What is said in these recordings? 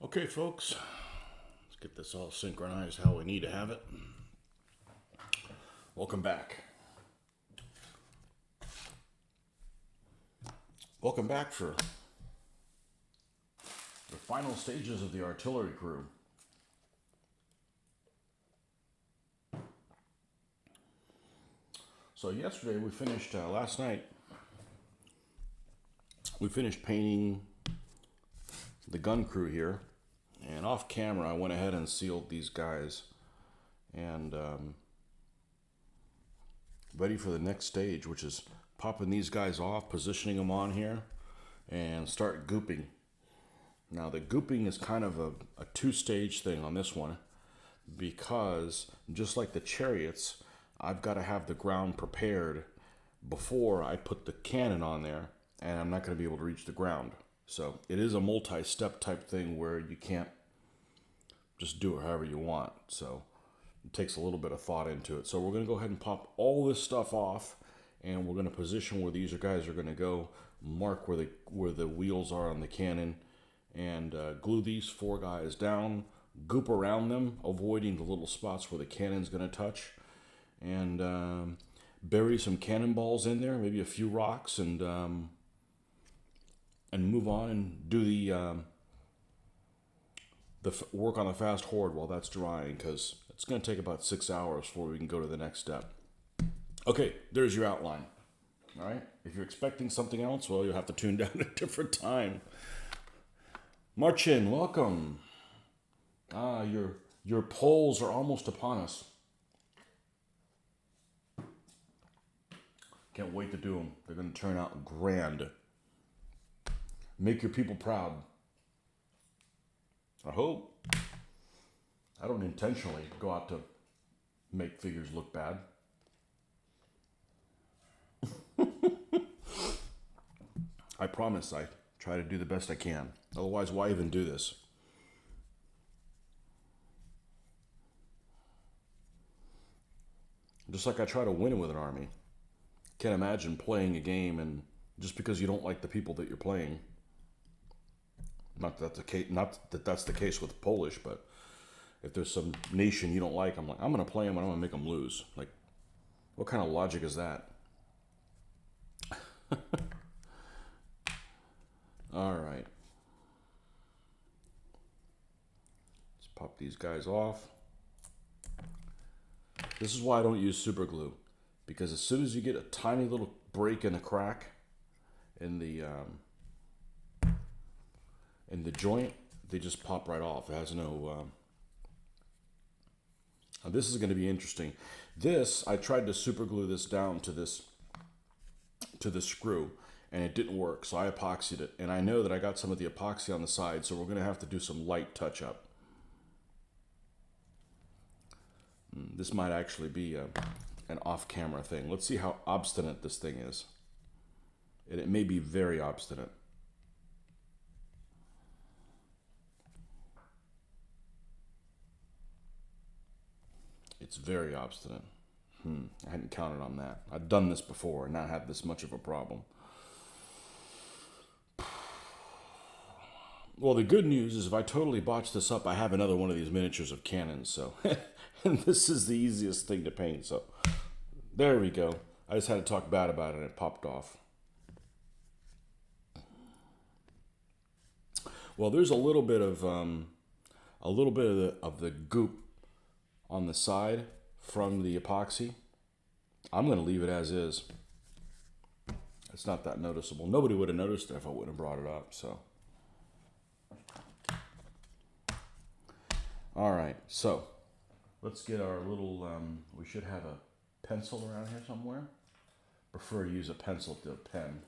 Okay, folks, let's get this all synchronized how we need to have it. Welcome back. Welcome back for the final stages of the artillery crew. So yesterday we finished, last night, we finished painting the gun crew here. And off camera, I went ahead and sealed these guys. And ready for the next stage, which is popping these guys off, positioning them on here, and start gooping. Now the gooping is kind of a two-stage thing on this one, because just like the chariots, I've got to have the ground prepared before I put the cannon on there, and I'm not going to be able to reach the ground. So it is a multi-step type thing where you can't just do it however you want. So it takes a little bit of thought into it. So we're going to go ahead and pop all this stuff off, and we're going to position where these guys are going to go, mark where the wheels are on the cannon, and glue these four guys down, goop around them, avoiding the little spots where the cannon's going to touch, and bury some cannonballs in there, maybe a few rocks, and move on and do the work on the fast horde while that's drying, because it's going to take about 6 hours before we can go to the next step. Okay, there's your outline. All right, if you're expecting something else, well, you'll have to tune down at a different time. Marchin, welcome. Your polls are almost upon us. Can't wait to do them. They're going to turn out grand. Make your people proud. I hope. I don't intentionally go out to make figures look bad. I promise I try to do the best I can. Otherwise, why even do this? Just like I try to win with an army. Can't imagine playing a game and just because you don't like the people that you're playing. Not that that's the case with Polish, but if there's some nation you don't like, I'm going to play them and I'm going to make them lose. Like, what kind of logic is that? All right. Let's pop these guys off. This is why I don't use super glue, because as soon as you get a tiny little break in the crack in the joint, they just pop right off. It has no... this is going to be interesting. This, I tried to super glue this down to this screw, and it didn't work, so I epoxied it. And I know that I got some of the epoxy on the side, so we're going to have to do some light touch-up. This might actually be an off-camera thing. Let's see how obstinate this thing is. And it may be very obstinate. It's very obstinate. I hadn't counted on that. I've done this before and not had this much of a problem. Well, the good news is if I totally botch this up, I have another one of these miniatures of cannons. So, and this is the easiest thing to paint. So, there we go. I just had to talk bad about it and it popped off. Well, there's a little bit of the goop on the side from the epoxy. I'm going to leave it as is. It's not that noticeable. Nobody would have noticed it if I wouldn't have brought it up. So, all right. So, let's get our little. We should have a pencil around here somewhere. Prefer to use a pencil to a pen.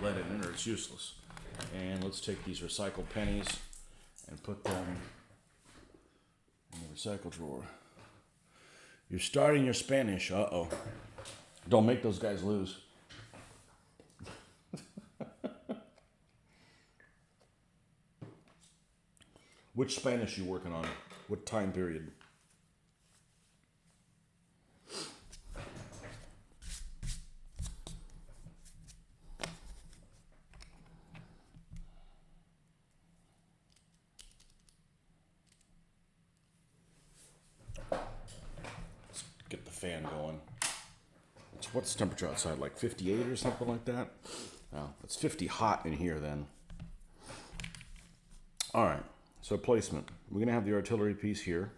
Lead in it or it's useless. And let's take these recycled pennies and put them in the recycle drawer. You're starting your Spanish. Uh-oh. Don't make those guys lose. Which Spanish you working on? What time period? fan going. What's the temperature outside? Like 58 or something like that? No, it's 50 hot in here then. All right, so placement. We're going to have the artillery piece here.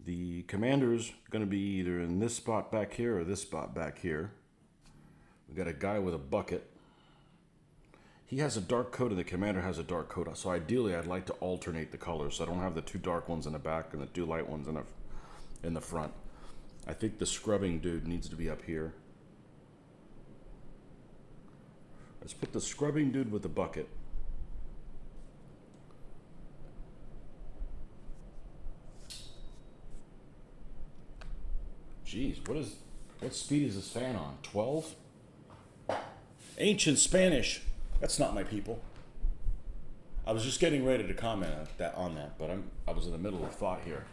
The commander's going to be either in this spot back here or this spot back here. We got a guy with a bucket. He has a dark coat and the commander has a dark coat. So ideally, I'd like to alternate the colors. So I don't have the two dark ones in the back and the two light ones in the front. I think the scrubbing dude needs to be up here. Let's put the scrubbing dude with the bucket. Jeez, what speed is this fan on? 12? Ancient Spanish. That's not my people. I was just getting ready to comment on that, but I was in the middle of thought here.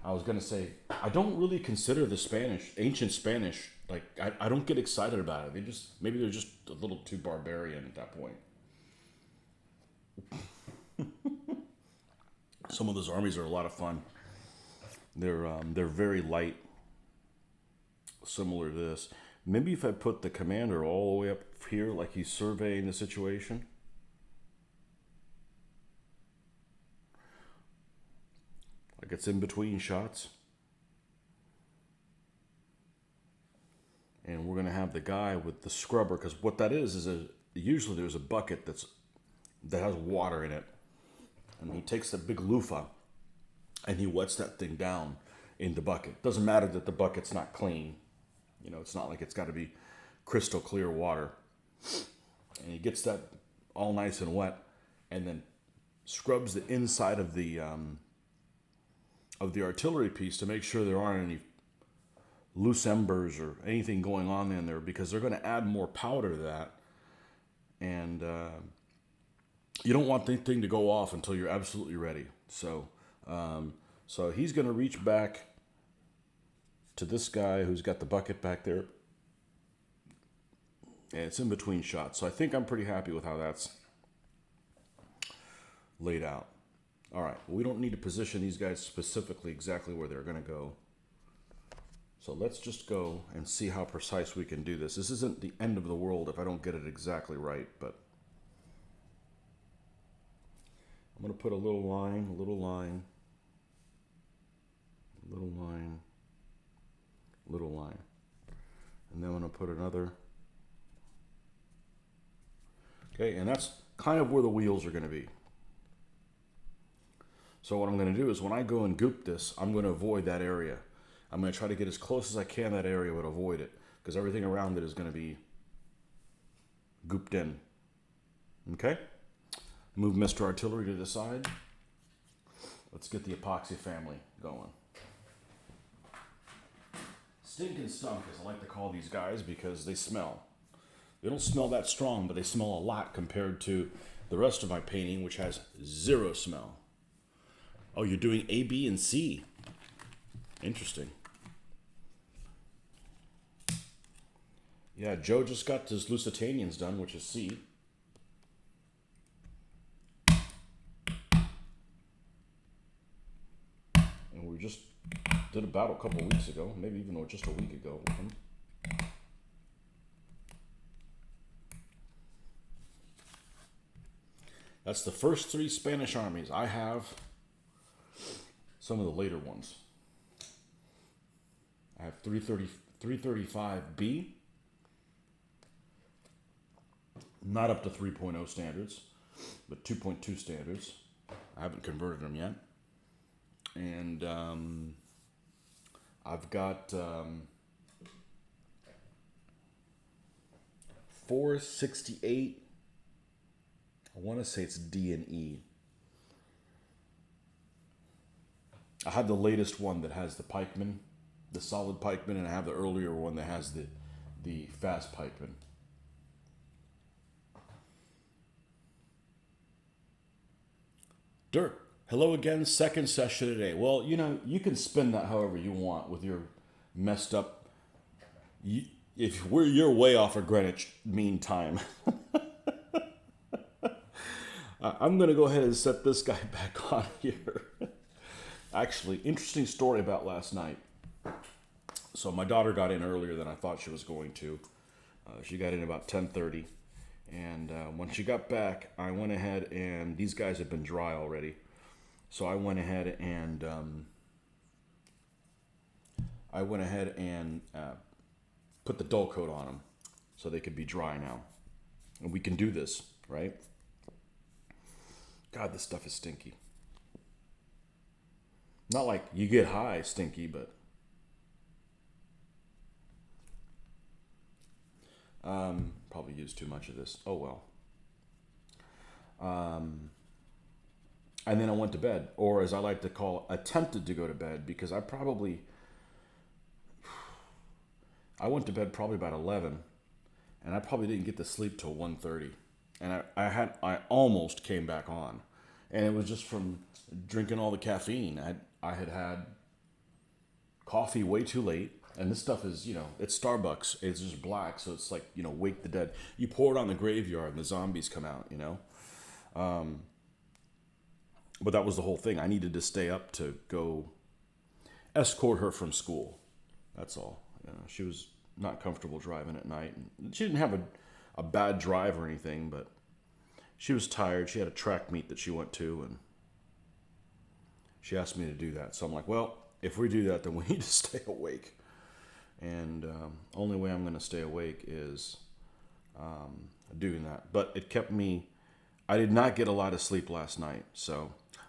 I was gonna say I don't really consider the Spanish, ancient Spanish, like I don't get excited about it. Maybe they're just a little too barbarian at that point. Some of those armies are a lot of fun. They're very light. Similar to this. Maybe if I put the commander all the way up here, like he's surveying the situation. Like it's in between shots. And we're going to have the guy with the scrubber, because what that is usually there's a bucket that has water in it. And he takes the big loofah and he wets that thing down in the bucket. Doesn't matter that the bucket's not clean. You know, it's not like it's got to be crystal clear water. And he gets that all nice and wet, and then scrubs the inside of the artillery piece to make sure there aren't any loose embers or anything going on in there, because they're going to add more powder to that. And you don't want the thing to go off until you're absolutely ready. So he's going to reach back to this guy who's got the bucket back there. And it's in between shots. So I think I'm pretty happy with how that's laid out. All right, we don't need to position these guys specifically exactly where they're going to go. So let's just go and see how precise we can do this. This isn't the end of the world if I don't get it exactly right, but I'm going to put a little line, a little line, a little line, little line. And then I'm going to put another. Okay, and that's kind of where the wheels are going to be. So what I'm going to do is when I go and goop this, I'm going to avoid that area. I'm going to try to get as close as I can to that area, but avoid it, because everything around it is going to be gooped in. Okay? Move Mr. Artillery to the side. Let's get the epoxy family going. Stink and stunk, as I like to call these guys, because they smell. They don't smell that strong, but they smell a lot compared to the rest of my painting, which has zero smell. Oh, you're doing A, B, and C. Interesting. Yeah, Joe just got his Lusitanians done, which is C. And we just did a battle a couple of weeks ago, maybe even just a week ago with him. That's the first 3 Spanish armies. I have some of the later ones. I have 335B. Not up to 3.0 standards, but 2.2 standards. I haven't converted them yet. And I've got 468. I want to say it's D and E. I have the latest one that has the pikeman, the solid pikeman, and I have the earlier one that has the fast pikeman. Dirk, hello again, second session today. Well, you know, you can spin that however you want with your messed up, you're way off of Greenwich Mean Time. I'm going to go ahead and set this guy back on here. Actually, interesting story about last night. So my daughter got in earlier than I thought she was going to. She got in about 10:30. And when she got back, I went ahead and these guys had been dry already. So I went ahead and put the dull coat on them so they could be dry now. And we can do this, right? God, this stuff is stinky. Not like you get high stinky, but probably used too much of this. Oh well. And then I went to bed, or as I like to call, attempted to go to bed, because I went to bed probably about 11, and I probably didn't get to sleep till 1:30, and I almost came back on, and it was just from drinking all the caffeine. I had coffee way too late. And this stuff is, it's Starbucks. It's just black, so it's like, wake the dead. You pour it on the graveyard and the zombies come out, But that was the whole thing. I needed to stay up to go escort her from school. That's all. She was not comfortable driving at night. She didn't have a bad drive or anything, but she was tired. She had a track meet that she went to, and she asked me to do that. So I'm like, well, if we do that, then we need to stay awake. And only way I'm going to stay awake is doing that. But it kept me... I did not get a lot of sleep last night.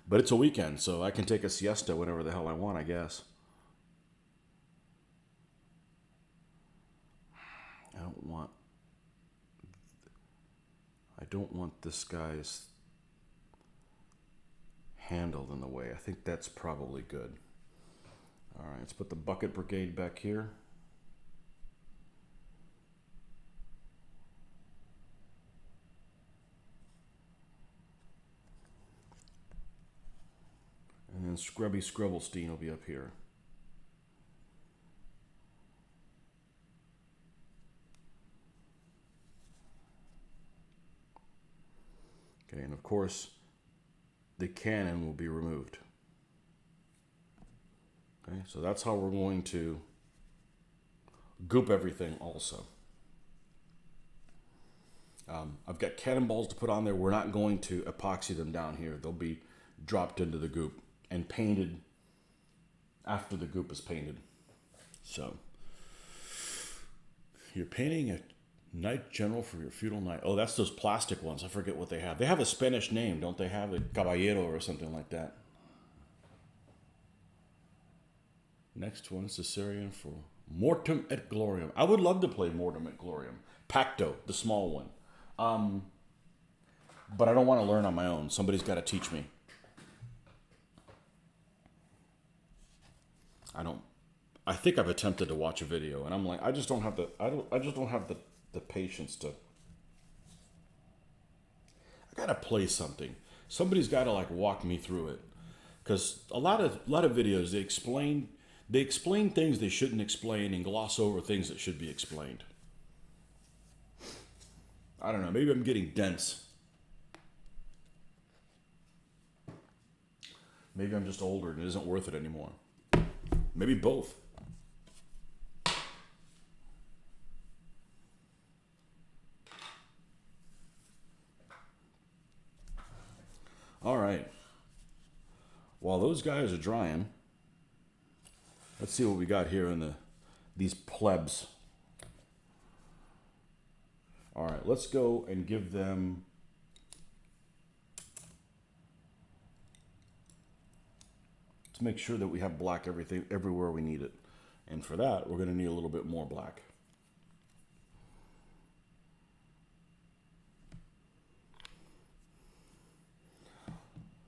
But it's a weekend, so I can take a siesta whenever the hell I want, I guess. I don't want this guy's handle in the way. I think that's probably good. All right, let's put the bucket brigade back here. And then Scrubby Scrubblestein will be up here. Okay, and of course, the cannon will be removed. Okay, so that's how we're going to goop everything also. I've got cannonballs to put on there. We're not going to epoxy them down here. They'll be dropped into the goop and painted after the goop is painted. So, you're painting a Knight General for your feudal knight. Oh, that's those plastic ones. I forget what they have. They have a Spanish name, don't they? Have a Caballero or something like that. Next one is the Syrian for Mortem et Gloriam. I would love to play Mortem et Gloriam. Pacto, the small one. But I don't want to learn on my own. Somebody's got to teach me. I think I've attempted to watch a video, and I'm like, I just don't have the patience to. I gotta play something. Somebody's got to walk me through it, because a lot of videos they explain things they shouldn't explain and gloss over things that should be explained. I don't know. Maybe I'm getting dense. Maybe I'm just older and it isn't worth it anymore. Maybe both. All right. While those guys are drying, let's see what we got here in these plebs. All right, let's go and give them to make sure that we have black everywhere we need it. And for that, we're going to need a little bit more black.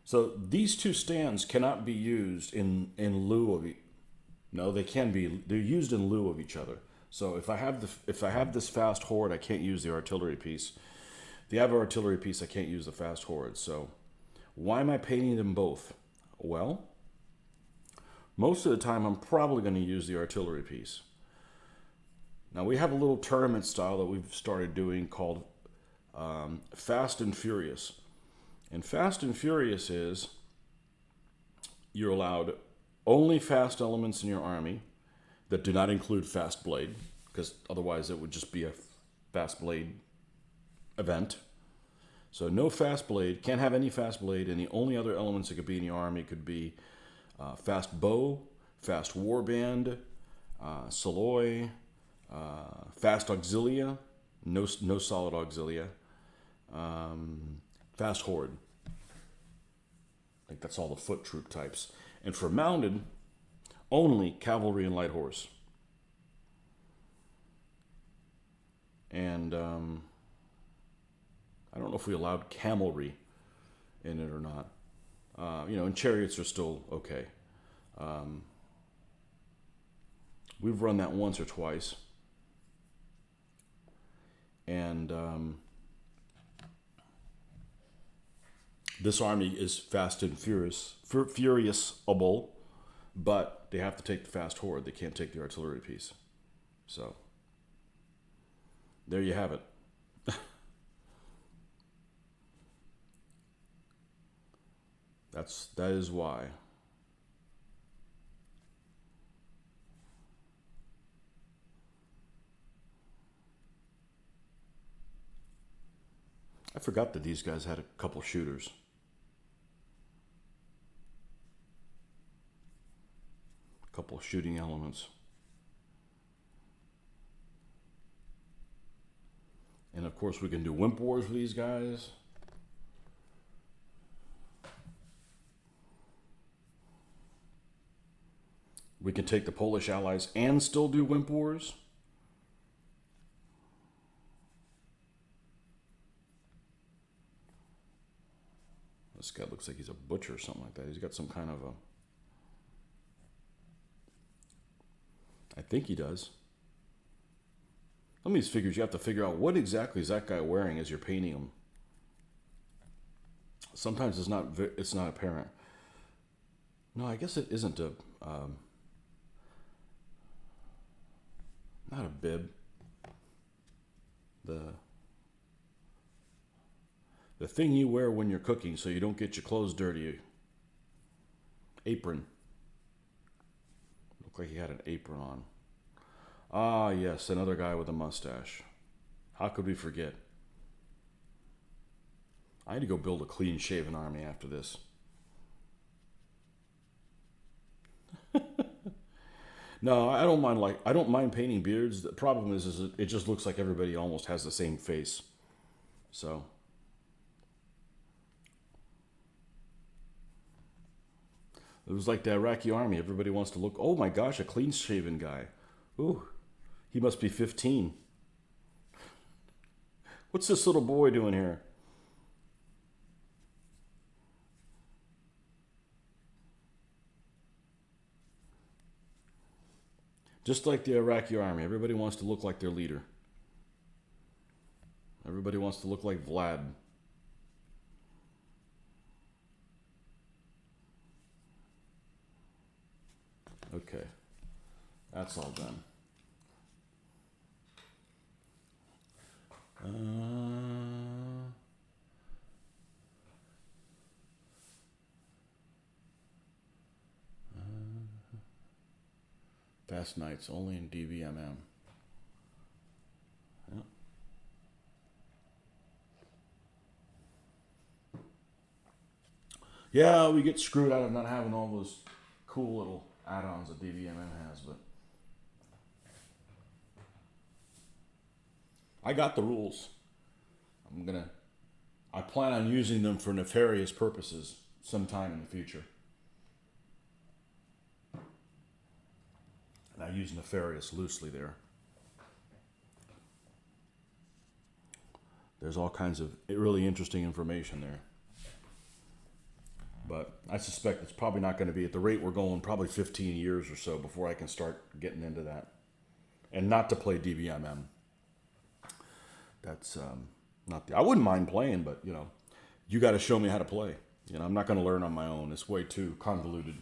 So these two stands cannot be used in lieu of no, they can be. They're used in lieu of each other. So if I have this fast horde, I can't use the artillery piece. If you have an artillery piece, I can't use the fast horde. So why am I painting them both? Well, most of the time I'm probably going to use the artillery piece. Now we have a little tournament style that we've started doing called Fast and Furious. And Fast and Furious is you're allowed only fast elements in your army. that do not include fast blade, because otherwise it would just be a fast blade event. So no fast blade, can't have any fast blade, and the only other elements that could be in the army could be fast bow, fast warband, Saloy, fast auxilia, no solid auxilia, fast horde. I think that's all the foot troop types. And for mounted, only cavalry and light horse. And I don't know if we allowed camelry in it or not. And chariots are still okay. We've run that once or twice. And this army is fast and furious-able, but they have to take the fast horde. They can't take the artillery piece. So, there you have it. That is why. I forgot that these guys had a couple shooters. A couple shooting elements. And of course we can do wimp wars with these guys. We can take the Polish allies and still do wimp wars. This guy looks like he's a butcher or something like that. He's got some kind of a... I think he does. Some of these figures, you have to figure out what exactly is that guy wearing as you're painting him. Sometimes it's not apparent. No, I guess it isn't a... not a bib. The thing you wear when you're cooking so you don't get your clothes dirty. Apron. Looked like he had an apron on. Ah, yes, another guy with a mustache. How could we forget? I had to go build a clean-shaven army after this. No, I don't mind painting beards. The problem is it just looks like everybody almost has the same face. So it was like the Iraqi army. Everybody wants to look, oh my gosh, a clean-shaven guy. Ooh, he must be 15. What's this little boy doing here? Just like the Iraqi army, everybody wants to look like their leader. Everybody wants to look like Vlad. Okay, that's all done. Fast nights only in DVMM. Yeah. Yeah, we get screwed out of not having all those cool little add-ons that DVMM has, but I got the rules. I plan on using them for nefarious purposes sometime in the future. And I use nefarious loosely there. There's all kinds of really interesting information there. But I suspect it's probably not going to be, at the rate we're going, probably 15 years or so before I can start getting into that. And not to play DVMM. That's I wouldn't mind playing, but, you got to show me how to play. I'm not going to learn on my own. It's way too convoluted.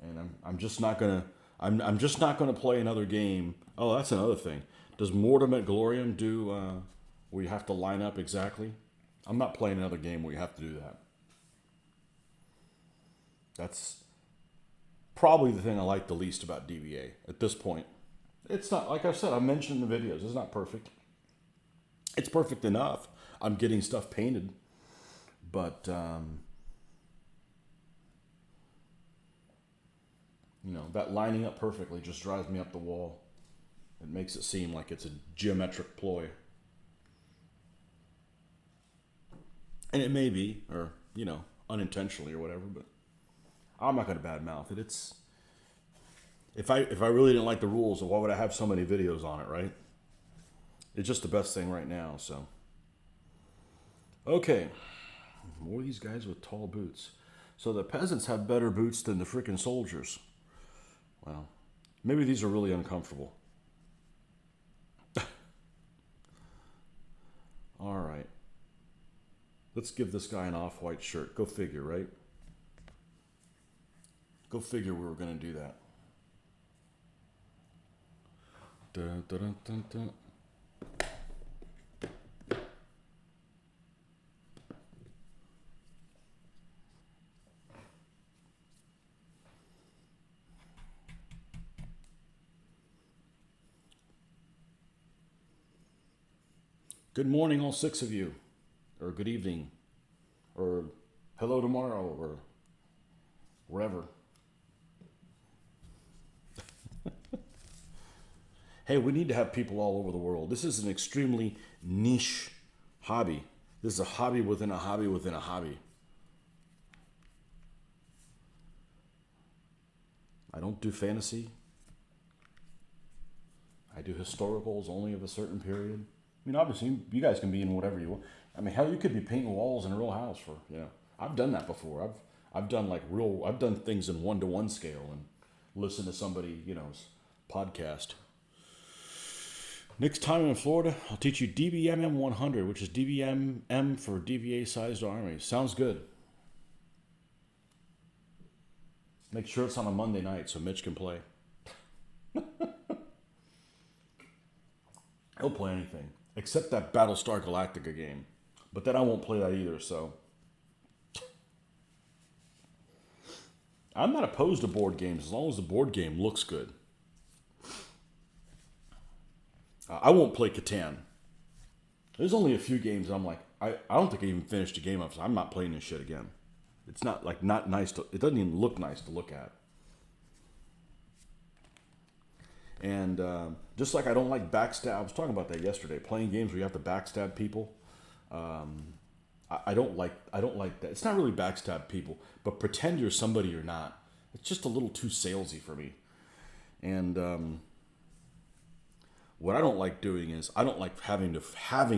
And I'm just not gonna play another game. Oh, that's another thing. Does Mortem et Gloriam do where you have to line up exactly? I'm not playing another game where you have to do that. probably the thing I like the least about DVA at this point. It's not, like I've said, I mentioned in the videos, it's not perfect. It's perfect enough. I'm getting stuff painted, but you know, that lining up perfectly just drives me up the wall. It makes it seem like it's a geometric ploy. And it may be, or, you know, unintentionally or whatever, but I'm not going to badmouth it. It's, if I really didn't like the rules, why would I have so many videos on it, right? It's just the best thing right now, so. Okay. More of these guys with tall boots. So the peasants have better boots than the freaking soldiers. Well, maybe these are really uncomfortable. All right. Let's give this guy an off-white shirt. Go figure, right? Go figure we were going to do that. Dun, dun, dun, dun, dun. Good morning, all 6 of you. Or good evening. Or hello tomorrow. Or wherever. Hey, we need to have people all over the world. This is an extremely niche hobby. This is a hobby within a hobby within a hobby. I don't do fantasy. I do historicals only of a certain period. I mean, obviously, you guys can be in whatever you want. I mean, hell, you could be painting walls in a real house for, you know. I've done that before. I've done like I've done things in 1-to-1 scale and listen to somebody, you know's podcast. Next time in Florida, I'll teach you DBMM 100, which is DBMM for DVA-sized armies. Sounds good. Make sure it's on a Monday night so Mitch can play. He'll play anything, except that Battlestar Galactica game. But then I won't play that either, so. I'm not opposed to board games as long as the board game looks good. I won't play Catan. There's only a few games I'm like, I don't think I even finished a game of, so I'm not playing this shit again. It's not like not nice to, it doesn't even look nice to look at. And just like I don't like backstab, I was talking about that yesterday, playing games where you have to backstab people. I don't like that. It's not really backstab people, but pretend you're somebody you're not. It's just a little too salesy for me. And what I don't like doing is I don't like having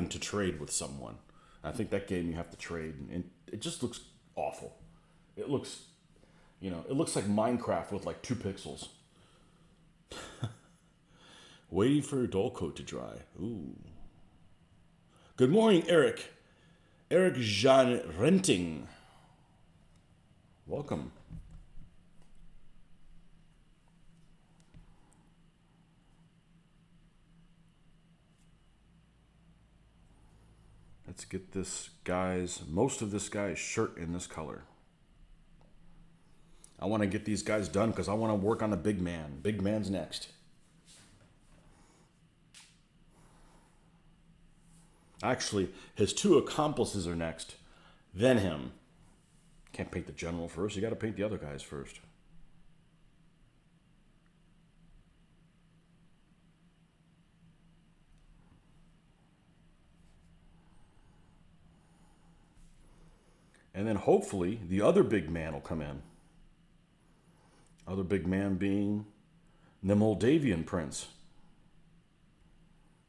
to trade with someone. I think that game you have to trade, and it just looks awful. It looks, you know, it looks like Minecraft with like 2 pixels. Waiting for your dull coat to dry. Ooh. Good morning, Eric. Eric Jean Renting. Welcome. Let's get most of this guy's shirt in this color. I want to get these guys done because I want to work on the big man. Big man's next. Actually, his 2 accomplices are next, then him. Can't paint the general first. You got to paint the other guys first. And then hopefully the other big man will come in. Other big man being the Moldavian prince.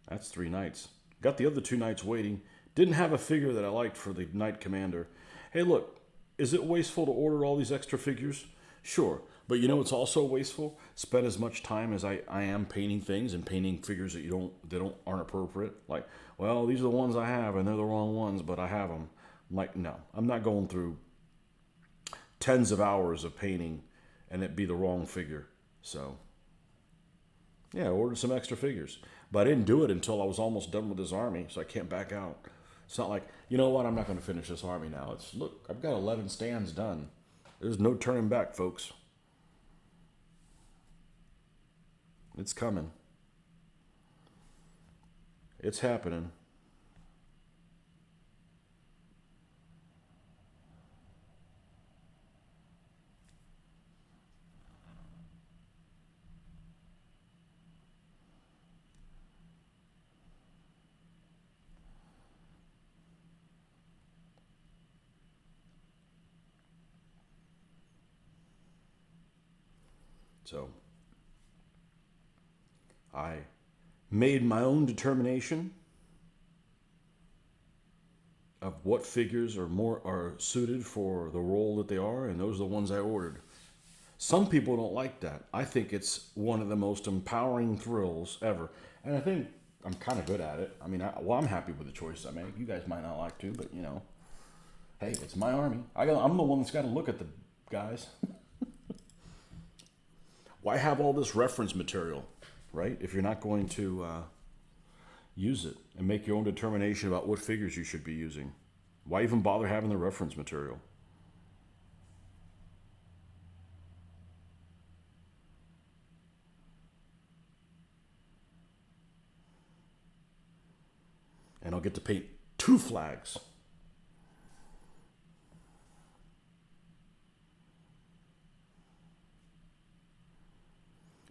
That's 3 knights. Got the other 2 knights waiting. Didn't have a figure that I liked for the knight commander. Hey, look, is it wasteful to order all these extra figures? Sure. But you know it's also wasteful? Spend as much time as I am painting things and painting figures that aren't appropriate. Like, well, these are the ones I have and they're the wrong ones, but I have them. I'm like, no, I'm not going through tens of hours of painting and it be the wrong figure. So, yeah, I ordered some extra figures. But I didn't do it until I was almost done with this army, so I can't back out. It's not like, you know what, I'm not going to finish this army now. It's, look, I've got 11 stands done. There's no turning back, folks. It's coming. It's happening. So I made my own determination of what figures are suited for the role that they are, and those are the ones I ordered. Some people don't like that. I think it's one of the most empowering thrills ever, and I think I'm kind of good at it. I mean, I'm happy with the choice I make. You guys might not like to, but hey, it's my army. I'm the one that's got to look at the guys. Why have all this reference material, right? If you're not going to use it and make your own determination about what figures you should be using. Why even bother having the reference material? And I'll get to paint 2 flags.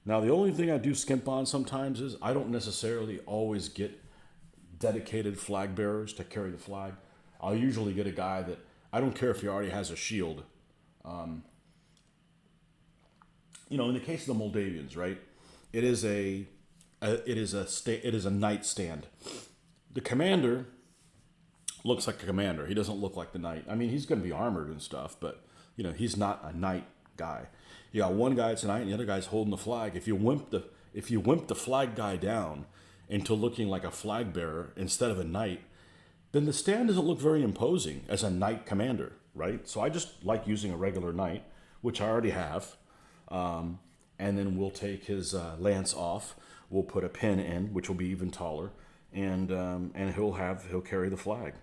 Now, the only thing I do skimp on sometimes is I don't necessarily always get dedicated flag bearers to carry the flag. I'll usually get a guy that, I don't care if he already has a shield. In the case of the Moldavians, right? It is a knight stand. The commander looks like a commander. He doesn't look like the knight. I mean, he's going to be armored and stuff, but he's not a knight guy. You got one guy that's a knight, and the other guy's holding the flag. If you wimp the flag guy down into looking like a flag bearer instead of a knight, then the stand doesn't look very imposing as a knight commander, right? So I just like using a regular knight, which I already have, and then we'll take his lance off. We'll put a pin in, which will be even taller, and he'll carry the flag.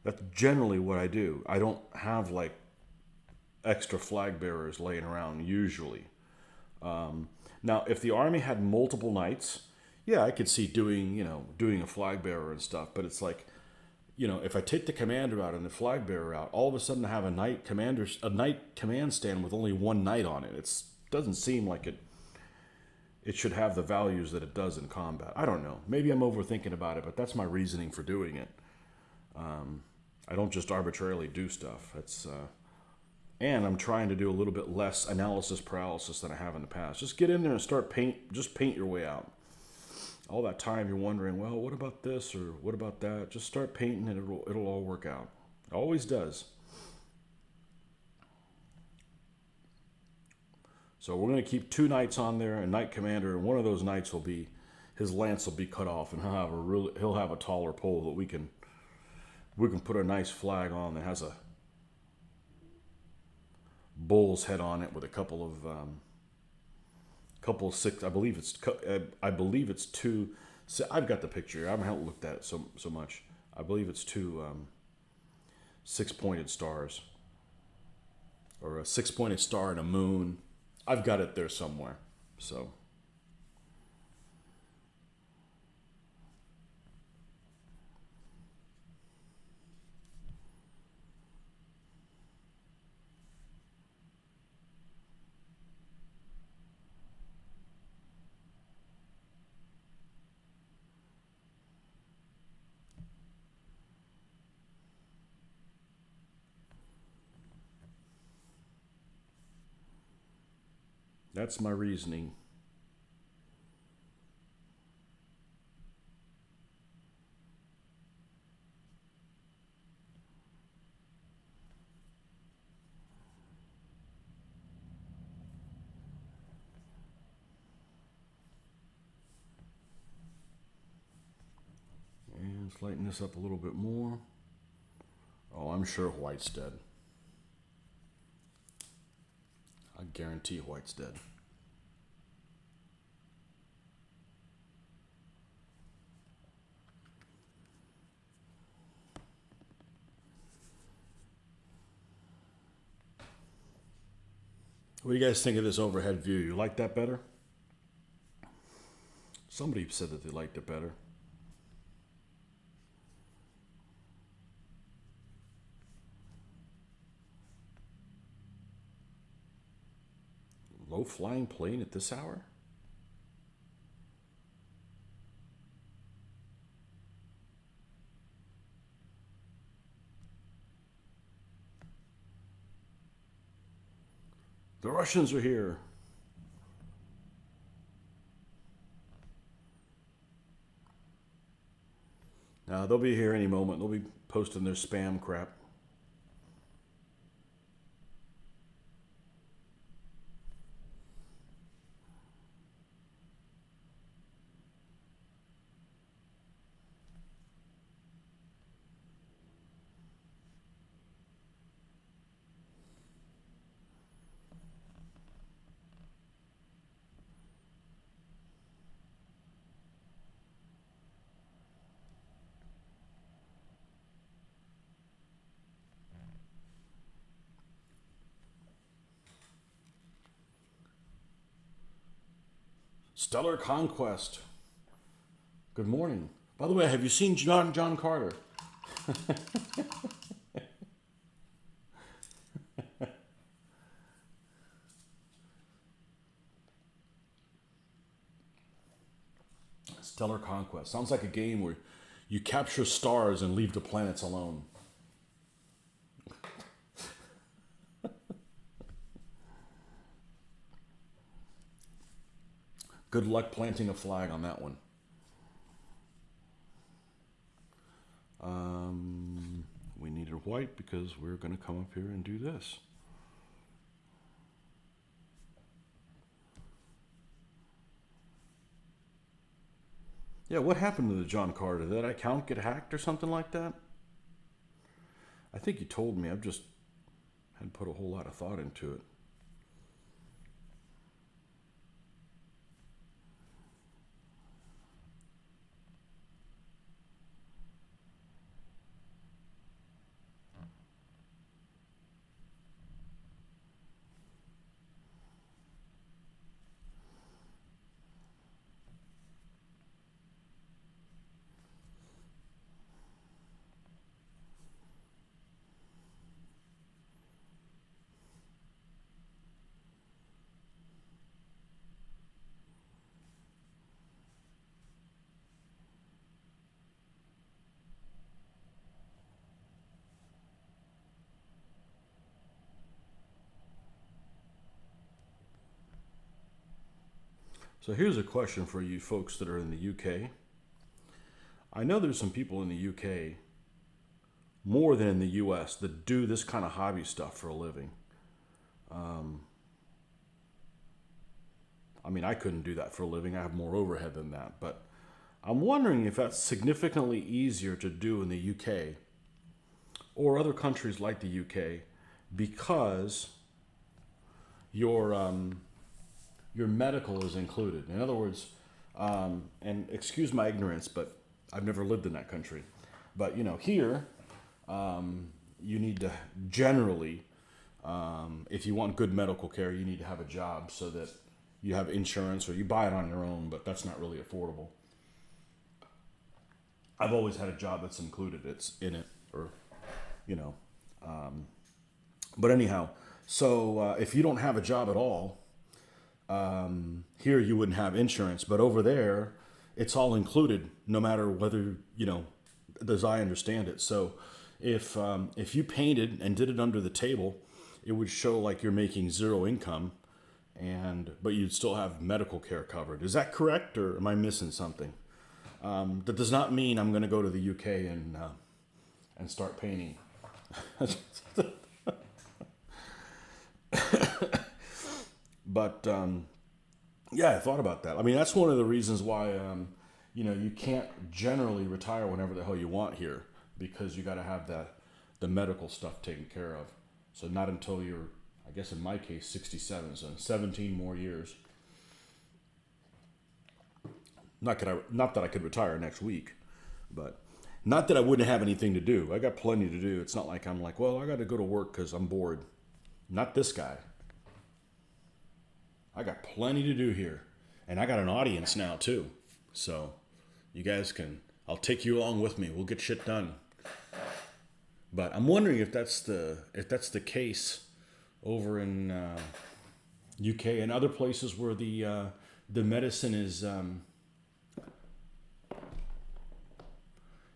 That's generally what I do. I don't have like extra flag bearers laying around usually. Now, if the army had multiple knights, yeah, I could see doing a flag bearer and stuff. But it's like, if I take the commander out and the flag bearer out, all of a sudden I have a knight command stand with only one knight on it. It doesn't seem like it should have the values that it does in combat. I don't know. Maybe I'm overthinking about it, but that's my reasoning for doing it. I don't just arbitrarily do stuff. And I'm trying to do a little bit less analysis paralysis than I have in the past. Just get in there and just paint your way out. All that time you're wondering, well, what about this or what about that? Just start painting and it'll all work out. It always does. So we're going to keep 2 knights on there, a knight commander, and one of those knights his lance will be cut off, and he'll have a taller pole that we can put a nice flag on that has a bull's head on it with a couple of six. I believe it's 2. I've got the picture. I haven't looked at it so much. I believe it's 2 6-pointed stars, or a 6-pointed star and a moon. I've got it there somewhere. So. That's my reasoning. And let's lighten this up a little bit more. Oh, I'm sure white's dead. I guarantee white's dead. What do you guys think of this overhead view? You like that better? Somebody said that they liked it better. Low-flying plane at this hour? The Russians are here. Now, they'll be here any moment. They'll be posting their spam crap. Stellar Conquest. Good morning. By the way, have you seen John Carter? Stellar Conquest. Sounds like a game where you capture stars and leave the planets alone. Good luck planting a flag on that one. We needed white because we're going to come up here and do this. Yeah, what happened to the John Carter? Did that account get hacked or something like that? I think you told me. I've just hadn't put a whole lot of thought into it. So here's a question for you folks that are in the UK. I know there's some people in the UK, more than in the US, that do this kind of hobby stuff for a living. I mean, I couldn't do that for a living. I have more overhead than that. But I'm wondering if that's significantly easier to do in the UK or other countries like the UK because your medical is included. In other words, and excuse my ignorance, but I've never lived in that country. But, you know, here, you need to generally, if you want good medical care, you need to have a job so that you have insurance or you buy it on your own, but that's not really affordable. I've always had a job that's included. It's in it, or, you know. But anyhow, so if you don't have a job at all, here you wouldn't have insurance, but over there, it's all included, no matter whether, you know, as I understand it. So if you painted and did it under the table, it would show like you're making zero income, but you'd still have medical care covered. Is that correct, or am I missing something? That does not mean I'm going to go to the UK and start painting. But yeah, I thought about that. I mean, that's one of the reasons why you know, you can't generally retire whenever the hell you want here, because you got to have the medical stuff taken care of. So not until you're, I guess in my case, 67, so 17 more years. Not that I could retire next week, but not that I wouldn't have anything to do. I got plenty to do. It's not like I'm like, well, I got to go to work because I'm bored. Not this guy. I got plenty to do here, and I got an audience now too. So you guys can, I'll take you along with me. We'll get shit done. But I'm wondering if that's the case over in UK and other places where the medicine is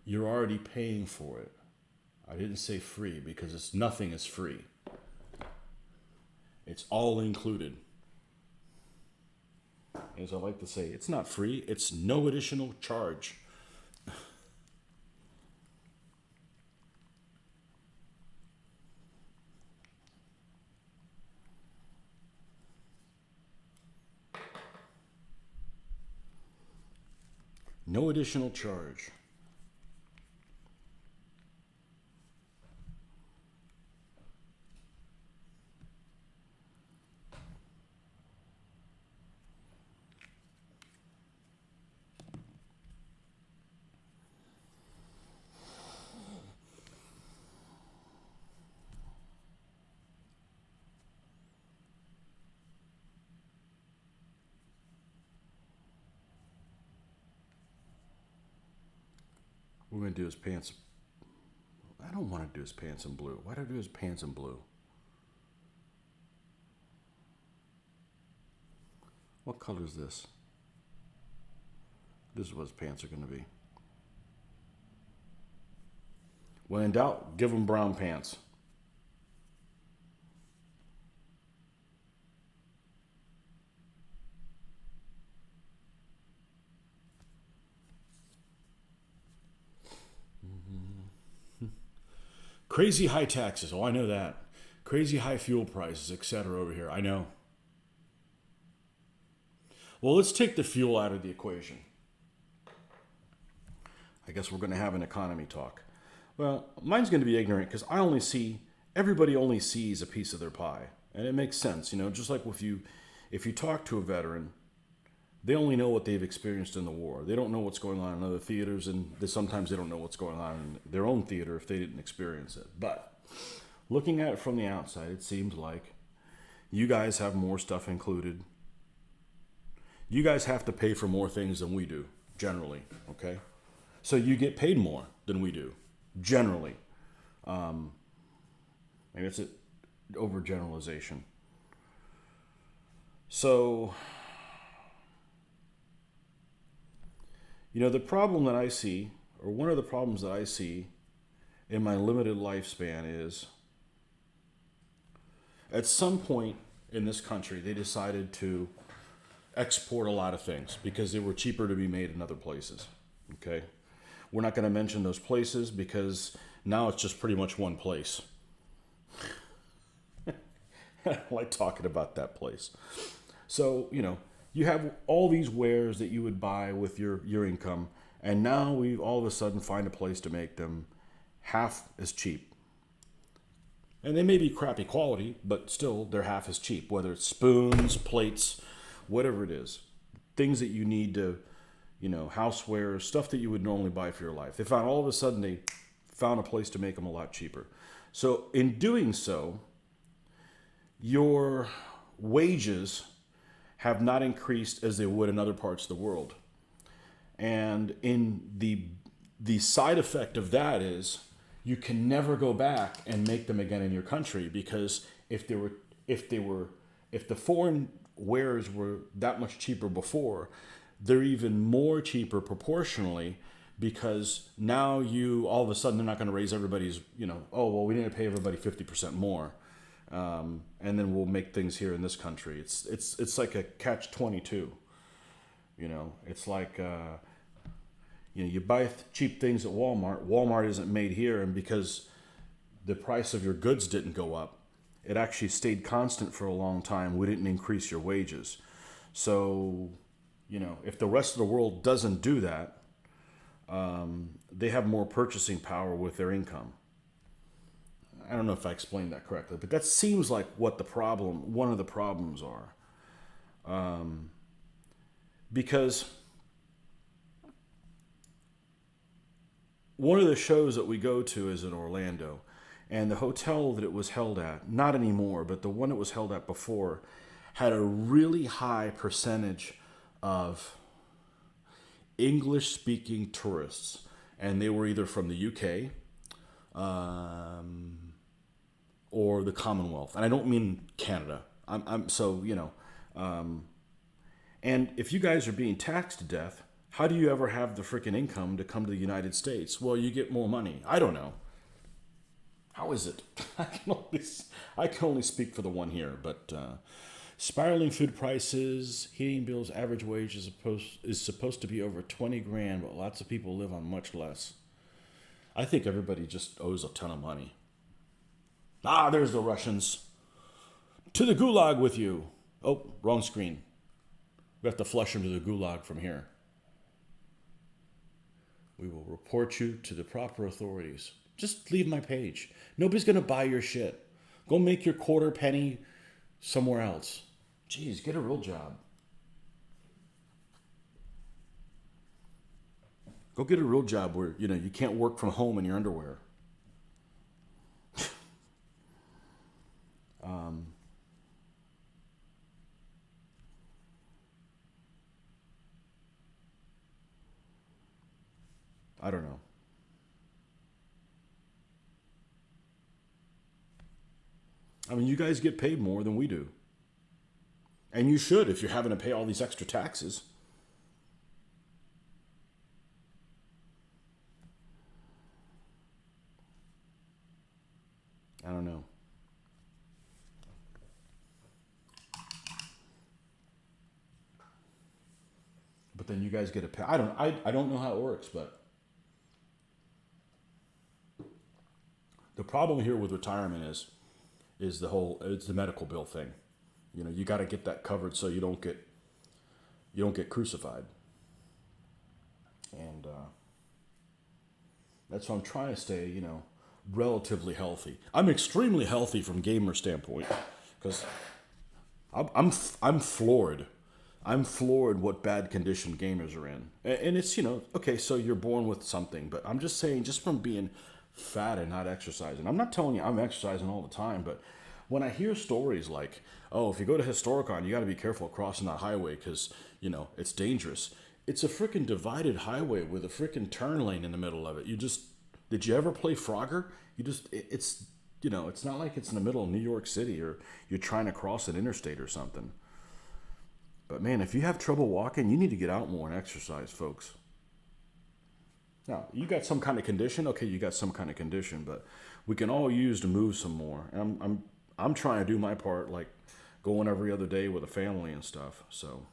you're already paying for it. I didn't say free because nothing is free. It's all included. As I like to say, it's not free. It's no additional charge. No additional charge. We're going to do his pants. I don't want to do his pants in blue. Why do I do his pants in blue? What color is this? This is what his pants are going to be. When in doubt, give him brown pants. Crazy high taxes. Oh, I know that. Crazy high fuel prices, etc. over here. I know. Well, let's take the fuel out of the equation. I guess we're going to have an economy talk. Well, mine's going to be ignorant because everybody only sees a piece of their pie. And it makes sense, just like if you talk to a veteran, they only know what they've experienced in the war. They don't know what's going on in other theaters, and sometimes they don't know what's going on in their own theater if they didn't experience it. But looking at it from the outside, it seems like you guys have more stuff included. You guys have to pay for more things than we do, generally, okay? So you get paid more than we do, generally. Maybe it's an overgeneralization. So, the problem that I see, or one of the problems that I see in my limited lifespan is, at some point in this country, they decided to export a lot of things because they were cheaper to be made in other places, okay? We're not going to mention those places because now it's just pretty much one place. I like talking about that place. So, you have all these wares that you would buy with your income, and now we all of a sudden find a place to make them half as cheap. And they may be crappy quality, but still they're half as cheap, whether it's spoons, plates, whatever it is. Things that you need to, houseware, stuff that you would normally buy for your life. They found all of a sudden they found a place to make them a lot cheaper. So in doing so, your wages have not increased as they would in other parts of the world. And in the side effect of that is you can never go back and make them again in your country, because if the foreign wares were that much cheaper before, they're even more cheaper proportionally, because now all of a sudden they're not going to raise everybody's, oh, well, we need to pay everybody 50% more. And then we'll make things here in this country. It's like a catch-22. It's like, you buy cheap things at Walmart. Walmart isn't made here, and because the price of your goods didn't go up, it actually stayed constant for a long time. We didn't increase your wages. So, if the rest of the world doesn't do that, they have more purchasing power with their income. I don't know if I explained that correctly, but that seems like what one of the problems are. Because one of the shows that we go to is in Orlando, and the hotel that it was held at, not anymore, but the one it was held at before, had a really high percentage of English-speaking tourists, and they were either from the UK or the Commonwealth, and I don't mean Canada. I'm so and if you guys are being taxed to death, how do you ever have the freaking income to come to the United States? Well, you get more money. I don't know. How is it? I can only speak for the one here, but spiraling food prices, heating bills, average wage is supposed to be over 20 grand, but lots of people live on much less. I think everybody just owes a ton of money. Ah, there's the Russians. To the gulag with you. Oh, wrong screen. We have to flush them to the gulag from here. We will report you to the proper authorities. Just leave my page. Nobody's going to buy your shit. Go make your quarter penny somewhere else. Jeez, get a real job. Go get a real job where, you can't work from home in your underwear. I don't know. I mean, you guys get paid more than we do. And you should if you're having to pay all these extra taxes. I don't know. But then you guys get a pay. I don't know how it works, but the problem here with retirement is it's the medical bill thing. You got to get that covered so you don't get crucified. And that's why I'm trying to stay, relatively healthy. I'm extremely healthy from gamer standpoint because I'm floored. I'm floored what bad condition gamers are in. And it's, okay, so you're born with something, but I'm just saying, just from being fat and not exercising. I'm not telling you I'm exercising all the time, but when I hear stories like, oh, if you go to Historicon, you got to be careful crossing that highway because, it's dangerous. It's a freaking divided highway with a freaking turn lane in the middle of it. Did you ever play Frogger? It's not like it's in the middle of New York City or you're trying to cross an interstate or something. But man, if you have trouble walking, you need to get out more and exercise, folks. Now, you got some kind of condition. Okay, you got some kind of condition, but we can all use to move some more. And I'm trying to do my part, like going every other day with a family and stuff. So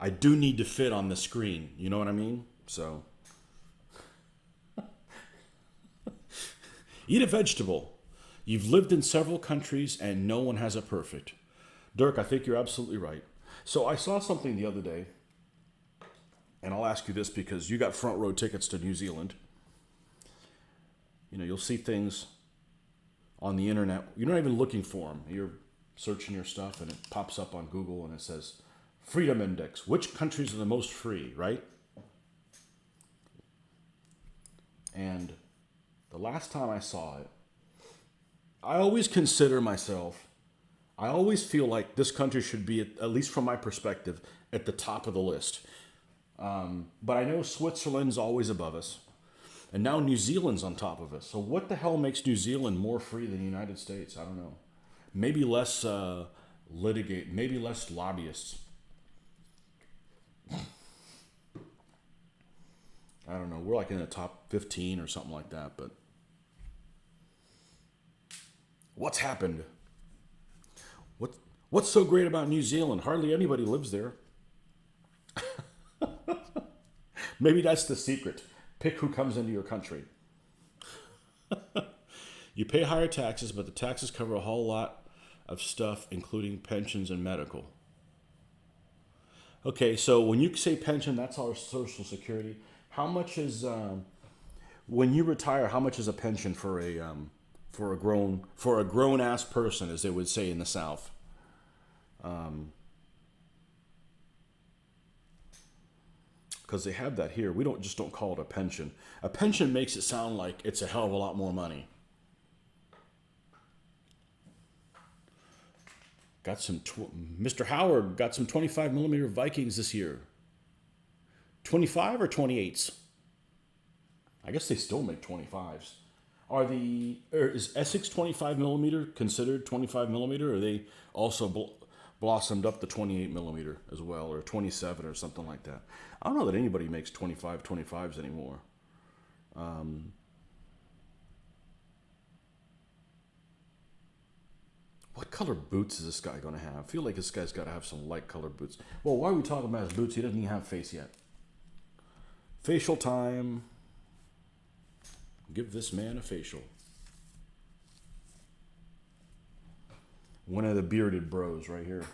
I do need to fit on the screen. You know what I mean? So eat a vegetable. You've lived in several countries and no one has it perfect. Dirk, I think you're absolutely right. So I saw something the other day, and I'll ask you this because you got front row tickets to New Zealand. You'll see things on the internet. You're not even looking for them. You're searching your stuff and it pops up on Google and it says, Freedom Index. Which countries are the most free, right? And the last time I saw it, I always consider myself, I always feel like this country should be, at least from my perspective, at the top of the list. But I know Switzerland's always above us. And now New Zealand's on top of us. So what the hell makes New Zealand more free than the United States? I don't know. Maybe less maybe less lobbyists. I don't know. We're like in the top 15 or something like that, but what's happened? What's so great about New Zealand? Hardly anybody lives there. Maybe that's the secret. Pick who comes into your country. You pay higher taxes, but the taxes cover a whole lot of stuff, including pensions and medical. Okay, so when you say pension, that's our Social Security. How much is, when you retire, how much is a pension for a grown ass person, as they would say in the South? Because they have that here. We don't call it a pension. A pension makes it sound like it's a hell of a lot more money. Got some, Mr. Howard got some 25 millimeter Vikings this year. 25 or 28s? I guess they still make 25s. Is Essex 25 millimeter considered 25 millimeter, or are they also blossomed up to 28 millimeter as well, or 27 or something like that? I don't know that anybody makes 25s anymore. What color boots is this guy going to have? I feel like this guy's got to have some light colored boots. Well, why are we talking about his boots? He doesn't even have face yet. Facial time. Give this man a facial. One of the bearded bros right here.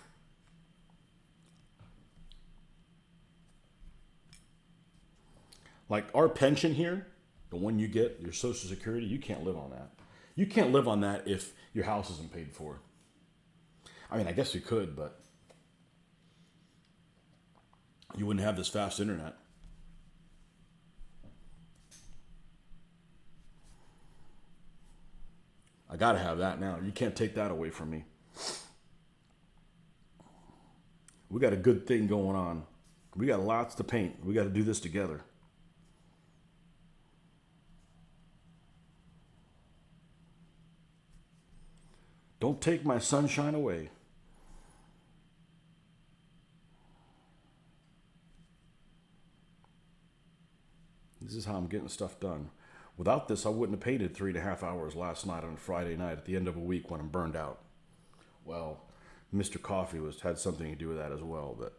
Like our pension here, the one you get, your Social Security, you can't live on that. You can't live on that if your house isn't paid for. I mean, I guess you could, but you wouldn't have this fast internet. I gotta have that now. You can't take that away from me. We got a good thing going on. We got lots to paint. We got to do this together. Don't take my sunshine away. This is how I'm getting stuff done. Without this, I wouldn't have painted 3.5 hours last night on Friday night at the end of a week when I'm burned out. Well, Mr. Coffee had something to do with that as well, but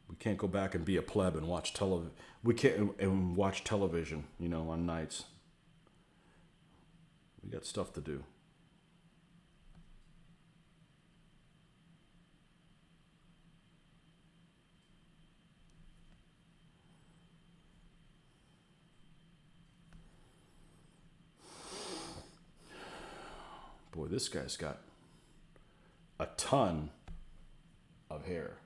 we can't go back and be a pleb and watch television. We can't and watch television, on nights. We got stuff to do. Boy, this guy's got a ton of hair.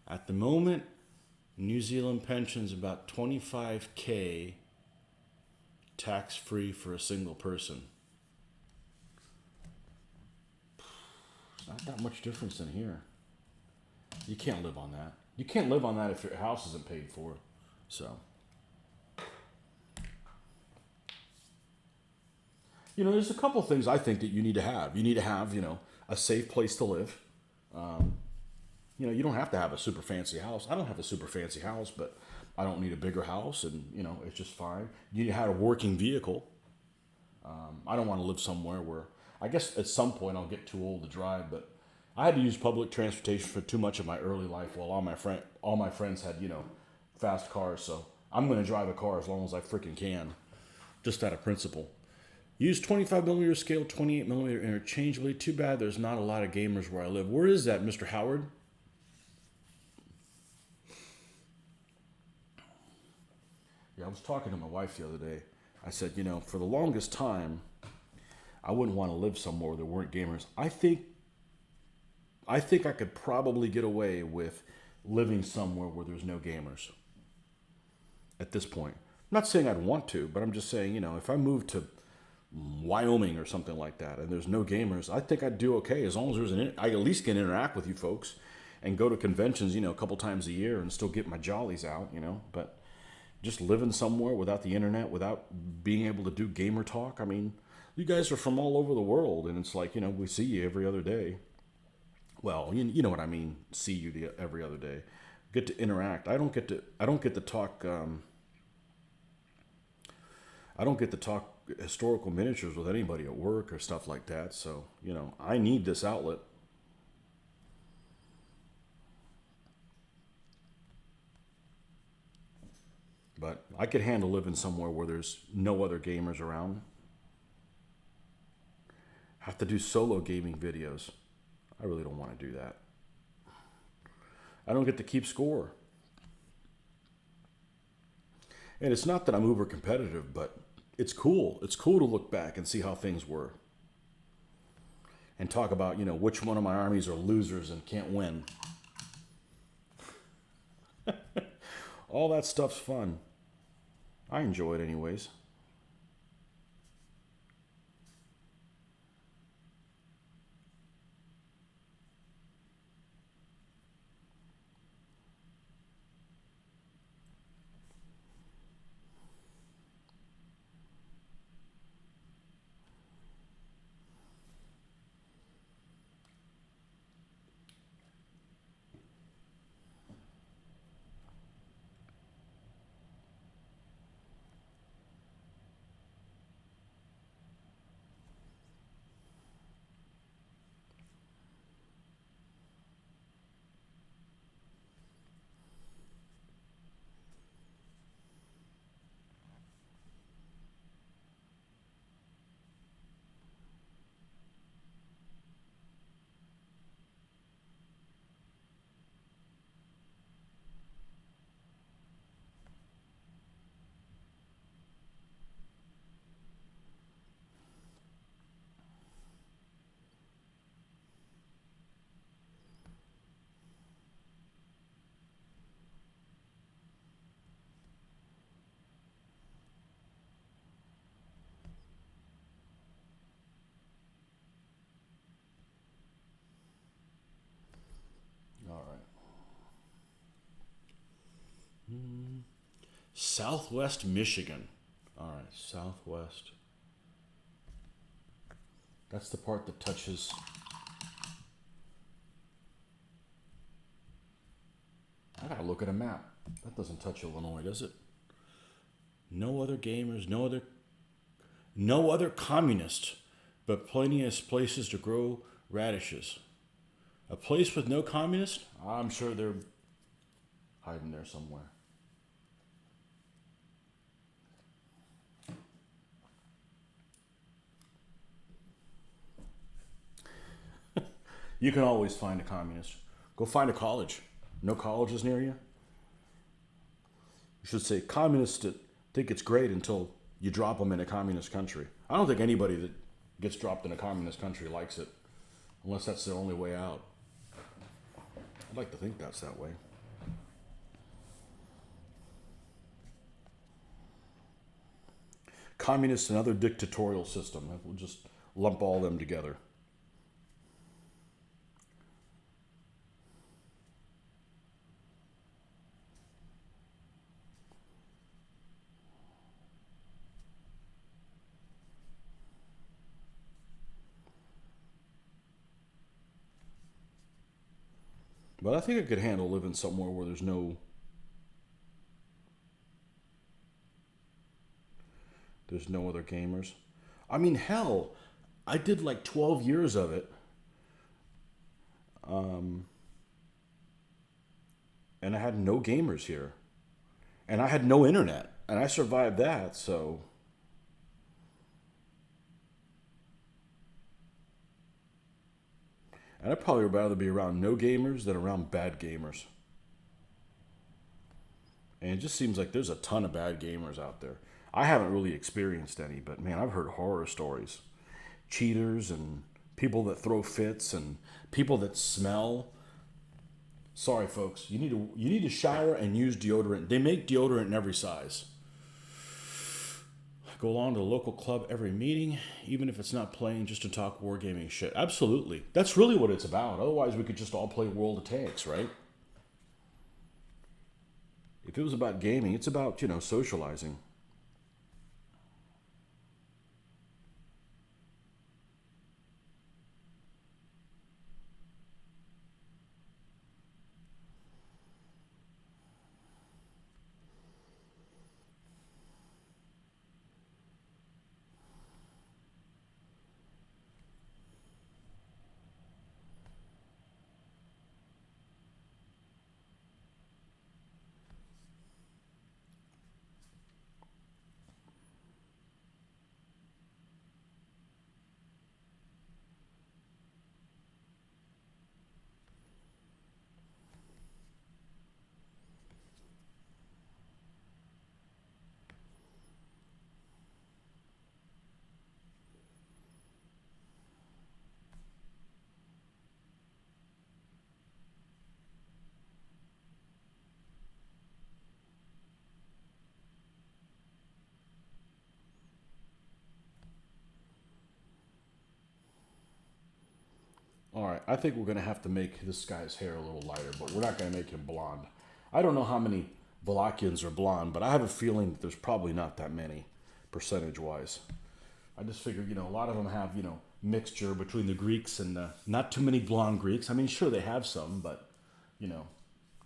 At the moment, New Zealand pension's about 25K tax-free for a single person. It's not that much difference in here. You can't live on that. You can't live on that if your house isn't paid for. So, there's a couple things I think that you need to have. You need to have, a safe place to live. You don't have to have a super fancy house. I don't have a super fancy house, but I don't need a bigger house, and, it's just fine. You need to have a working vehicle. I don't want to live somewhere where, I guess at some point I'll get too old to drive, but I had to use public transportation for too much of my early life while all my friends had, fast cars, so I'm going to drive a car as long as I freaking can, just out of principle. Use 25 millimeter scale, 28 millimeter interchangeably. Too bad there's not a lot of gamers where I live. Where is that, Mr. Howard? Yeah, I was talking to my wife the other day. I said, for the longest time, I wouldn't want to live somewhere where there weren't gamers. I think I could probably get away with living somewhere where there's no gamers at this point. I'm not saying I'd want to, but I'm just saying, if I moved to Wyoming or something like that and there's no gamers, I think I'd do okay as long as I at least can interact with you folks and go to conventions, a couple times a year and still get my jollies out, but just living somewhere without the internet, without being able to do gamer talk. I mean, you guys are from all over the world, and it's like, we see you every other day. Well, you know what I mean, see you every other day. Get to interact. I don't get to talk historical miniatures with anybody at work or stuff like that. So, I need this outlet. But I could handle living somewhere where there's no other gamers around. Have to do solo gaming videos. I really don't want to do that. I don't get to keep score. And it's not that I'm uber competitive, but it's cool. It's cool to look back and see how things were. and talk about, you know, which one of my armies are losers and can't win. All that stuff's fun. I enjoy it anyways. All right. Southwest Michigan. All right, Southwest. That's the part that touches. I gotta look at a map. That doesn't touch Illinois, does it? No other gamers, no other communists, but plenty of places to grow radishes. A place with no communists? I'm sure they're hiding there somewhere. You can always find a communist. Go find a college. No colleges near you? You should say communists that think it's great until you drop them in a communist country. I don't think anybody that gets dropped in a communist country likes it, unless that's the only way out. I'd like to think that's that way. Communist and other dictatorial system. We'll just lump all them together. But I think I could handle living somewhere where there's no other gamers. I mean, hell, I did like 12 years of it. And I had no gamers here. And I had no internet. And I survived that, so. And I'd probably rather be around no gamers than around bad gamers. And it just seems like there's a ton of bad gamers out there. I haven't really experienced any, but man, I've heard horror stories. Cheaters and people that throw fits and people that smell. Sorry, folks. You need to shower and use deodorant. They make deodorant in every size. Go along to the local club every meeting, even if it's not playing, just to talk wargaming shit. Absolutely. That's really what it's about. Otherwise, we could just all play World of Tanks, right? If it was about gaming, it's about, socializing. All right, I think we're going to have to make this guy's hair a little lighter, but we're not going to make him blonde. I don't know how many Wallachians are blonde, but I have a feeling that there's probably not that many, percentage-wise. I just figured, a lot of them have, mixture between the Greeks and not too many blonde Greeks. I mean, sure, they have some, but,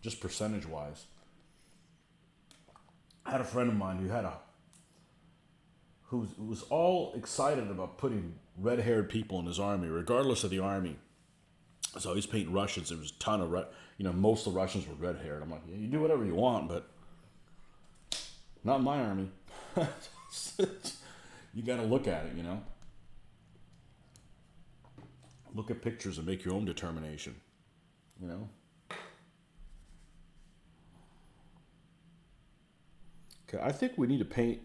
just percentage-wise. I had a friend of mine who was all excited about putting red-haired people in his army, regardless of the army. So he's painting Russians. There was a ton of, most of the Russians were red-haired. I'm like, yeah, you do whatever you want, but not in my army. You got to look at it, Look at pictures and make your own determination, Okay, I think we need to paint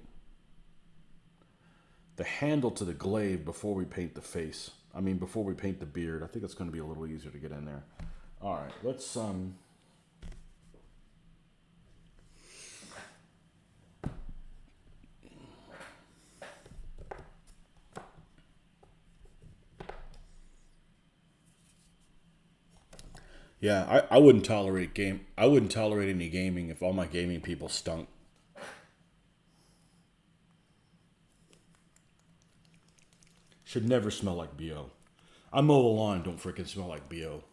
the handle to the glaive before we paint the face. I mean, before we paint the beard. I think it's going to be a little easier to get in there. All right, let's Yeah, I wouldn't tolerate I wouldn't tolerate any gaming if all my gaming people stunk. Should never smell like BO. I mow the lawn, don't freaking smell like BO.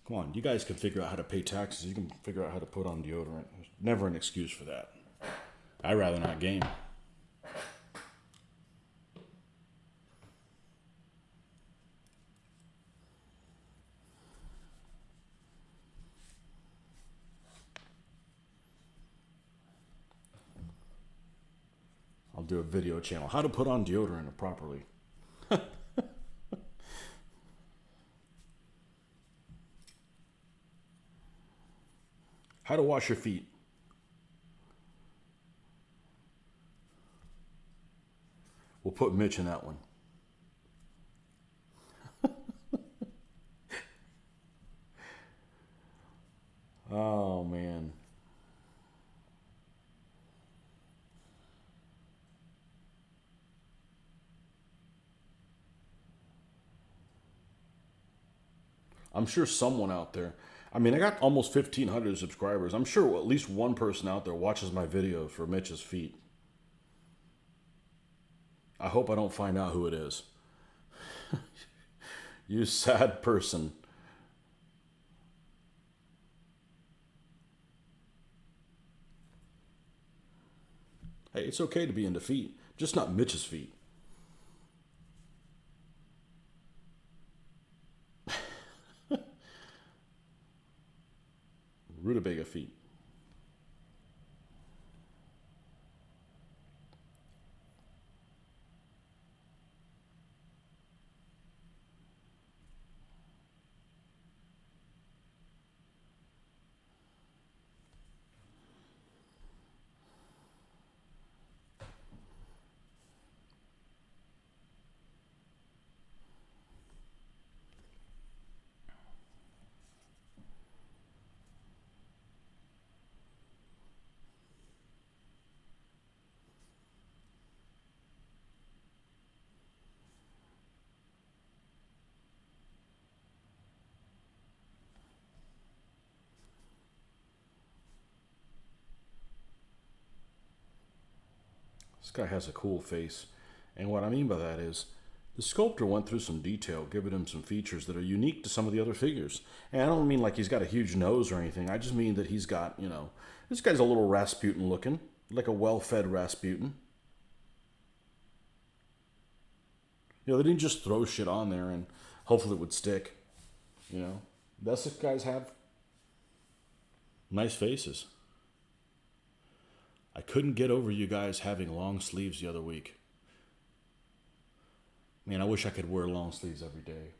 Come on, you guys can figure out how to pay taxes. You can figure out how to put on deodorant. There's never an excuse for that. I'd rather not game. I'll do a video channel. How to put on deodorant properly. How to wash your feet. We'll put Mitch in that one. Oh, man. I'm sure someone out there. I mean, I got almost 1,500 subscribers. I'm sure at least one person out there watches my videos for Mitch's feet. I hope I don't find out who it is. You sad person. Hey, it's okay to be into feet, just not Mitch's feet. Rutabaga feet. This guy has a cool face. And what I mean by that is, the sculptor went through some detail, giving him some features that are unique to some of the other figures. And I don't mean like he's got a huge nose or anything. I just mean that he's got, this guy's a little Rasputin looking, like a well-fed Rasputin. They didn't just throw shit on there and hopefully it would stick. Thus guys have nice faces. I couldn't get over you guys having long sleeves the other week. Man, I wish I could wear long sleeves every day.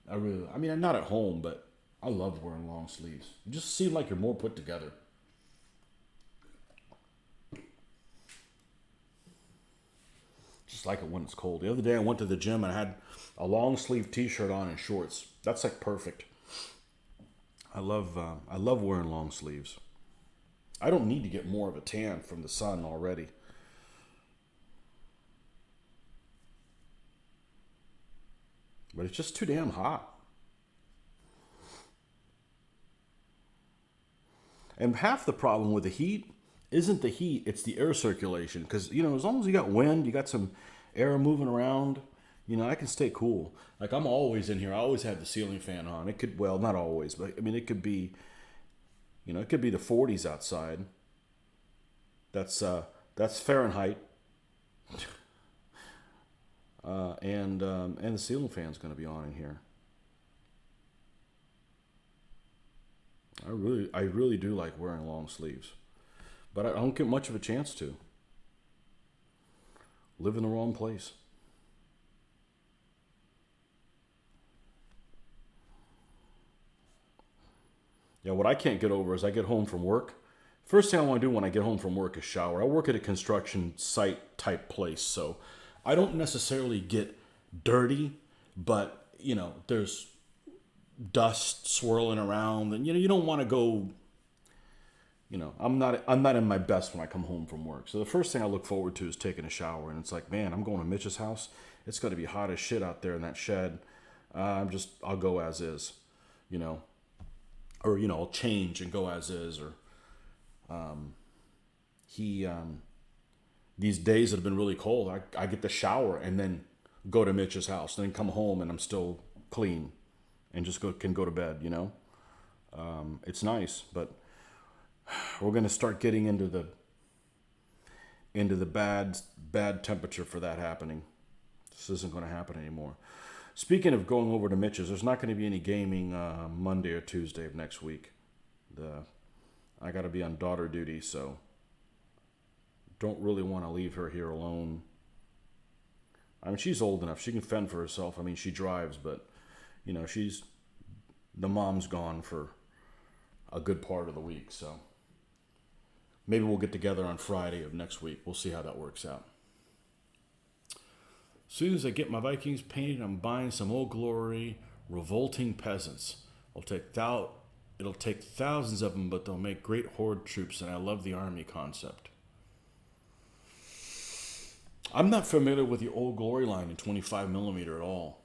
I'm not at home, but I love wearing long sleeves. You just seem like you're more put together. Just like it when it's cold. The other day I went to the gym and I had a long sleeve t-shirt on and shorts. That's like perfect. I love wearing long sleeves. I don't need to get more of a tan from the sun already. It's just too damn hot. And half the problem with the heat isn't the heat, it's the air circulation. Because, you know, as long as you got wind, you got some air moving around, you know, I can stay cool. Like, I'm always in here. I always have the ceiling fan on. It could, well, not always, but I mean, it could be, you know, it could be the 40s outside. That's Fahrenheit. And the ceiling fan's going to be on in here. I really do like wearing long sleeves, but I don't get much of a chance to. Live in the wrong place. Yeah, what I can't get over is I get home from work. First thing I want to do when I get home from work is shower. I work at a construction site type place, so I don't necessarily get dirty, but, you know, there's dust swirling around, and, you know, you don't want to go, you know, I'm not in my best when I come home from work. So the first thing I look forward to is taking a shower, and it's like, man, I'm going to Mitch's house. It's going to be hot as shit out there in that shed. I'll go as is, you know, or, you know, I'll change and go as is, or these days that have been really cold, I get the shower and then go to Mitch's house, and then come home and I'm still clean and just can go to bed, you know. It's nice, but we're going to start getting into the bad temperature for that happening. This isn't going to happen anymore. Speaking of going over to Mitch's, there's not going to be any gaming Monday or Tuesday of next week. I got to be on daughter duty, so don't really want to leave her here alone. I mean, she's old enough. She can fend for herself. I mean, she drives, but, you know, the mom's gone for a good part of the week, so maybe we'll get together on Friday of next week. We'll see how that works out. As soon as I get my Vikings painted, I'm buying some Old Glory Revolting Peasants. It'll take thousands of them, but they'll make great horde troops, and I love the army concept. I'm not familiar with the Old Glory line in 25mm at all.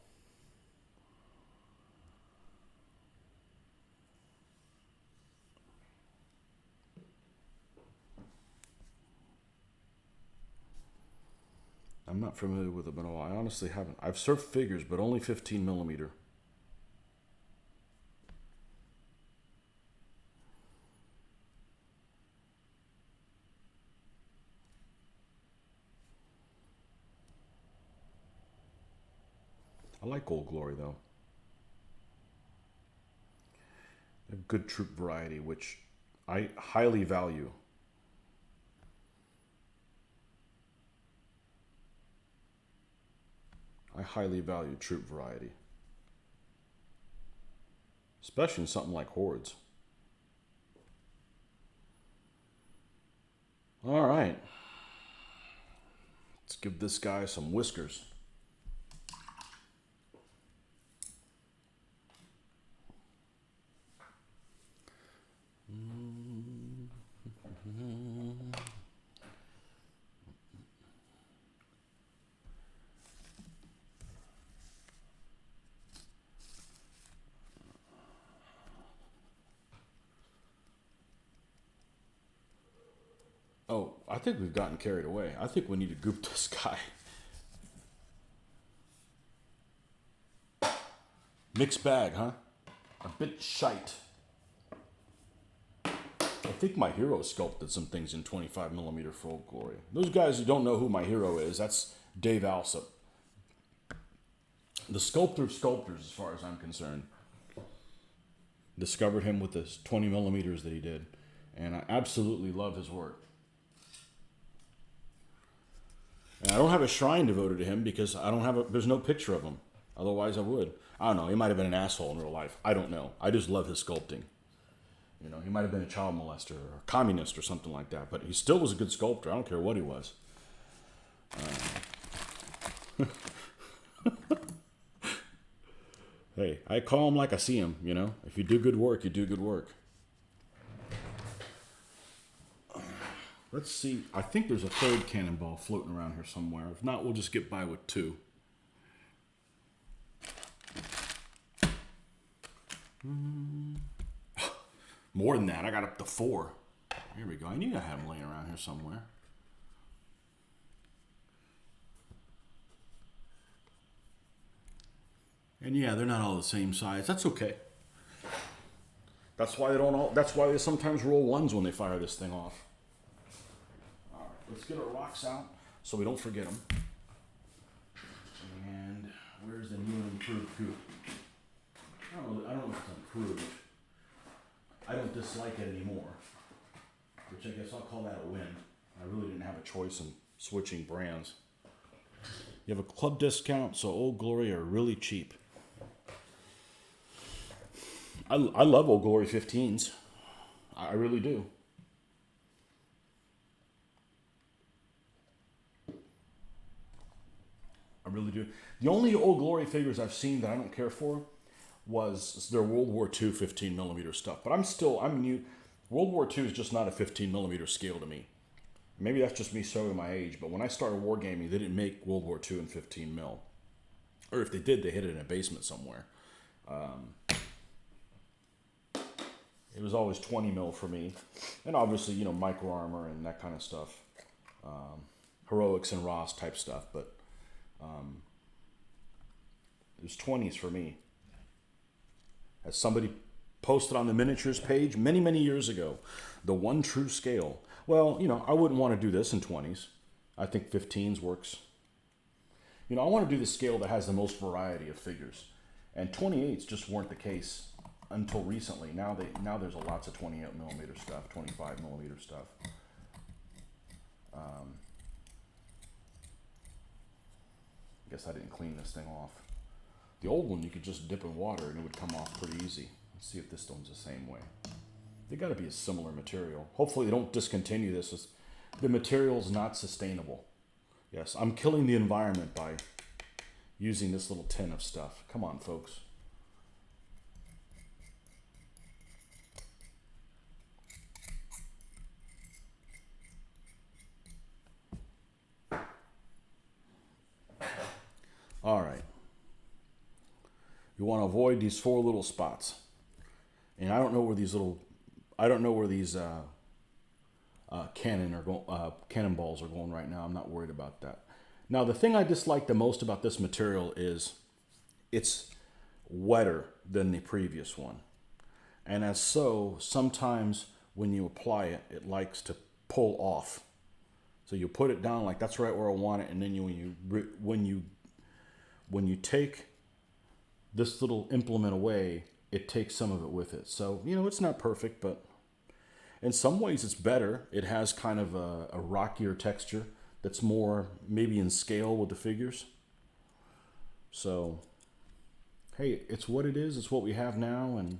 I'm not familiar with them at all. I honestly haven't. I've surfed figures, but only 15mm. I like Old Glory, though. A good troop variety, which I highly value. I highly value troop variety. Especially in something like hordes. All right. Let's give this guy some whiskers. Oh, I think we've gotten carried away. I think we need to goop this guy. Mixed bag, huh? A bit shite. I think my hero sculpted some things in 25mm for Old Glory. Those guys who don't know who my hero is, that's Dave Alsop. The sculptor of sculptors, as far as I'm concerned. Discovered him with this 20mm that he did. And I absolutely love his work. And I don't have a shrine devoted to him because there's no picture of him. Otherwise I would. I don't know, he might have been an asshole in real life. I don't know. I just love his sculpting. You know, he might have been a child molester or a communist or something like that, but he still was a good sculptor. I don't care what he was. Hey, I call him like I see him, you know. If you do good work, you do good work. Let's see. I think there's a third cannonball floating around here somewhere. If not, we'll just get by with two. More than that, I got up to 4. Here we go. I knew I had them laying around here somewhere. And yeah, they're not all the same size. That's okay. That's why they don't all. That's why they sometimes roll ones when they fire this thing off. All right, let's get our rocks out so we don't forget them. And where's the new and improved coop? I don't know if it's improved. I don't dislike it anymore, which I guess I'll call that a win. I really didn't have a choice in switching brands. You have a club discount, so Old Glory are really cheap. I love Old Glory 15s. I really do. I really do. The only Old Glory figures I've seen that I don't care for was their World War II 15 millimeter stuff. But I'm new. World War II is just not a 15 millimeter scale to me. Maybe that's just me showing my age, but when I started wargaming, they didn't make World War II in 15 mil. Or if they did, they hid it in a basement somewhere. It was always 20 mil for me. And obviously, micro armor and that kind of stuff. Heroics and Ross type stuff, but it was 20s for me. As somebody posted on the miniatures page many, many years ago, the one true scale. Well, I wouldn't want to do this in 20s. I think 15s works. I want to do the scale that has the most variety of figures. And 28s just weren't the case until recently. Now there's lots of 28 millimeter stuff, 25 millimeter stuff. I guess I didn't clean this thing off. The old one you could just dip in water and it would come off pretty easy. Let's see if this one's the same way. They got to be a similar material. Hopefully they don't discontinue this. The material's not sustainable. Yes, I'm killing the environment by using this little tin of stuff. Come on, folks. All right. You want to avoid these 4 little spots. And I don't know where these cannonballs are going right now. I'm not worried about that. Now, the thing I dislike the most about this material is it's wetter than the previous one. And as so, sometimes when you apply it, it likes to pull off. So you put it down like that's right where I want it, and then when you take this little implement away, it takes some of it with it. So, it's not perfect, but in some ways it's better. It has kind of a rockier texture that's more maybe in scale with the figures. So, hey, it's what it is. It's what we have now, and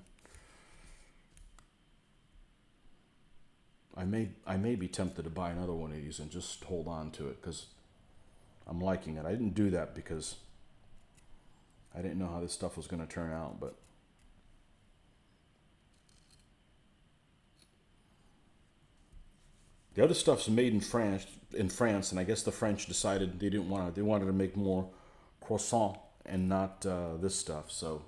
I may be tempted to buy another one of these and just hold on to it because I'm liking it. I didn't do that because I didn't know how this stuff was going to turn out, but the other stuff's made in France, and I guess the French decided they wanted to make more croissant and not this stuff. So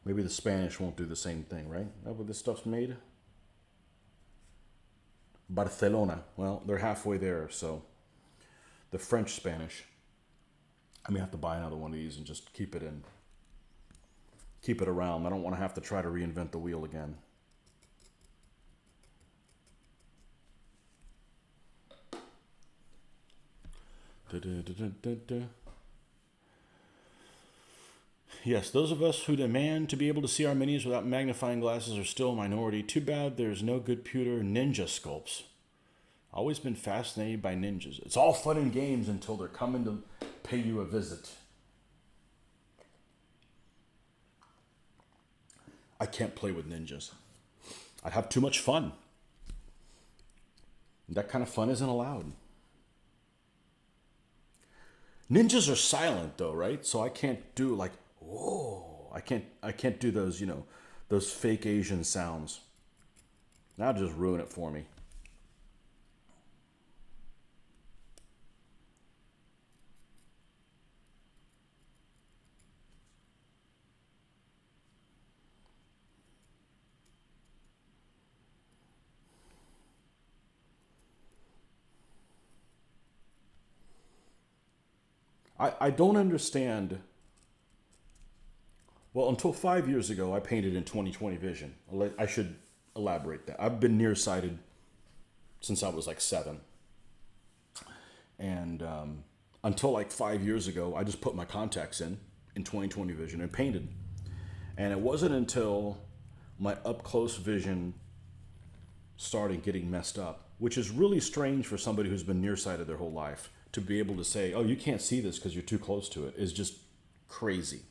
maybe the Spanish won't do the same thing, right? That's where this stuff's made. Barcelona. Well, they're halfway there, so the French Spanish. I may have to buy another one of these and just keep it around. I don't want to have to try to reinvent the wheel again. Yes, those of us who demand to be able to see our minis without magnifying glasses are still a minority. Too bad there's no good pewter ninja sculpts. Always been fascinated by ninjas. It's all fun and games until they're coming to pay you a visit. I can't play with ninjas. I'd have too much fun. That kind of fun isn't allowed. Ninjas are silent though, right? So I can't do like, whoa. I can't do those, those fake Asian sounds. That'll just ruin it for me. I don't understand. Well, until 5 years ago, I painted in 20/20 vision. I should elaborate that. I've been nearsighted since I was like 7. And until like 5 years ago, I just put my contacts in 20/20 vision and painted. And it wasn't until my up close vision started getting messed up, which is really strange for somebody who's been nearsighted their whole life to be able to say, oh, you can't see this because you're too close to it, is just crazy.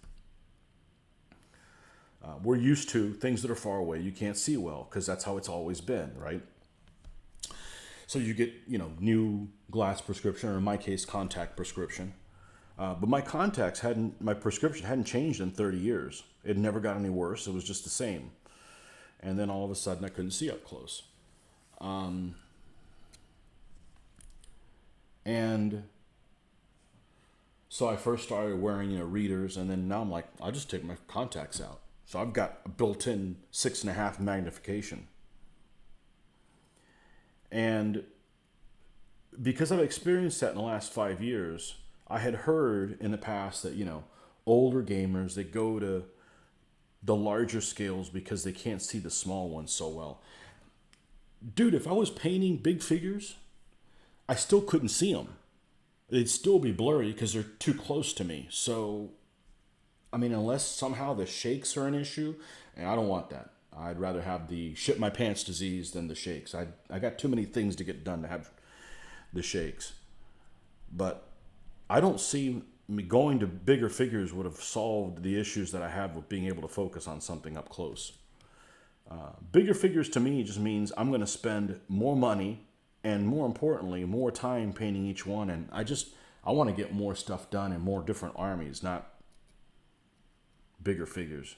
We're used to things that are far away you can't see well because that's how it's always been, right? So you get, new glass prescription, or in my case, contact prescription. But my prescription hadn't changed in 30 years. It never got any worse. It was just the same. And then all of a sudden I couldn't see up close. And so I first started wearing, readers, and then now I'm like, I'll just take my contacts out. So I've got a built-in 6.5 magnification. And because I've experienced that in the last 5 years, I had heard in the past that, older gamers, they go to the larger scales because they can't see the small ones so well. Dude, if I was painting big figures, I still couldn't see them. They'd still be blurry because they're too close to me. So, unless somehow the shakes are an issue, and I don't want that. I'd rather have the shit my pants disease than the shakes. I got too many things to get done to have the shakes. But I don't see me going to bigger figures would have solved the issues that I have with being able to focus on something up close. Bigger figures to me just means I'm going to spend more money and, more importantly, more time painting each one. And I want to get more stuff done in more different armies, not bigger figures.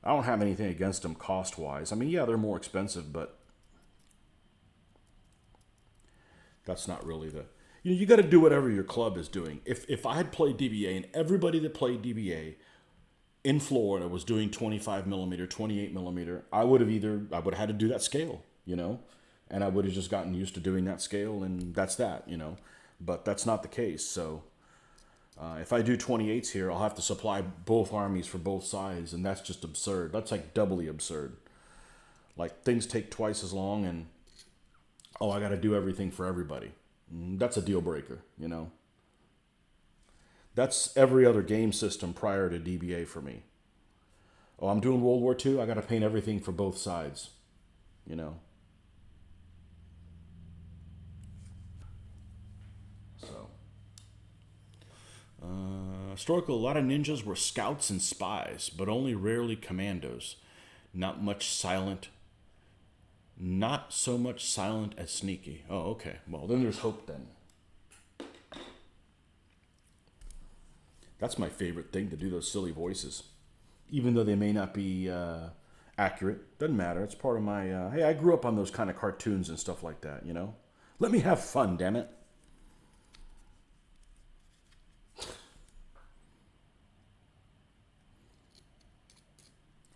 I don't have anything against them cost-wise. Yeah, they're more expensive, but that's not really the... You got to do whatever your club is doing. If I had played DBA and everybody that played DBA in Florida was doing 25 millimeter, 28 millimeter, I would have had to do that scale, and I would have just gotten used to doing that scale, and that's that, But that's not the case. So if I do 28s here, I'll have to supply both armies for both sides, and that's just absurd. That's like doubly absurd. Like, things take twice as long, and I got to do everything for everybody. That's a deal breaker, That's every other game system prior to DBA for me. Oh, I'm doing World War II, I got to paint everything for both sides, So, historically, a lot of ninjas were scouts and spies, but only rarely commandos. Not so much silent as sneaky. Oh, okay. Well, then there's hope then. That's my favorite thing, to do those silly voices. Even though they may not be accurate. Doesn't matter. It's part of my... hey, I grew up on those kind of cartoons and stuff like that, Let me have fun, damn it.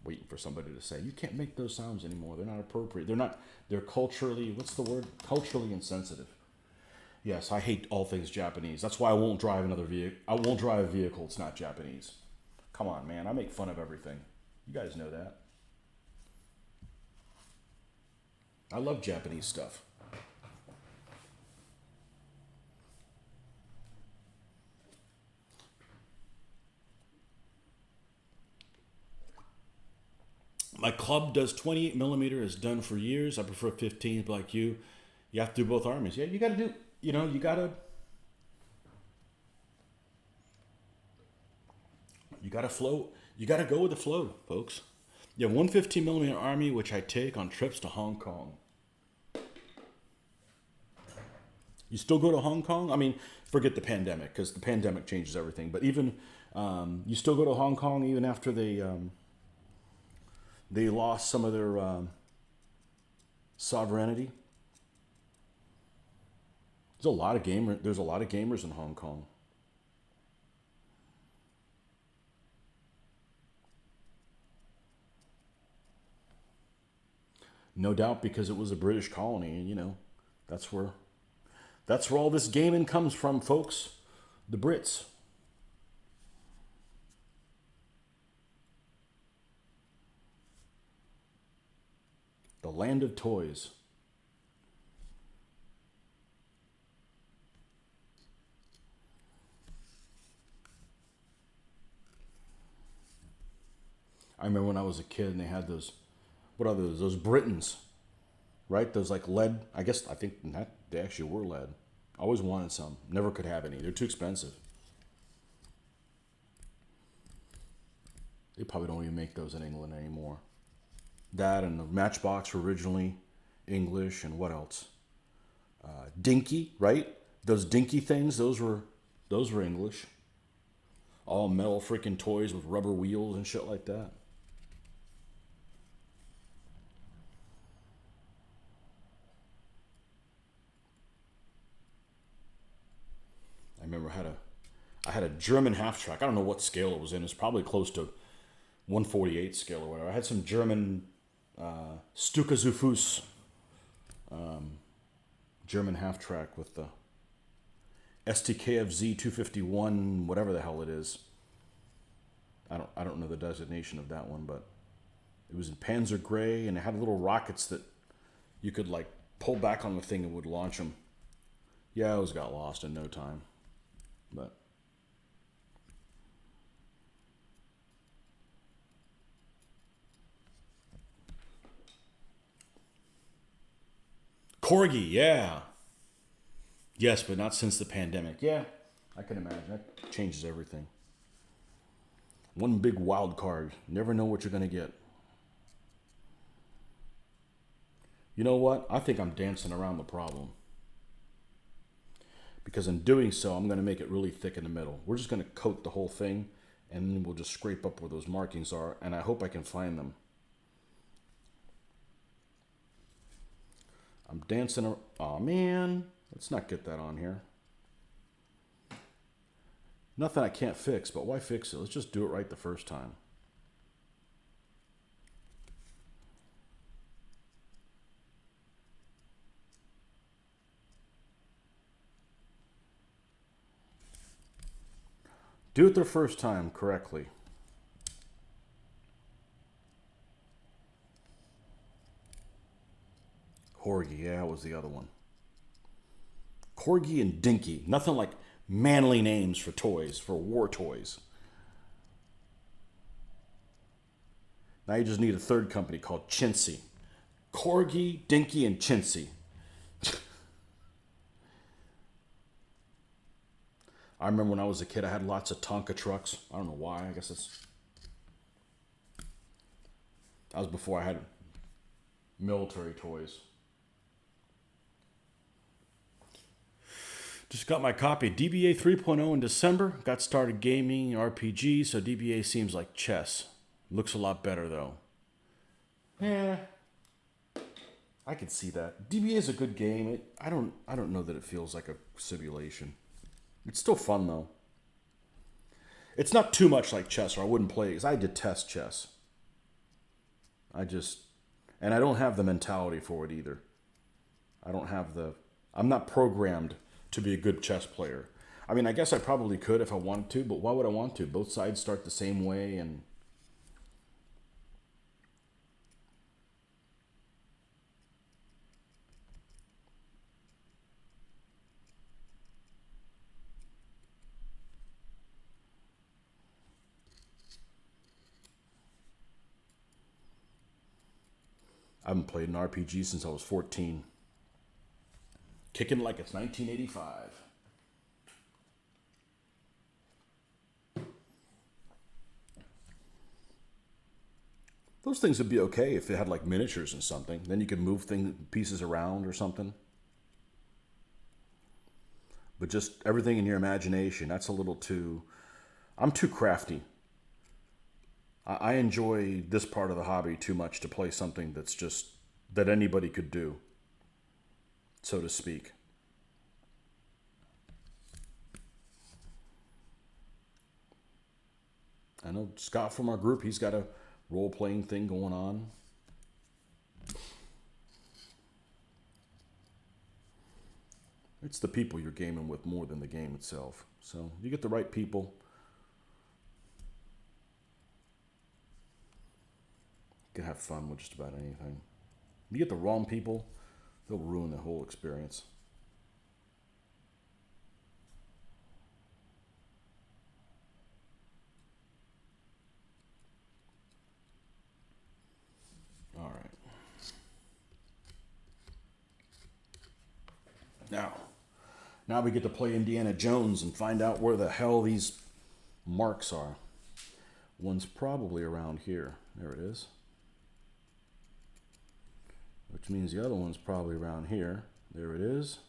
Waiting for somebody to say, you can't make those sounds anymore. They're not appropriate. They're culturally, what's the word? Culturally insensitive. Yes, I hate all things Japanese. That's why I won't drive another vehicle. I won't drive a vehicle it's not Japanese. Come on, man. I make fun of everything. You guys know that. I love Japanese stuff. My club does 28 millimeter, is done for years. I prefer 15s, but like you have to do both armies. Yeah, you got to do, you got to flow. You got to go with the flow, folks. You have one 15 millimeter army, which I take on trips to Hong Kong. You still go to Hong Kong? Forget the pandemic, because the pandemic changes everything. But even, you still go to Hong Kong even after they lost some of their sovereignty. There's a lot of gamers in Hong Kong. No doubt, because it was a British colony, and that's where all this gaming comes from, folks. The Brits. The land of toys. I remember when I was a kid and they had those, what are those? Those Britons, right? Those like lead, I think they actually were lead. I always wanted some. Never could have any. They're too expensive. They probably don't even make those in England anymore. That and the Matchbox were originally English, and what else? Dinky, right? Those dinky things, those were English. All metal freaking toys with rubber wheels and shit like that. I remember I had a German half track. I don't know what scale it was in. It's probably close to 1/48 scale or whatever. I had some German Stuka zu Fuß German half track with the STKFZ 251, whatever the hell it is. I don't know the designation of that one, but it was in Panzer Gray, and it had little rockets that you could like pull back on the thing and would launch them. Yeah, those got lost in no time, but. Corgi, yeah. Yes, but not since the pandemic. Yeah, I can imagine. That changes everything. One big wild card. Never know what you're going to get. You know what? I think I'm dancing around the problem. Because in doing so, I'm going to make it really thick in the middle. We're just going to coat the whole thing, and then we'll just scrape up where those markings are, and I hope I can find them. I'm dancing. Oh man, let's not get that on here. Nothing I can't fix, but why fix it? Let's just do it right the first time. Do it the first time correctly. Corgi, yeah, that was the other one. Corgi and Dinky. Nothing like manly names for toys, for war toys. Now you just need a third company called Chintzy. Corgi, Dinky, and Chintzy. I remember when I was a kid, I had lots of Tonka trucks. I don't know why. I guess that was before I had military toys. Just got my copy. DBA 3.0 in December. Got started gaming RPG, so DBA seems like chess. Looks a lot better though. Yeah, I could see that. DBA is a good game. I don't know that it feels like a simulation. It's still fun though. It's not too much like chess, or I wouldn't play it, because I detest chess. And I don't have the mentality for it either. I'm not programmed to be a good chess player. I mean, I guess I probably could if I wanted to, but why would I want to? Both sides start the same way, and I haven't played an RPG since I was 14. Kicking like it's 1985. Those things would be okay if they had like miniatures and something. Then you could move pieces around or something. But just everything in your imagination, that's a little too... I'm too crafty. I enjoy this part of the hobby too much to play something that's just... that anybody could do, so to speak. I know Scott from our group, he's got a role-playing thing going on. It's the people you're gaming with more than the game itself. So you get the right people, you can have fun with just about anything. You get the wrong people, they'll ruin the whole experience. All right. Now we get to play Indiana Jones and find out where the hell these marks are. One's probably around here. There it is. Which means the other one's probably around here. There it is.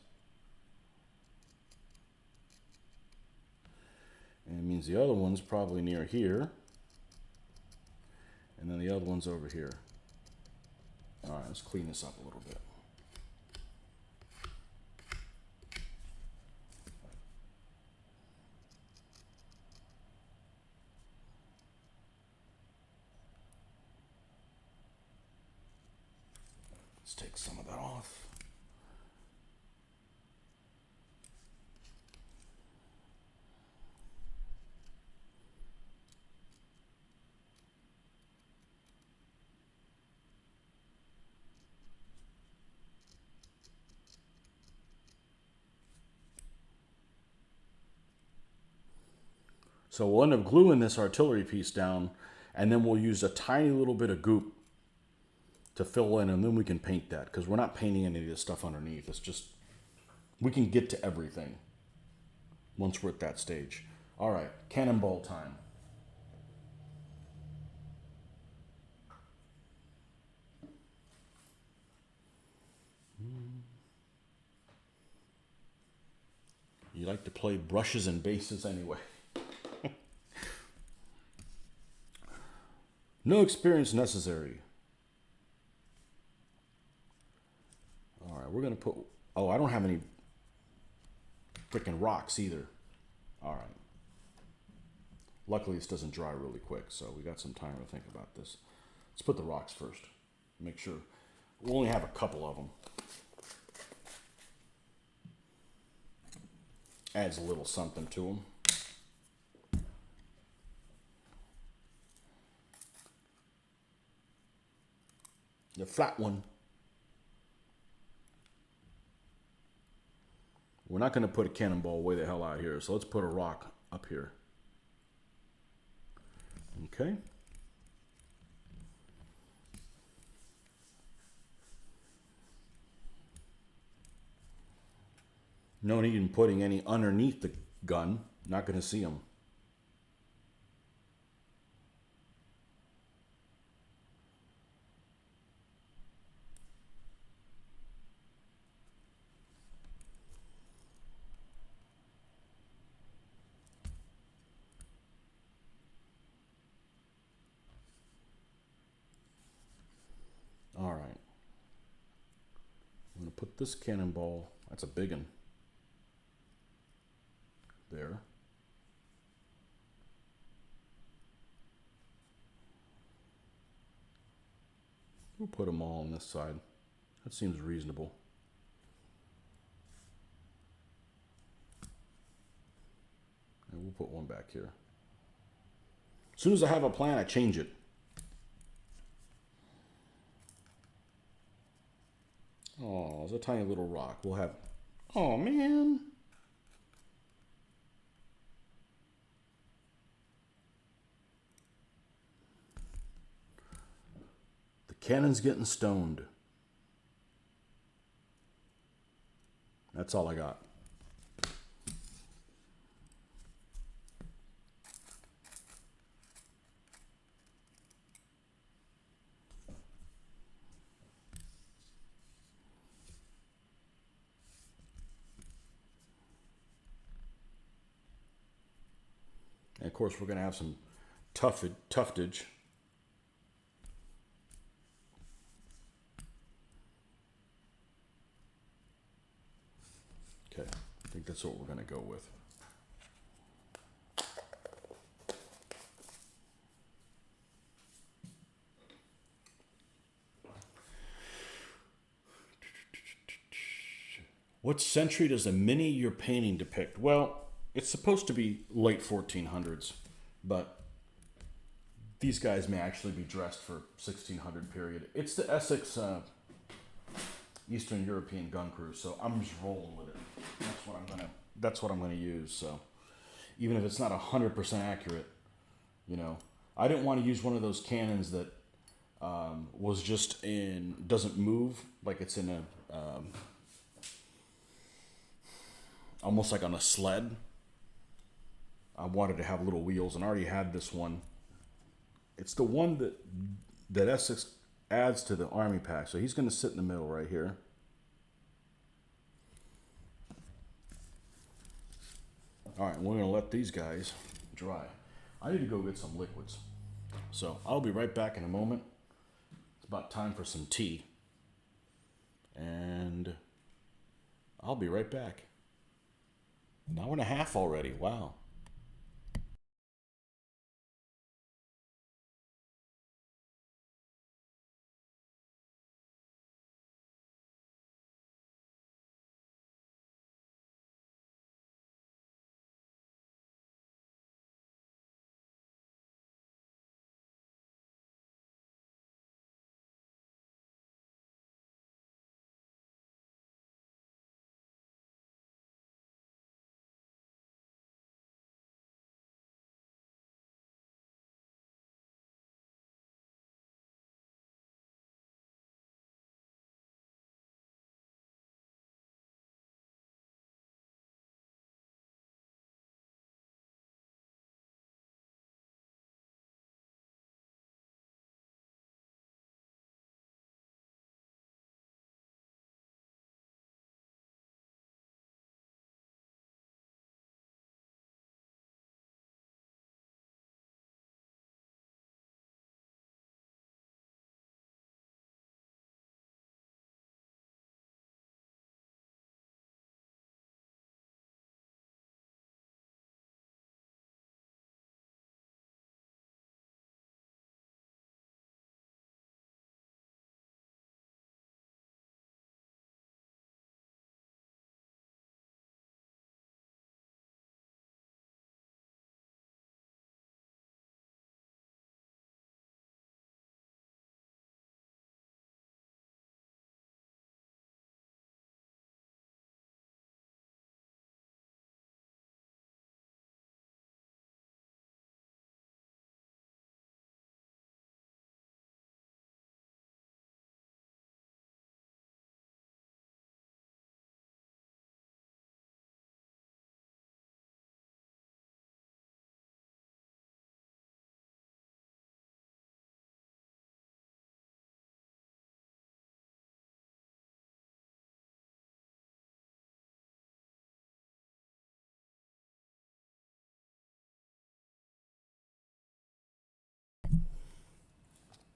And it means the other one's probably near here. And then the other one's over here. All right, let's clean this up a little bit. Let's take some of that off. So we'll end up gluing this artillery piece down, and then we'll use a tiny little bit of goop to fill in, and then we can paint that, because we're not painting any of this stuff underneath. It's just, we can get to everything once we're at that stage. All right, cannonball time. You like to play brushes and bases anyway. No experience necessary. All right, we're going to put... Oh, I don't have any freaking rocks either. All right. Luckily, this doesn't dry really quick, so we got some time to think about this. Let's put the rocks first. Make sure. We'll only have a couple of them. Adds a little something to them. The flat one. We're not going to put a cannonball way the hell out here, so let's put a rock up here. Okay. No need in putting any underneath the gun. Not going to see them. All right. I'm going to put this cannonball. That's a big one. There. We'll put them all on this side. That seems reasonable. And we'll put one back here. As soon as I have a plan, I change it. Oh, it's a tiny little rock. We'll have... Oh, man. The cannon's getting stoned. That's all I got. And of course, we're going to have some tuftage. Okay, I think that's what we're going to go with. What century does the mini you're painting depict? Well, it's supposed to be late 1400s, but these guys may actually be dressed for 1600 period. It's the Essex Eastern European gun crews. So I'm just rolling with it. That's what I'm gonna use. So even if it's not 100% accurate, you know, I didn't want to use one of those cannons that was just doesn't move, like it's in a almost like on a sled. I wanted to have little wheels, and I already had this one. It's the one that Essex adds to the army pack. So he's going to sit in the middle right here. All right, we're going to let these guys dry. I need to go get some liquids. So I'll be right back in a moment. It's about time for some tea. And I'll be right back. An hour and a half already. Wow.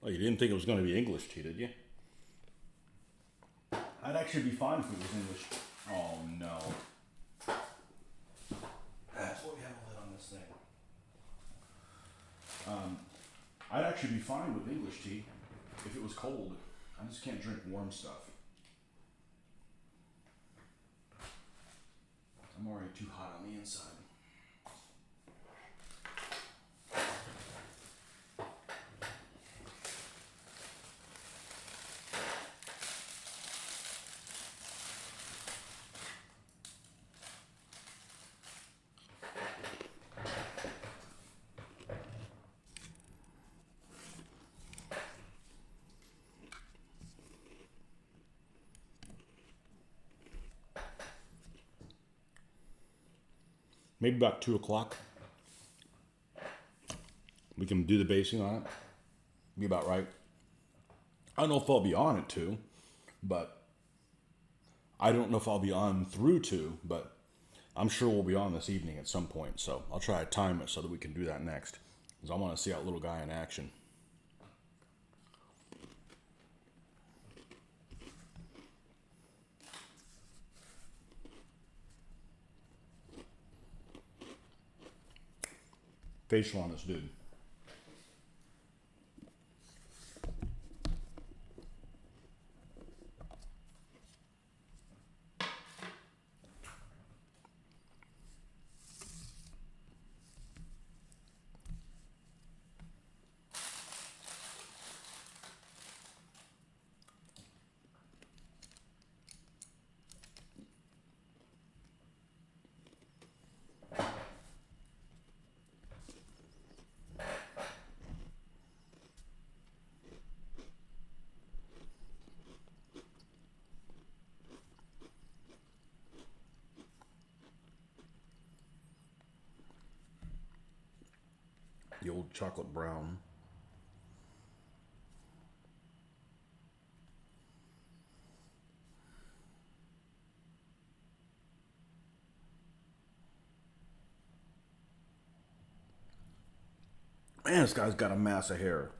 Oh, you didn't think it was going to be English tea, did you? I'd actually be fine if it was English. Oh no. That's why we have a lid on this thing. I'd actually be fine with English tea if it was cold. I just can't drink warm stuff. I'm already too hot on the inside. Maybe about 2 o'clock. We can do the basing on it. Be about right. I don't know if I'll be on at 2, but I don't know if I'll be on through 2, but I'm sure we'll be on this evening at some point. So I'll try to time it so that we can do that next. Because I want to see that little guy in action. Facial on this dude. The old chocolate brown. Man, this guy's got a mass of hair.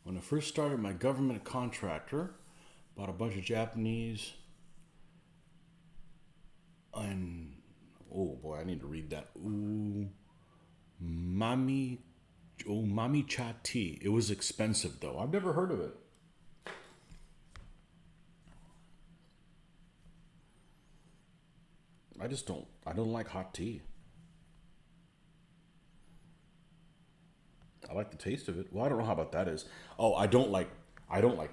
When I first started my government contractor, bought a bunch of Japanese and oh boy, I need to read that. Umami cha tea. It was expensive though. I've never heard of it. I don't like hot tea. I like the taste of it. Well, I don't know how about that is. Oh, I don't like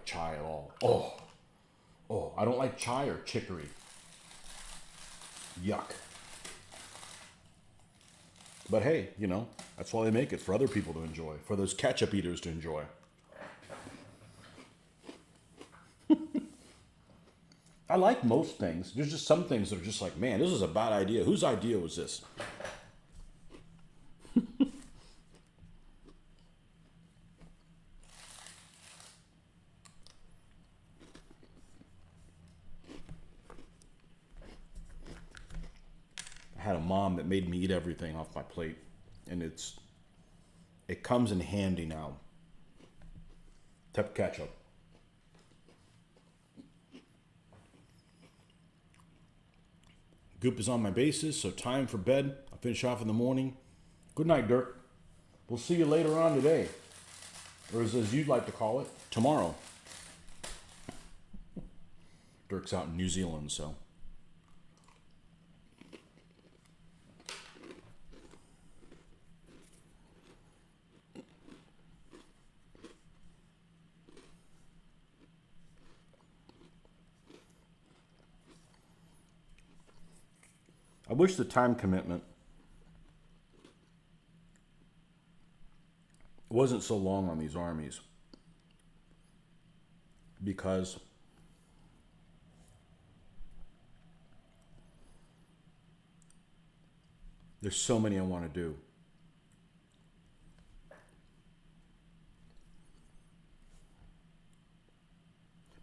chai at all. Oh, I don't like chai or chicory. Yuck. But hey, you know, that's why they make it, for other people to enjoy, for those ketchup eaters to enjoy. I like most things. There's just some things that are just like, man, this is a bad idea. Whose idea was this? I had a mom that made me eat everything off my plate, and it comes in handy now. Except ketchup. Goop is on my bases, so time for bed. I'll finish off in the morning. Good night, Dirk. We'll see you later on today. Or as you'd like to call it, tomorrow. Dirk's out in New Zealand, so. I wish the time commitment wasn't so long on these armies, because there's so many I want to do.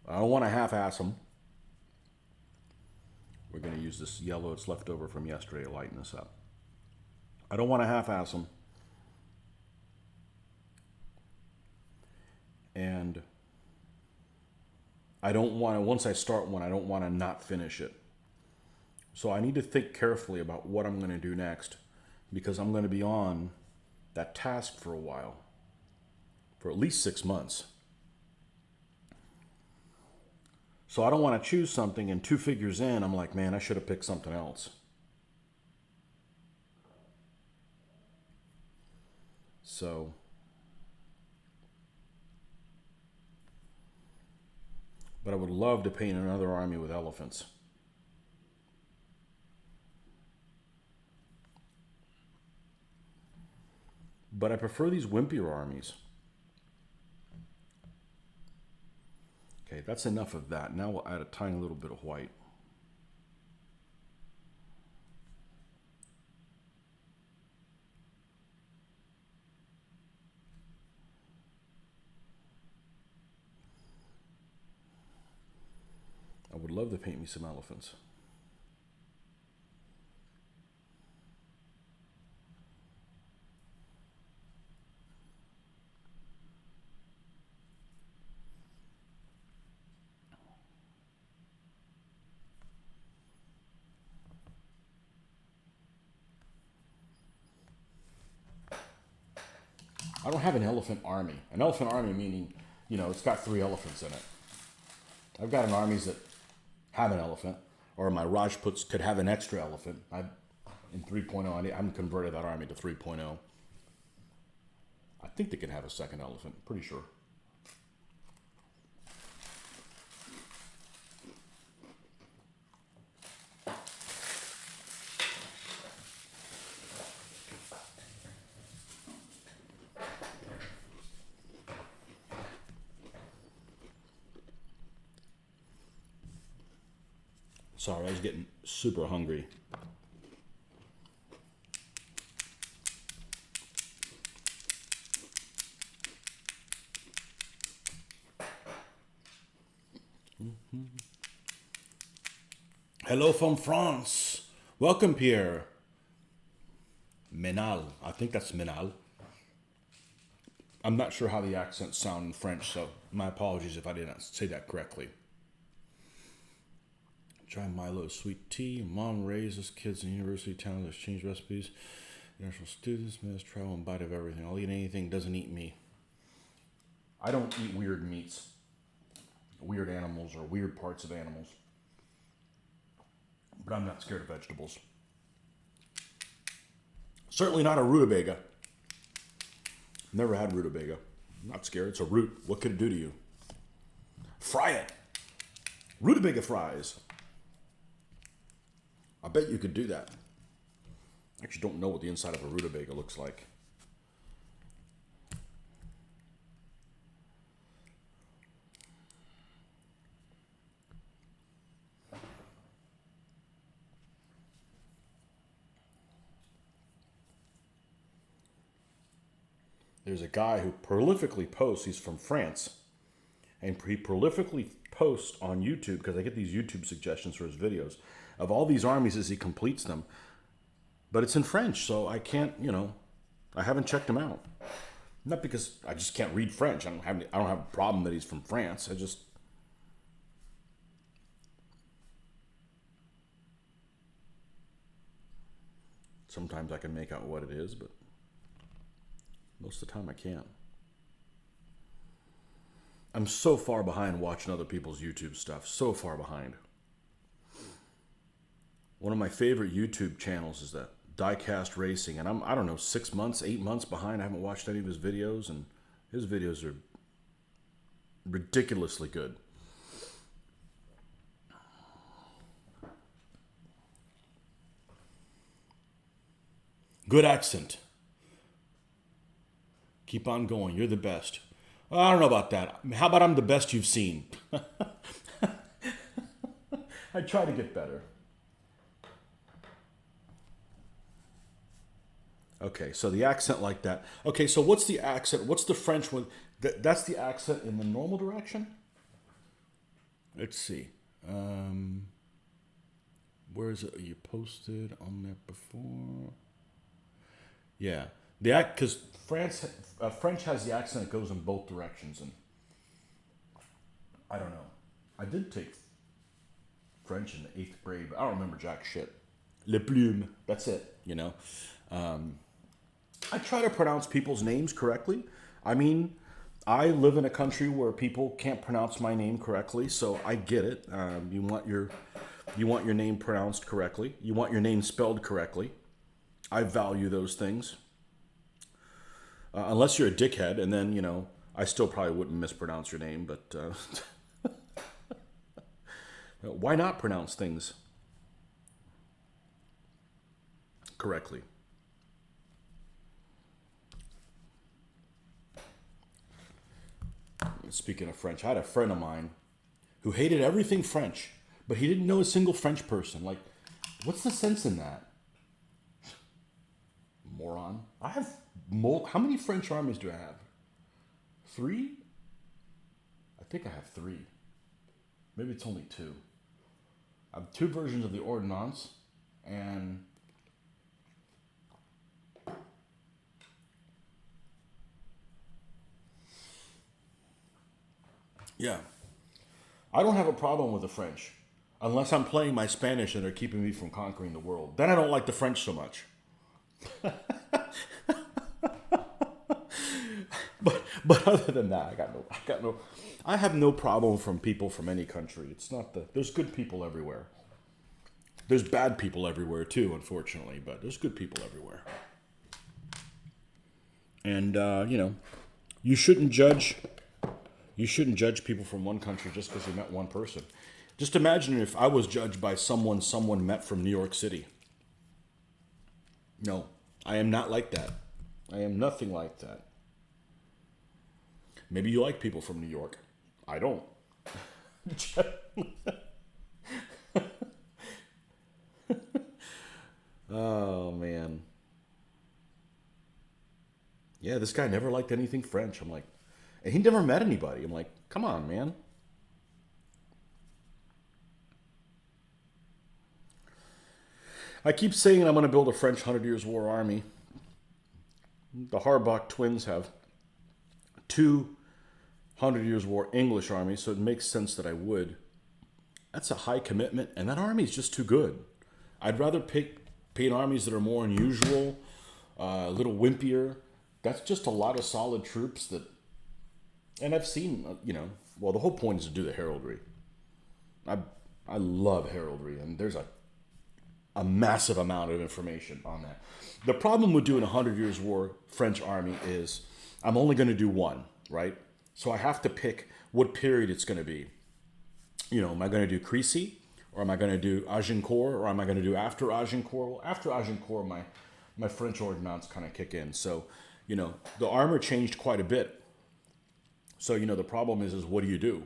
I don't want to half-ass them. We're going to use this yellow that's left over from yesterday to lighten this up. I don't want to half-ass them. And I don't want to, once I start one, I don't want to not finish it. So I need to think carefully about what I'm going to do next, because I'm going to be on that task for a while, for at least 6 months. So I don't want to choose something and 2 figures in, I'm like, man, I should have picked something else. So but I would love to paint another army with elephants. But I prefer these wimpier armies. Okay, that's enough of that. Now we'll add a tiny little bit of white. I would love to paint me some elephants. I don't have an elephant army. An elephant army meaning you know, it's got 3 elephants in it. I've got an armies that have an elephant, or my Rajputs could have an extra elephant. In 3.0, I haven't converted that army to 3.0. I think they can have a second elephant, pretty sure. Sorry, I was getting super hungry. Hello from France. Welcome, Pierre. Menal. I think that's Menal. I'm not sure how the accents sound in French, so my apologies if I didn't say that correctly. Try Milo sweet tea. Mom raises kids in university towns. Exchange recipes. International students must try one bite of everything. I'll eat anything. Doesn't eat me. I don't eat weird meats, weird animals, or weird parts of animals. But I'm not scared of vegetables. Certainly not a rutabaga. Never had rutabaga. I'm not scared. It's a root. What could it do to you? Fry it. Rutabaga fries. I bet you could do that. I actually don't know what the inside of a rutabaga looks like. There's a guy who prolifically posts. He's from France. And he prolifically posts on YouTube, because I get these YouTube suggestions for his videos, of all these armies as he completes them. But it's in French, so I can't, you know, I haven't checked him out. Not because I just can't read French. I don't have a problem that he's from France. Sometimes I can make out what it is, but most of the time I can't. I'm so far behind watching other people's YouTube stuff. So far behind. One of my favorite YouTube channels is that Diecast Racing, and I don't know, 6 months, 8 months behind. I haven't watched any of his videos, and his videos are ridiculously good. Good accent. Keep on going. You're the best. Well, I don't know about that. How about I'm the best you've seen? I try to get better. Okay, so the accent like that. Okay, so what's the accent? What's the French one? That's the accent in the normal direction? Let's see. Where is it? You posted on that before? Yeah. Because French has the accent that goes in both directions, and I don't know. I did take French in the 8th grade, but I don't remember jack shit. Le plume, that's it, you know. I try to pronounce people's names correctly. I mean, I live in a country where people can't pronounce my name correctly, so I get it. You want your name pronounced correctly. You want your name spelled correctly. I value those things. Unless you're a dickhead, and then, you know, I still probably wouldn't mispronounce your name, but why not pronounce things correctly? Speaking of French, I had a friend of mine who hated everything French, but he didn't know a single French person. Like, what's the sense in that? Moron. I have how many French armies do I have? 3? I think I have 3. Maybe it's only 2. I have 2 versions of the Ordonnance, and yeah. I don't have a problem with the French, unless I'm playing my Spanish and they're keeping me from conquering the world. Then I don't like the French so much. But other than that, I have no problem from people from any country. It's not there's good people everywhere. There's bad people everywhere too, unfortunately, but there's good people everywhere. And you shouldn't judge. You shouldn't judge people from one country just because you met one person. Just imagine if I was judged by someone met from New York City. No, I am not like that. I am nothing like that. Maybe you like people from New York. I don't. Oh, man. Yeah, this guy never liked anything French. I'm like, and he never met anybody. I'm like, come on, man. I keep saying I'm going to build a French 100 Years' War army. The Harbach twins have 200 Years' War English armies, so it makes sense that I would. That's a high commitment, and that army is just too good. I'd rather paint armies that are more unusual, a little wimpier. That's just a lot of solid troops that, and I've seen, well, the whole point is to do the heraldry. I love heraldry, and there's a massive amount of information on that. The problem with doing a 100 Years' War French army is I'm only going to do one, right? So I have to pick what period it's going to be. Am I going to do Crécy, or am I going to do Agincourt, or am I going to do after Agincourt? Well, after Agincourt, my French ordnance kind of kick in. So, the armor changed quite a bit. So, the problem is what do you do?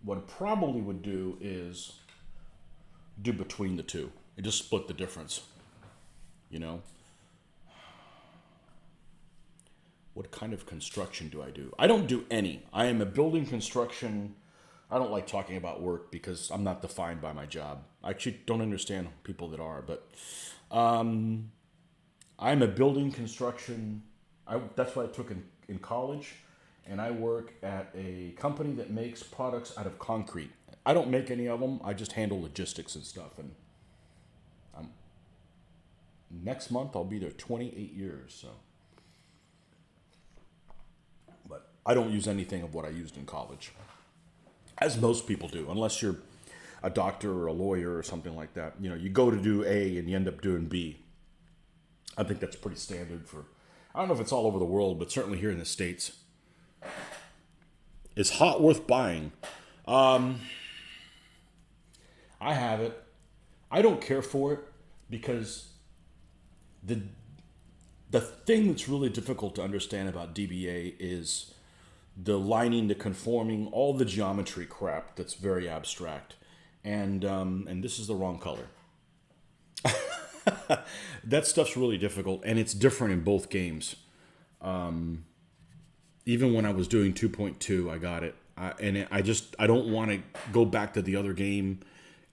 What I probably would do is do between the two. And just split the difference. What kind of construction do I do? I don't do any. I am a building construction. I don't like talking about work because I'm not defined by my job. I actually don't understand people that are, but I'm a building construction. That's what I took in college, and I work at a company that makes products out of concrete. I don't make any of them. I just handle logistics and stuff. And next month I'll be there 28 years. So, but I don't use anything of what I used in college, as most people do, unless you're a doctor or a lawyer or something like that. You go to do A and you end up doing B. I think that's pretty standard I don't know if it's all over the world, but certainly here in the States. Is hot worth buying? I have it. I don't care for it because the thing that's really difficult to understand about DBA is the lining, the conforming, all the geometry crap that's very abstract. And this is the wrong color. That stuff's really difficult, and it's different in both games. Even when I was doing 2.2, I got it. I don't want to go back to the other game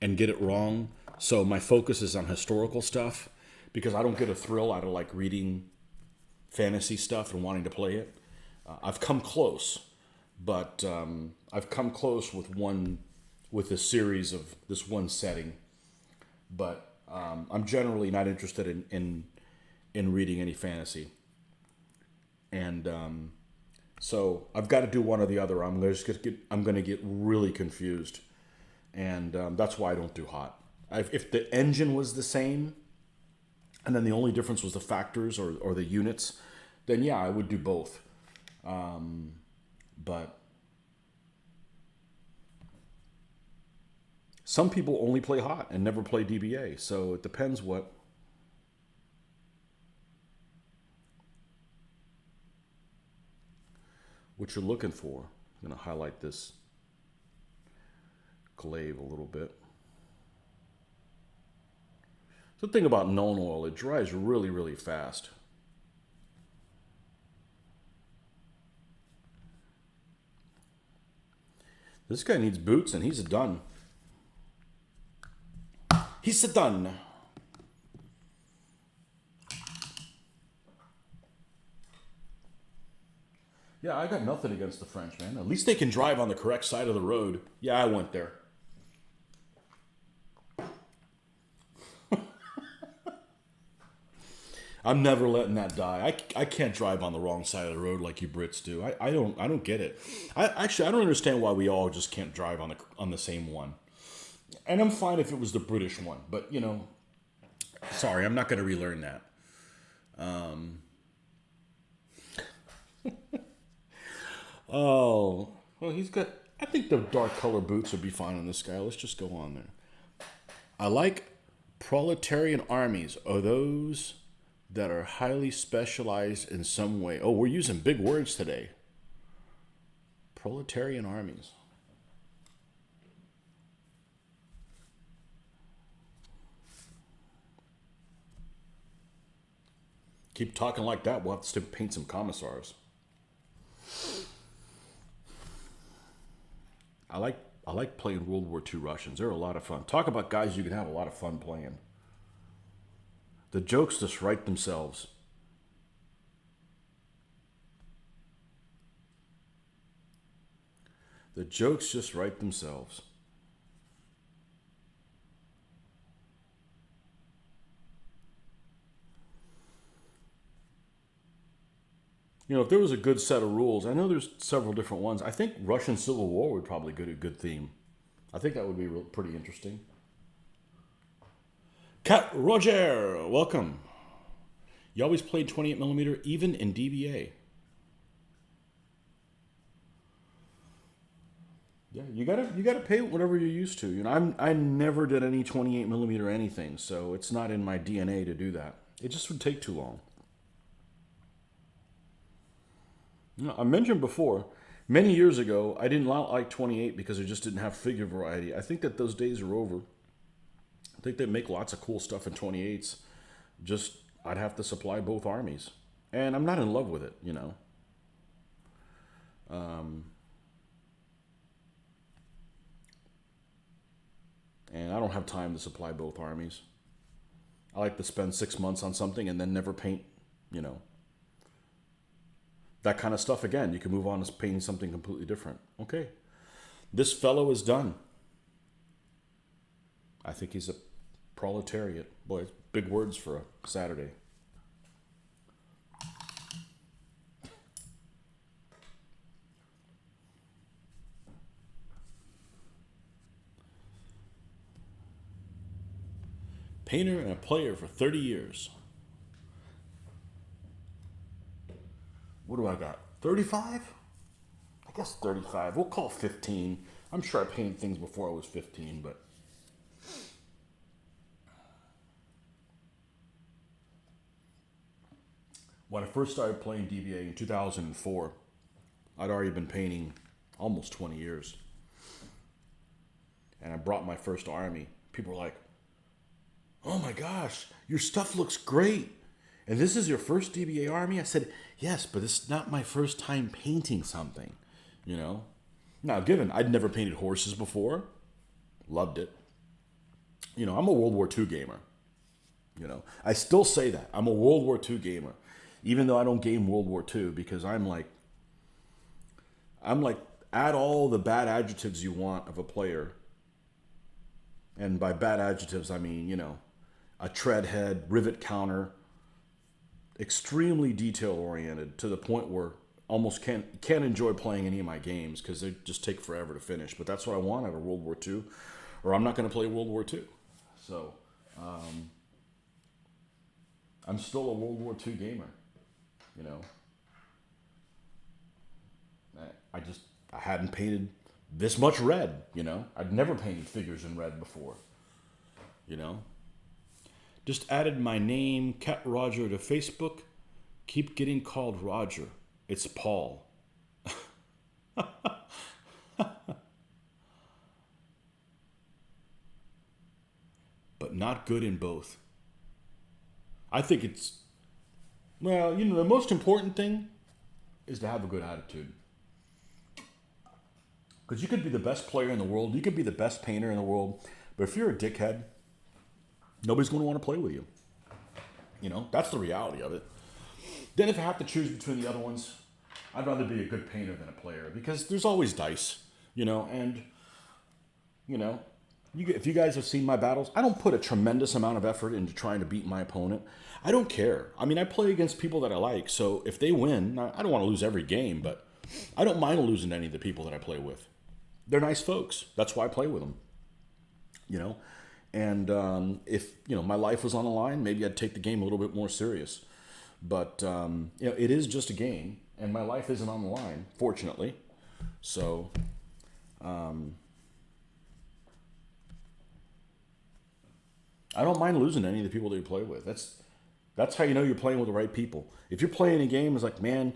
and get it wrong. So my focus is on historical stuff because I don't get a thrill out of like reading fantasy stuff and wanting to play it. I've come close, but I've come close with a series of this one setting. But I'm generally not interested in reading any fantasy, and so I've got to do one or the other. I'm going to get really confused, and that's why I don't do hot. If the engine was the same, and then the only difference was the factors or the units, then yeah, I would do both. But some people only play hot and never play DBA, so it depends what you're looking for. I'm going to highlight this glaive a little bit. The thing about known oil, it dries really, really fast. This guy needs boots, and he's done. He's done. Yeah, I got nothing against the French, man. At least they can drive on the correct side of the road. Yeah, I went there. I'm never letting that die. I can't drive on the wrong side of the road like you Brits do. I don't get it. I don't understand why we all just can't drive on the same one. And I'm fine if it was the British one, but you know, sorry, I'm not going to relearn that. Oh, well, he's got. I think the dark color boots would be fine on this guy. Let's just go on there. I like proletarian armies, or those that are highly specialized in some way. Oh, we're using big words today. Proletarian armies. Keep talking like that, we'll have to paint some commissars. I like playing World War II Russians. They're a lot of fun. Talk about guys you can have a lot of fun playing. The jokes just write themselves. The jokes just write themselves. You know, if there was a good set of rules, I know there's several different ones. I think Russian Civil War would probably be a good theme. I think that would be pretty interesting. Cat Roger, welcome. You always played 28mm, even in DBA. Yeah, you gotta pay whatever you're used to. You know, I never did any 28mm anything, so it's not in my DNA to do that. It just would take too long. You know, I mentioned before, many years ago, I didn't like 28 because it just didn't have figure variety. I think that those days are over. I think they make lots of cool stuff in 28s. Just, I'd have to supply both armies. And I'm not in love with it, you know. And I don't have time to supply both armies. I like to spend 6 months on something and then never paint, you know. That kind of stuff, again, you can move on to painting something completely different. Okay. This fellow is done. I think he's a proletariat. Boy, it's big words for a Saturday. Painter and a player for 30 years. What do I got? 35? I guess 35. We'll call 15. I'm sure I painted things before I was 15, but... When I first started playing DBA in 2004, I'd already been painting almost 20 years. And I brought my first army. People were like, oh my gosh, your stuff looks great. And this is your first DBA army? I said, yes, but it's not my first time painting something, you know? Now, given I'd never painted horses before, loved it. You know, I'm a World War II gamer. You know, I still say that. I'm a World War II gamer, even though I don't game World War II, because I'm like, add all the bad adjectives you want of a player. And by bad adjectives, I mean, you know, a tread head, rivet counter, extremely detail-oriented to the point where almost can't enjoy playing any of my games because they just take forever to finish. But that's what I want out of World War II, or I'm not going to play World War II. So, I'm still a World War II gamer, you know. I hadn't painted this much red, you know. I'd never painted figures in red before, you know. Just added my name, Cat Roger, to Facebook. Keep getting called Roger. It's Paul. But not good in both. I think it's, well, you know, the most important thing is to have a good attitude. Because you could be the best player in the world, you could be the best painter in the world, but if you're a dickhead, nobody's going to want to play with you. You know, that's the reality of it. Then if I have to choose between the other ones, I'd rather be a good painter than a player, because there's always dice, you know, and, you know, if you guys have seen my battles, I don't put a tremendous amount of effort into trying to beat my opponent. I don't care. I mean, I play against people that I like, so if they win, I don't want to lose every game, but I don't mind losing to any of the people that I play with. They're nice folks. That's why I play with them. You know? And if, my life was on the line, maybe I'd take the game a little bit more serious. But, it is just a game, and my life isn't on the line, fortunately. So, I don't mind losing to any of the people that you play with. That's how you know you're playing with the right people. If you're playing a game, it's like, man,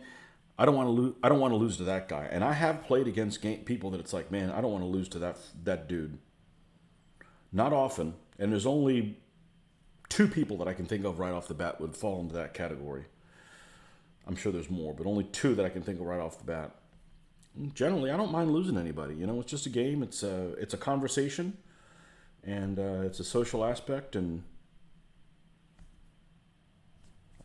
I don't want to lose. I don't want to lose to that guy. And I have played against people that it's like, man, I don't want to lose to that dude. Not often, and there's only 2 people that I can think of right off the bat would fall into that category. I'm sure there's more, but only 2 that I can think of right off the bat. Generally, I don't mind losing anybody. It's just a game. It's a conversation, and it's a social aspect, and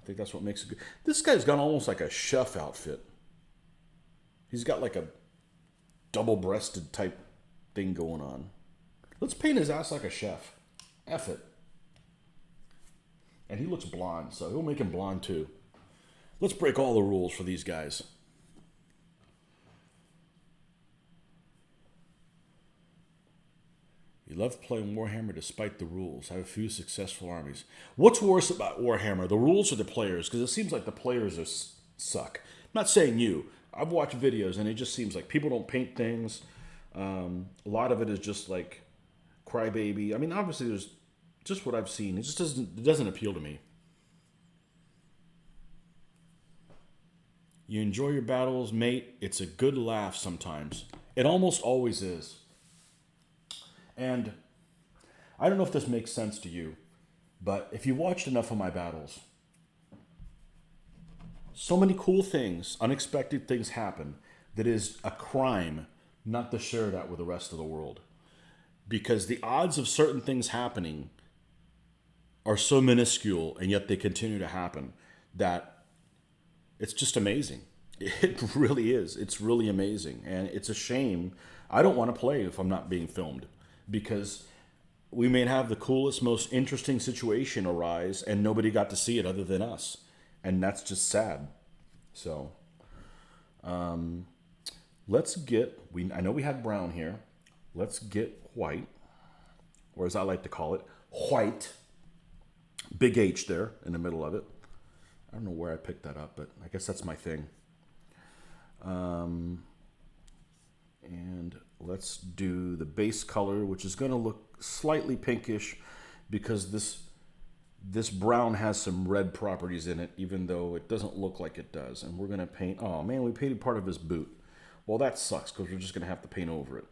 I think that's what makes it good. This guy's got almost like a chef outfit. He's got like a double-breasted type thing going on. Let's paint his ass like a chef. F it. And he looks blonde, so he'll make him blonde too. Let's break all the rules for these guys. You love playing Warhammer despite the rules. Have a few successful armies. What's worse about Warhammer, the rules or the players? Because it seems like the players suck. I'm not saying you. I've watched videos and it just seems like people don't paint things. A lot of it is just like crybaby. I mean, obviously there's just what I've seen. It just doesn't appeal to me. You enjoy your battles, mate. It's a good laugh sometimes. It almost always is. And I don't know if this makes sense to you, but if you watched enough of my battles, so many cool things, unexpected things happen that is a crime not to share that with the rest of the world. Because the odds of certain things happening are so minuscule, and yet they continue to happen, that it's just amazing. It really is. It's really amazing. And it's a shame. I don't want to play if I'm not being filmed, because we may have the coolest, most interesting situation arise and nobody got to see it other than us. And that's just sad. So, let's get, I know we had brown here. Let's get white, or as I like to call it, white. Big H there in the middle of it. I don't know where I picked that up, but I guess that's my thing. And let's do the base color, which is going to look slightly pinkish because this brown has some red properties in it, even though it doesn't look like it does. And we're going to paint, oh man, we painted part of his boot. Well, that sucks because we're just going to have to paint over it.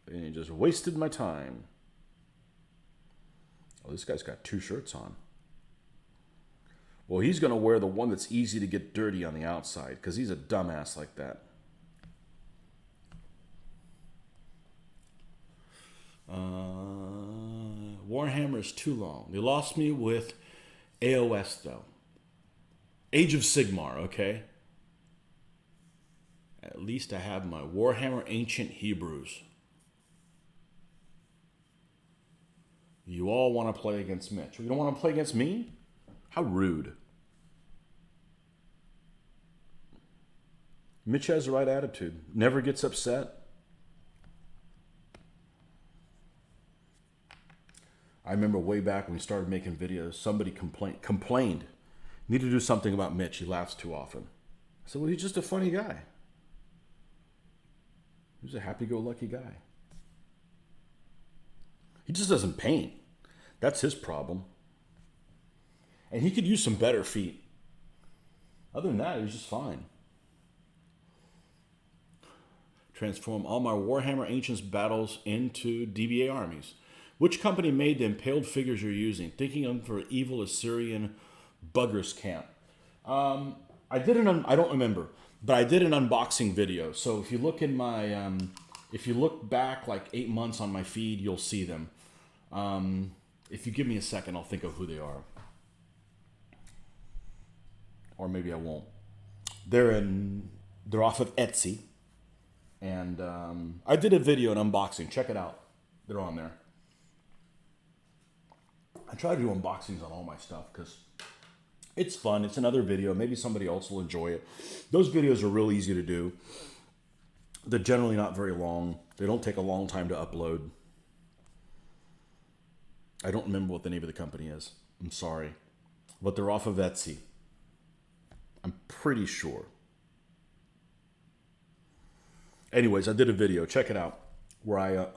And it just wasted my time. Oh, this guy's got 2 shirts on. Well, he's going to wear the one that's easy to get dirty on the outside because he's a dumbass like that. Warhammer is too long. They lost me with AOS, though. Age of Sigmar, okay? At least I have my Warhammer Ancient Hebrews. You all want to play against Mitch. You don't want to play against me? How rude. Mitch has the right attitude. Never gets upset. I remember way back when we started making videos, somebody complained. Need to do something about Mitch. He laughs too often. I said, well, he's just a funny guy. He's a happy-go-lucky guy. He just doesn't paint. That's his problem. And he could use some better feet. Other than that, he's just fine. Transform all my Warhammer Ancients battles into DBA armies. Which company made the impaled figures you're using? Thinking of them for evil Assyrian buggers camp. I don't remember, but I did an unboxing video. So if you look in my, if you look back like 8 months on my feed, you'll see them. If you give me a second, I'll think of who they are. Or maybe I won't. They're off of Etsy. And I did a video, an unboxing. Check it out. They're on there. I try to do unboxings on all my stuff because it's fun. It's another video. Maybe somebody else will enjoy it. Those videos are real easy to do. They're generally not very long. They don't take a long time to upload. I don't remember what the name of the company is. I'm sorry. But they're off of Etsy. I'm pretty sure. Anyways, I did a video. Check it out. Where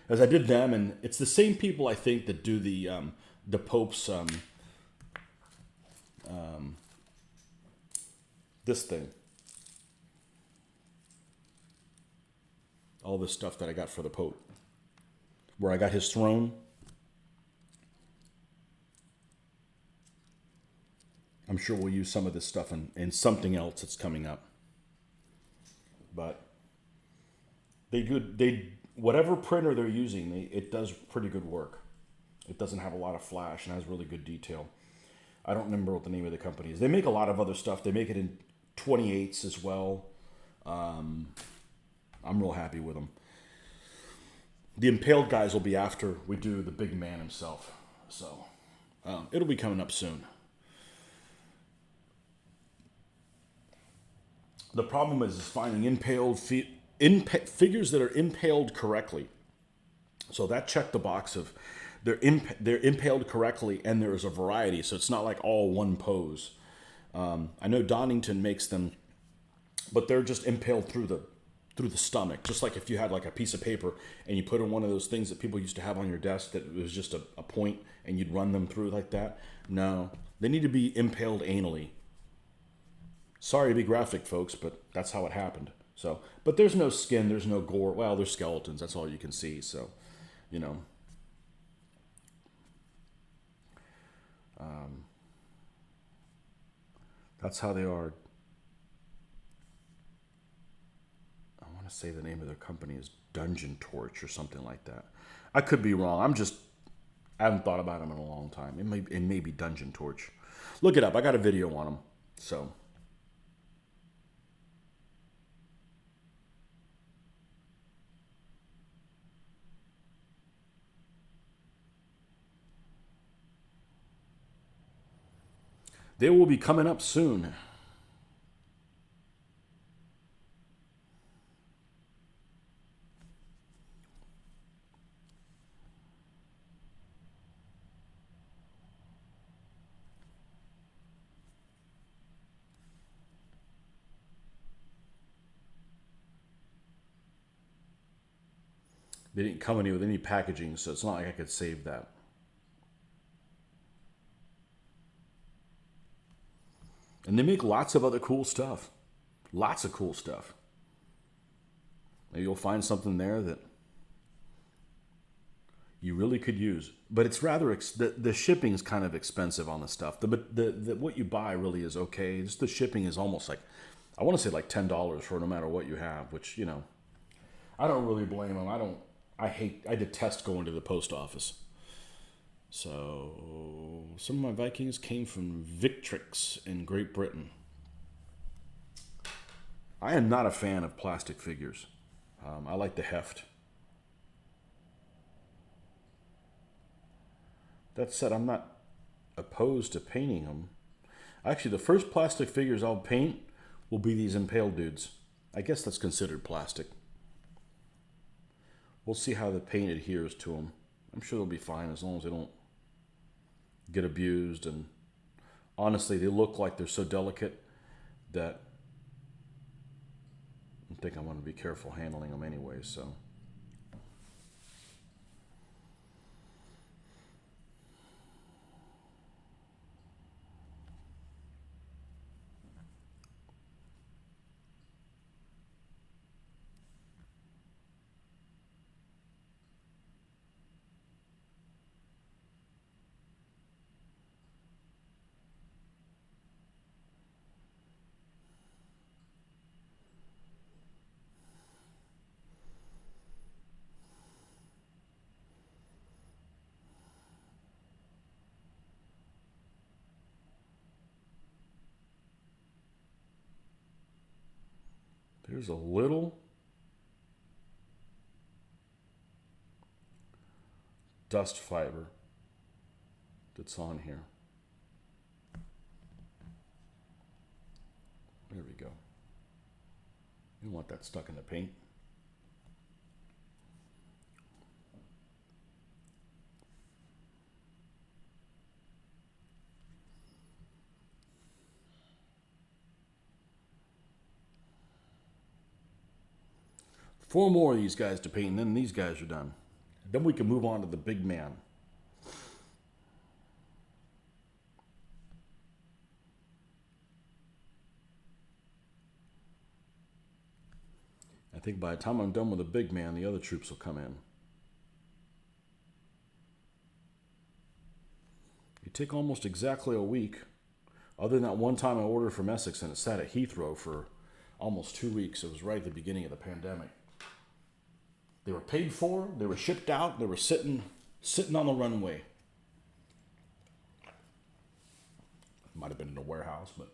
as I did them, and it's the same people I think that do the Pope's this thing. All this stuff that I got for the Pope. Where I got his throne. I'm sure we'll use some of this stuff in something else that's coming up. But whatever printer they're using, it does pretty good work. It doesn't have a lot of flash and has really good detail. I don't remember what the name of the company is. They make a lot of other stuff. They make it in 28s as well. I'm real happy with them. The Impaled guys will be after we do the big man himself. So it'll be coming up soon. The problem is finding figures that are impaled correctly. So that checked the box of they're impaled correctly, and there is a variety. So it's not like all one pose. I know Donington makes them, but they're just impaled through the stomach. Just like if you had like a piece of paper and you put in one of those things that people used to have on your desk that was just a point and you'd run them through like that. No, they need to be impaled anally. Sorry to be graphic, folks, but that's how it happened. So, but there's no skin, there's no gore. Well, there's skeletons. That's all you can see. So, you know. That's how they are. I want to say the name of their company is Dungeon Torch or something like that. I could be wrong. I haven't thought about them in a long time. It may be Dungeon Torch. Look it up. I got a video on them. So. They will be coming up soon. They didn't come with any packaging, so it's not like I could save that. And they make lots of other cool stuff. Lots of cool stuff. Maybe you'll find something there that you really could use. But it's rather, the shipping is kind of expensive on the stuff. What you buy really is okay. Just the shipping is almost like, I want to say like $10 for no matter what you have, which, you know, I don't really blame them. I detest going to the post office. So, some of my Vikings came from Victrix in Great Britain. I am not a fan of plastic figures. I like the heft. That said, I'm not opposed to painting them. Actually, the first plastic figures I'll paint will be these impaled dudes. I guess that's considered plastic. We'll see how the paint adheres to them. I'm sure they'll be fine as long as they don't get abused. And honestly, they look like they're so delicate that I think I'm going to be careful handling them anyway. So. There's a little dust fiber that's on here. There we go. You don't want that stuck in the paint. Four more of these guys to paint, and then these guys are done. Then we can move on to the big man. I think by the time I'm done with the big man, the other troops will come in. You take almost exactly a week, other than that one time I ordered from Essex and it sat at Heathrow for almost 2 weeks. It was right at the beginning of the pandemic. They were paid for, they were shipped out, they were sitting on the runway. Might have been in a warehouse, but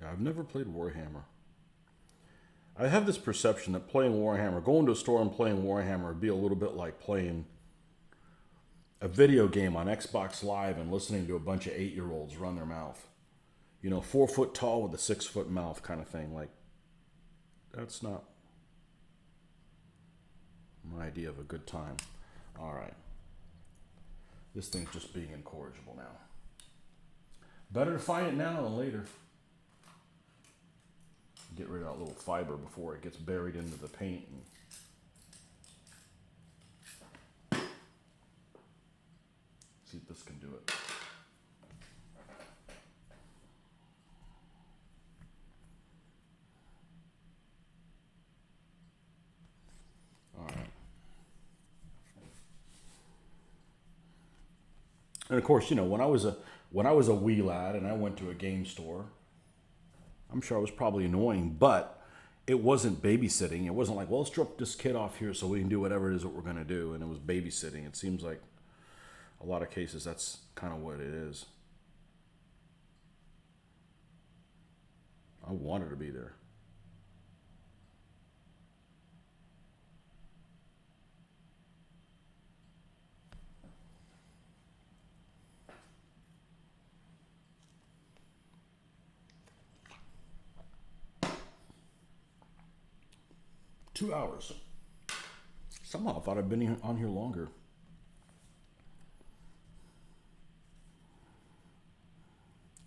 I've never played Warhammer. I have this perception that playing Warhammer, going to a store and playing Warhammer would be a little bit like playing a video game on Xbox Live and listening to a bunch of 8-year-olds run their mouth. You know, 4 foot tall with a 6 foot mouth kind of thing. Like, that's not my idea of a good time. All right. This thing's just being incorrigible now. Better to find it now than later. Get rid of that little fiber before it gets buried into the paint. See if this can do it. All right. And of course, you know, when I was a wee lad and I went to a game store, I'm sure I was probably annoying, but it wasn't babysitting. It wasn't like, well, let's drop this kid off here so we can do whatever it is that we're going to do. And it was babysitting. It seems like a lot of cases that's kind of what it is. I wanted to be there. Two hours. Somehow I thought I'd been on here longer.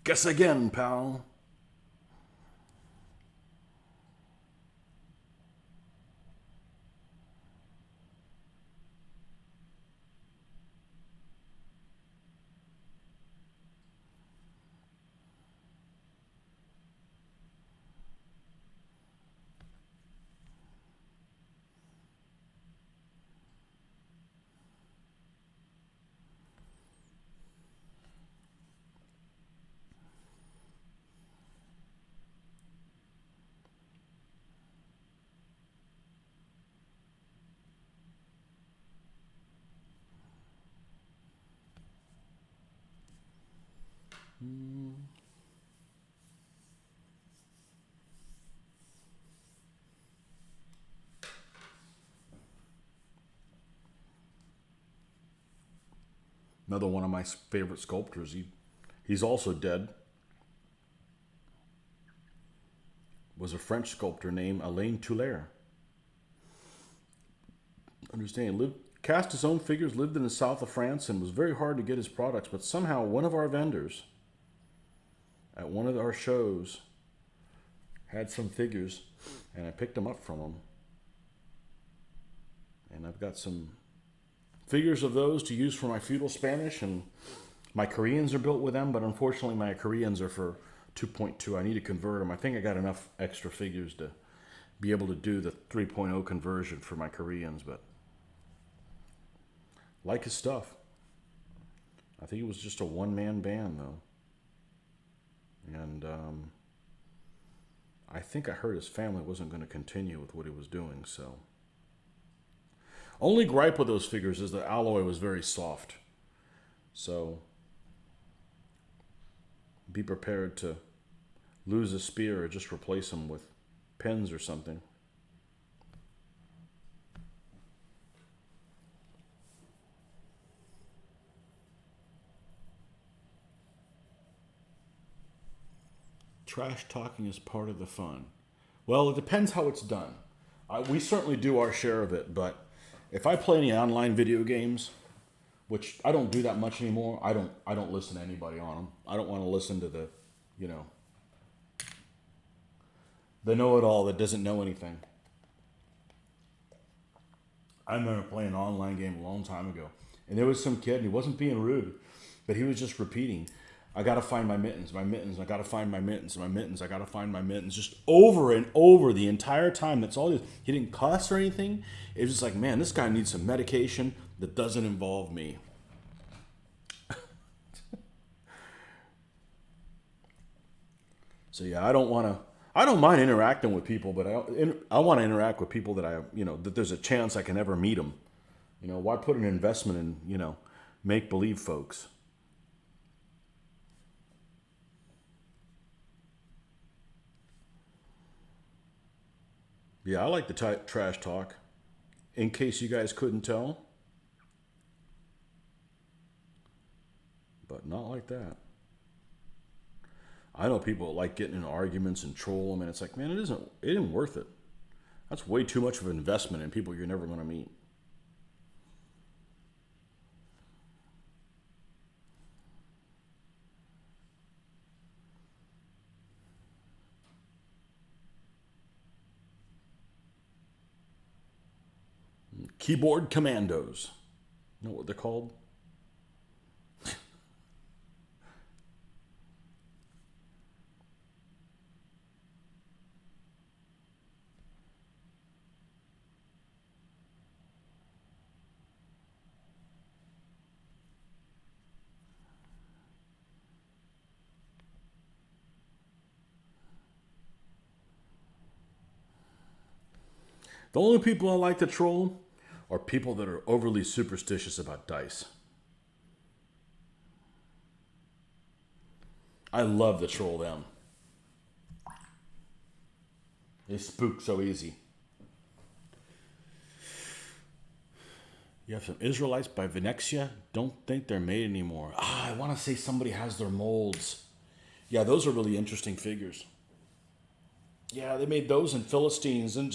Guess again, pal. Another one of my favorite sculptors. He's also dead. Was a French sculptor named Alain Toulaire. Understand, cast his own figures, lived in the south of France, and was very hard to get his products. But somehow one of our vendors at one of our shows had some figures, and I picked them up from him. And I've got some figures of those to use for my feudal Spanish, and my Koreans are built with them, but unfortunately my Koreans are for 2.2. I need to convert them. I think I got enough extra figures to be able to do the 3.0 conversion for my Koreans, but like his stuff. I think it was just a one-man band, though. And I think I heard his family wasn't going to continue with what he was doing, so. Only gripe with those figures is the alloy was very soft. So be prepared to lose a spear or just replace them with pens or something. Trash talking is part of the fun. Well, it depends how it's done. We certainly do our share of it, but if I play any online video games, which I don't do that much anymore, I don't listen to anybody on them. I don't want to listen to the know-it-all that doesn't know anything. I remember playing an online game a long time ago, and there was some kid, and he wasn't being rude, but he was just repeating, I gotta find my mittens, I gotta find my mittens, I gotta find my mittens, just over and over the entire time. That's all he did. He didn't cuss or anything. It was just like, man, this guy needs some medication that doesn't involve me. So yeah, I don't mind interacting with people, but I want to interact with people that that there's a chance I can ever meet them. Why put an investment in, make-believe folks? Yeah, I like the trash talk. In case you guys couldn't tell. But not like that. I know people that like getting in arguments and troll them, and it's like, man, it isn't worth it. That's way too much of an investment in people you're never going to meet. Keyboard commandos. You know what they're called? The only people I like to troll are people that are overly superstitious about dice. I love to troll them. They spook so easy. You have some Israelites by Venexia. Don't think they're made anymore. I want to say somebody has their molds. Yeah, those are really interesting figures. Yeah, they made those in Philistines and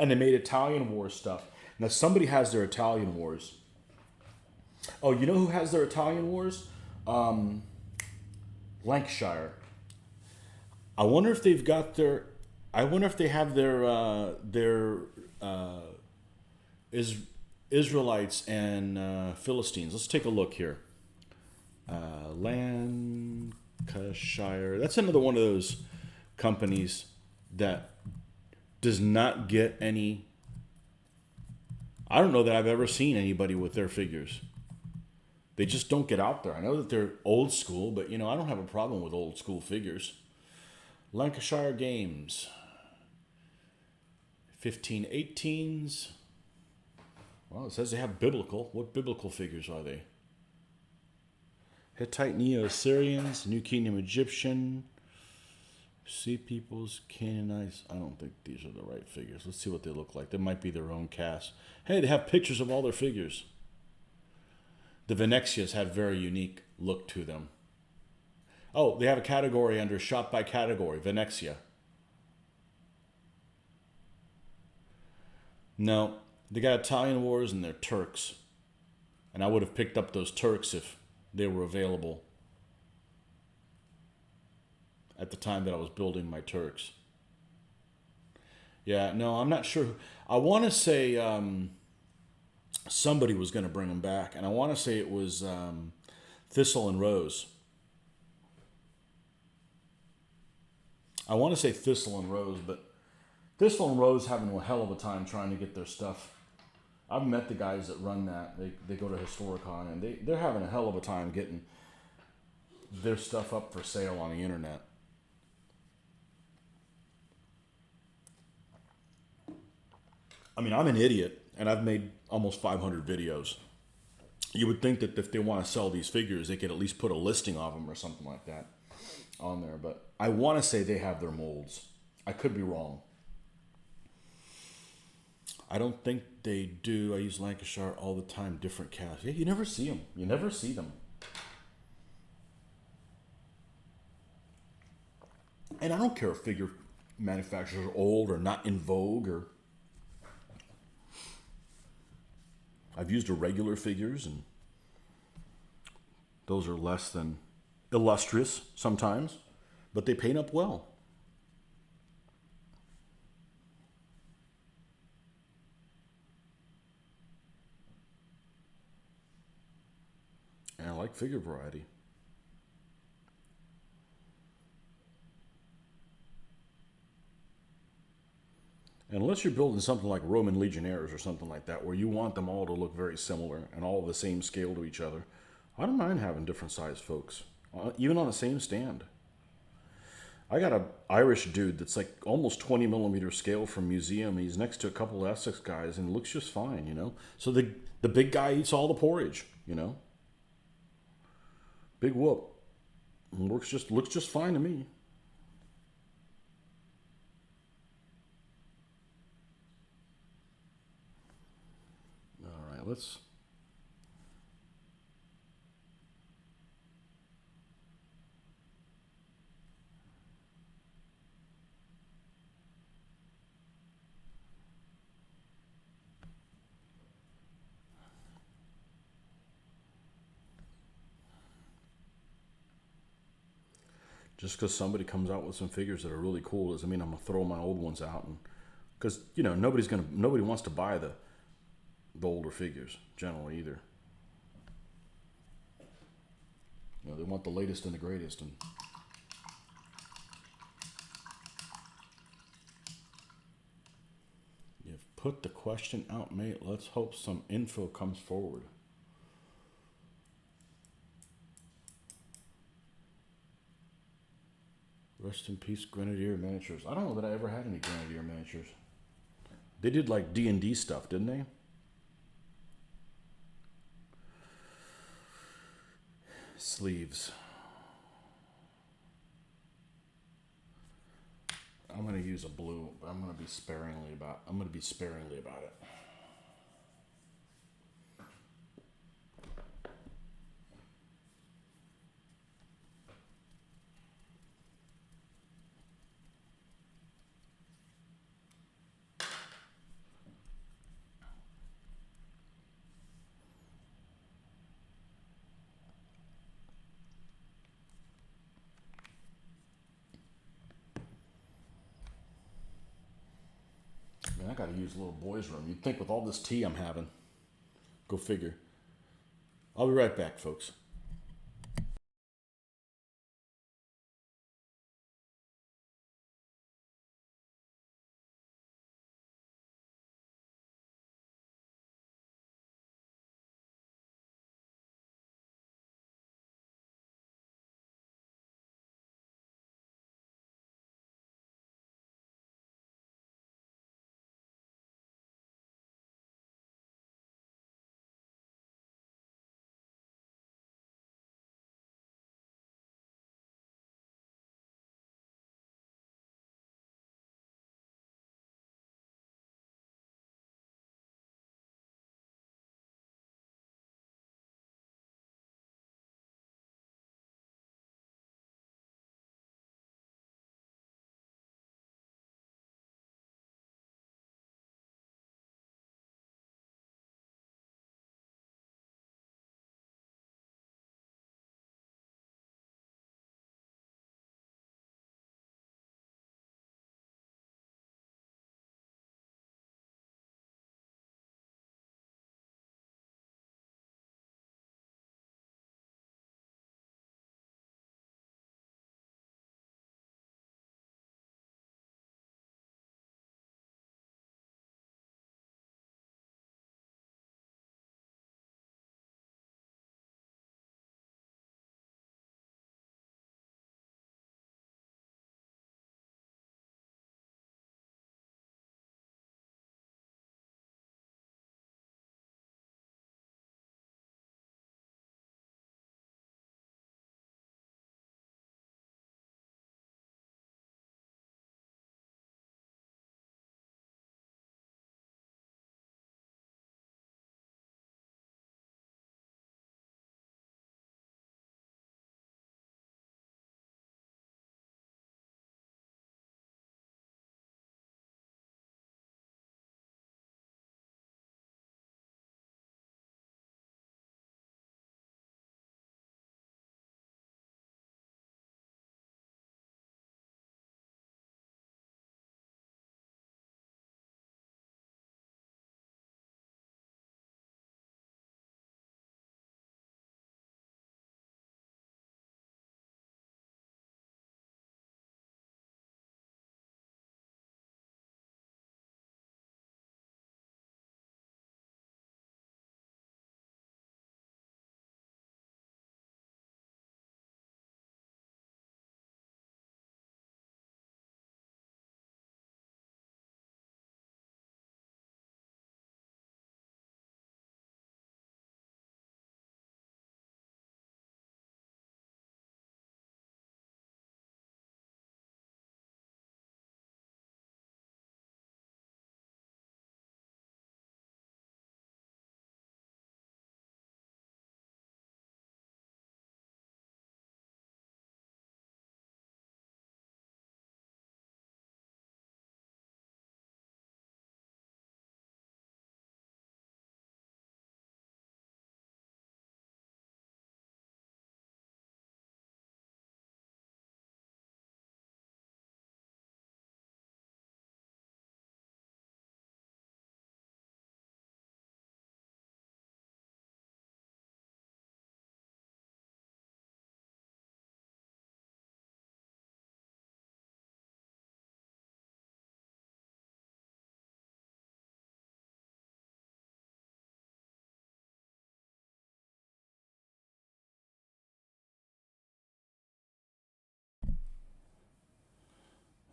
they made Italian War stuff. Now somebody has their Italian Wars. Oh, you know who has their Italian Wars? Lancashire. I wonder if they've got their. I wonder if they have their Israelites and Philistines. Let's take a look here. Lancashire. That's another one of those companies that does not get any. I don't know that I've ever seen anybody with their figures. They just don't get out there. I know that they're old school, but I don't have a problem with old school figures. Lancashire Games. 1518s. Well, it says they have biblical. What biblical figures are they? Hittite Neo-Assyrians, New Kingdom Egyptian, Sea Peoples, Canaanites. I don't think these are the right figures. Let's see what they look like. They might be their own cast. Hey, they have pictures of all their figures. The Venexias have very unique look to them. Oh, they have a category under shot by category, Venexia. No, they got Italian Wars and they're Turks. And I would have picked up those Turks if they were available at the time that I was building my Turks. Yeah, no, I'm not sure. I want to say somebody was going to bring them back, and I want to say it was Thistle and Rose. I want to say Thistle and Rose, but Thistle and Rose having a hell of a time trying to get their stuff. I've met the guys that run that. They go to Historicon, and they're having a hell of a time getting their stuff up for sale on the internet. I mean, I'm an idiot, and I've made almost 500 videos. You would think that if they want to sell these figures, they could at least put a listing of them or something like that on there. But I want to say they have their molds. I could be wrong. I don't think they do. I use Lancashire all the time, different casts. Yeah, you never see them. You never see them. And I don't care if figure manufacturers are old or not in vogue, or I've used irregular figures, and those are less than illustrious sometimes, but they paint up well. And I like figure variety. And unless you're building something like Roman Legionnaires or something like that, where you want them all to look very similar and all the same scale to each other, I don't mind having different sized folks, even on the same stand. I got an Irish dude that's like almost 20 millimeter scale from museum. He's next to a couple of Essex guys and looks just fine, you know. So the big guy eats all the porridge, you know. Big whoop. Looks just fine to me. All right, let's. Just because somebody comes out with some figures that are really cool doesn't mean I'm gonna throw my old ones out, and because you know nobody wants to buy the older figures generally either. You know, they want the latest and the greatest. And you've put the question out, mate. Let's hope some info comes forward. Rest in peace, Grenadier miniatures. I don't know that I ever had any Grenadier miniatures. They did like D&D stuff, didn't they? Sleeves. I'm gonna use a blue, but I'm gonna be sparingly about it. Man, I gotta use a little boys' room. You'd think with all this tea I'm having. Go figure. I'll be right back, folks.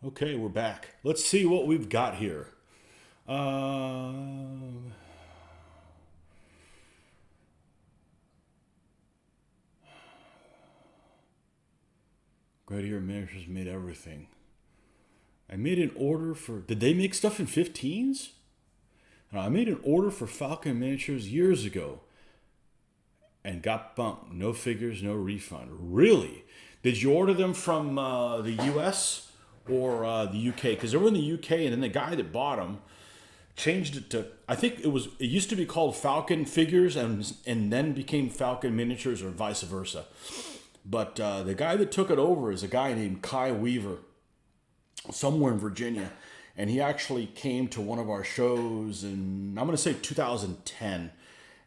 Okay, we're back. Let's see what we've got here. Gladiator Miniatures made everything. I made an order for... Did they make stuff in 15s? I made an order for Falcon Miniatures years ago and got bumped. No figures, no refund. Really? Did you order them from the US or the UK? Because they were in the UK, and then the guy that bought them changed it to... I think it used to be called Falcon Figures and then became Falcon Miniatures, or vice versa. But the guy that took it over is a guy named Kai Weaver, somewhere in Virginia. And he actually came to one of our shows in, I'm going to say 2010.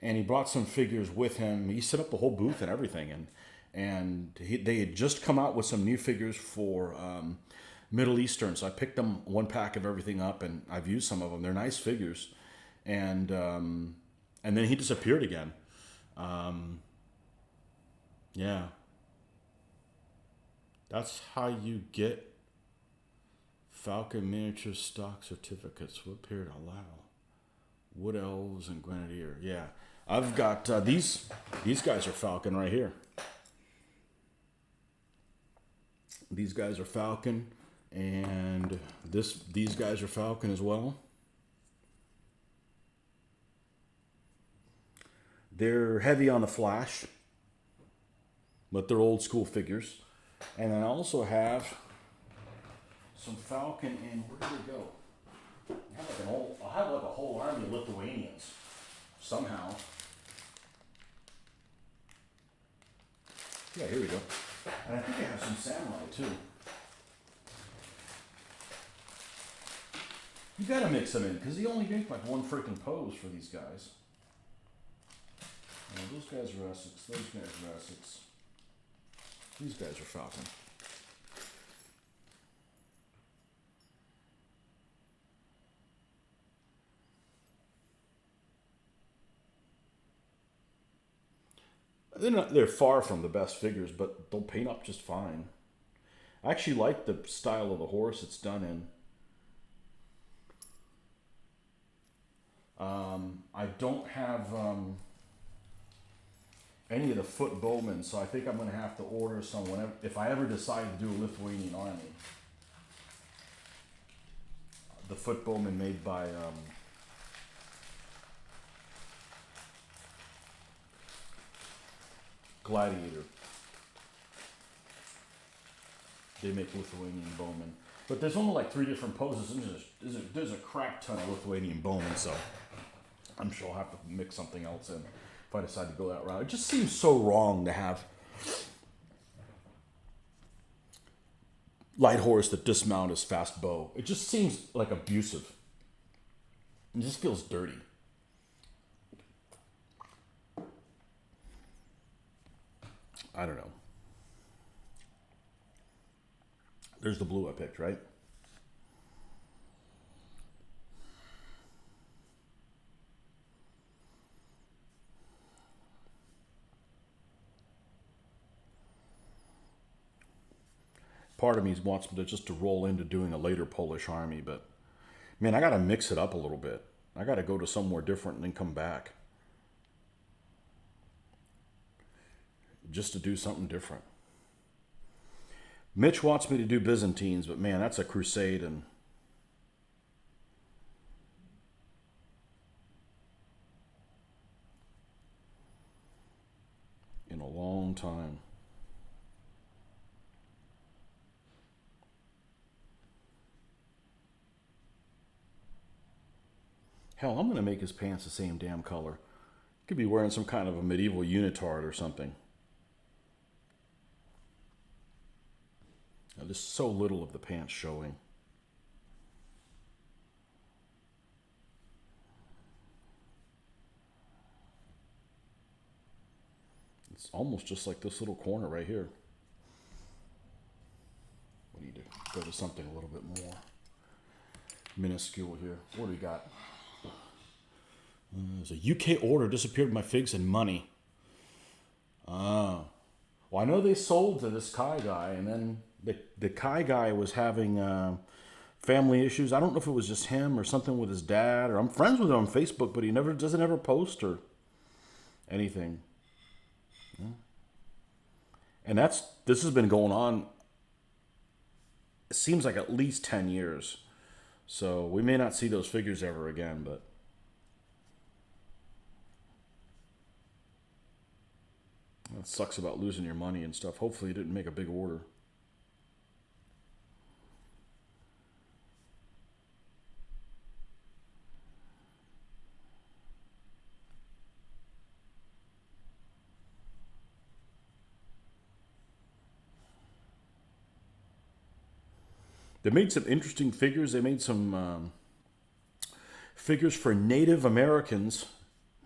And he brought some figures with him. He set up the whole booth and everything. They had just come out with some new figures for Middle Eastern. So I picked them one pack of everything up, and I've used some of them. They're nice figures. And then he disappeared again. Yeah. That's how you get Falcon Miniature stock certificates. What period allow? Wood Elves and Grenadier. Yeah. I've got these guys are Falcon right here. These guys are Falcon, and these guys are Falcon as well. They're heavy on the flash, but they're old school figures. And I also have some Falcon in, where did they go? I'll have like a whole army of Lithuanians somehow. Yeah, here we go. And I think I have some samurai too. You gotta mix them in, because they only make like one freaking pose for these guys. Those guys are Essex, those guys are Essex. These guys are Falcon. They're far from the best figures, but they'll paint up just fine. I actually like the style of the horse it's done in. I don't have any of the foot bowmen, so I think I'm going to have to order some if I ever decide to do a Lithuanian army. The foot bowmen made by Gladiator. They make Lithuanian bowmen. But there's only like 3 different poses, and there's a crap ton of Lithuanian bowmen, so I'm sure I'll have to mix something else in if I decide to go that route. It just seems so wrong to have light horse that dismount as fast bow. It just seems like abusive. It just feels dirty. I don't know. There's the blue I picked, right? Part of me wants me to roll into doing a later Polish army, but man, I got to mix it up a little bit. I got to go to somewhere different and then come back. Just to do something different. Mitch wants me to do Byzantines, but man, that's a crusade and in a long time. Hell, I'm going to make his pants the same damn color. Could be wearing some kind of a medieval unitard or something. Now, there's so little of the pants showing. It's almost just like this little corner right here. We need to go to something a little bit more minuscule here. What do we got? There's a UK order disappeared my figs and money. Well, Well, I know they sold to this Kai guy, and then the Kai guy was having family issues. I don't know if it was just him or something with his dad, or I'm friends with him on Facebook, but he never doesn't ever post or anything. And this has been going on. It seems like at least 10 years. So we may not see those figures ever again, but that sucks about losing your money and stuff. Hopefully you didn't make a big order. They made some interesting figures. They made some figures for Native Americans,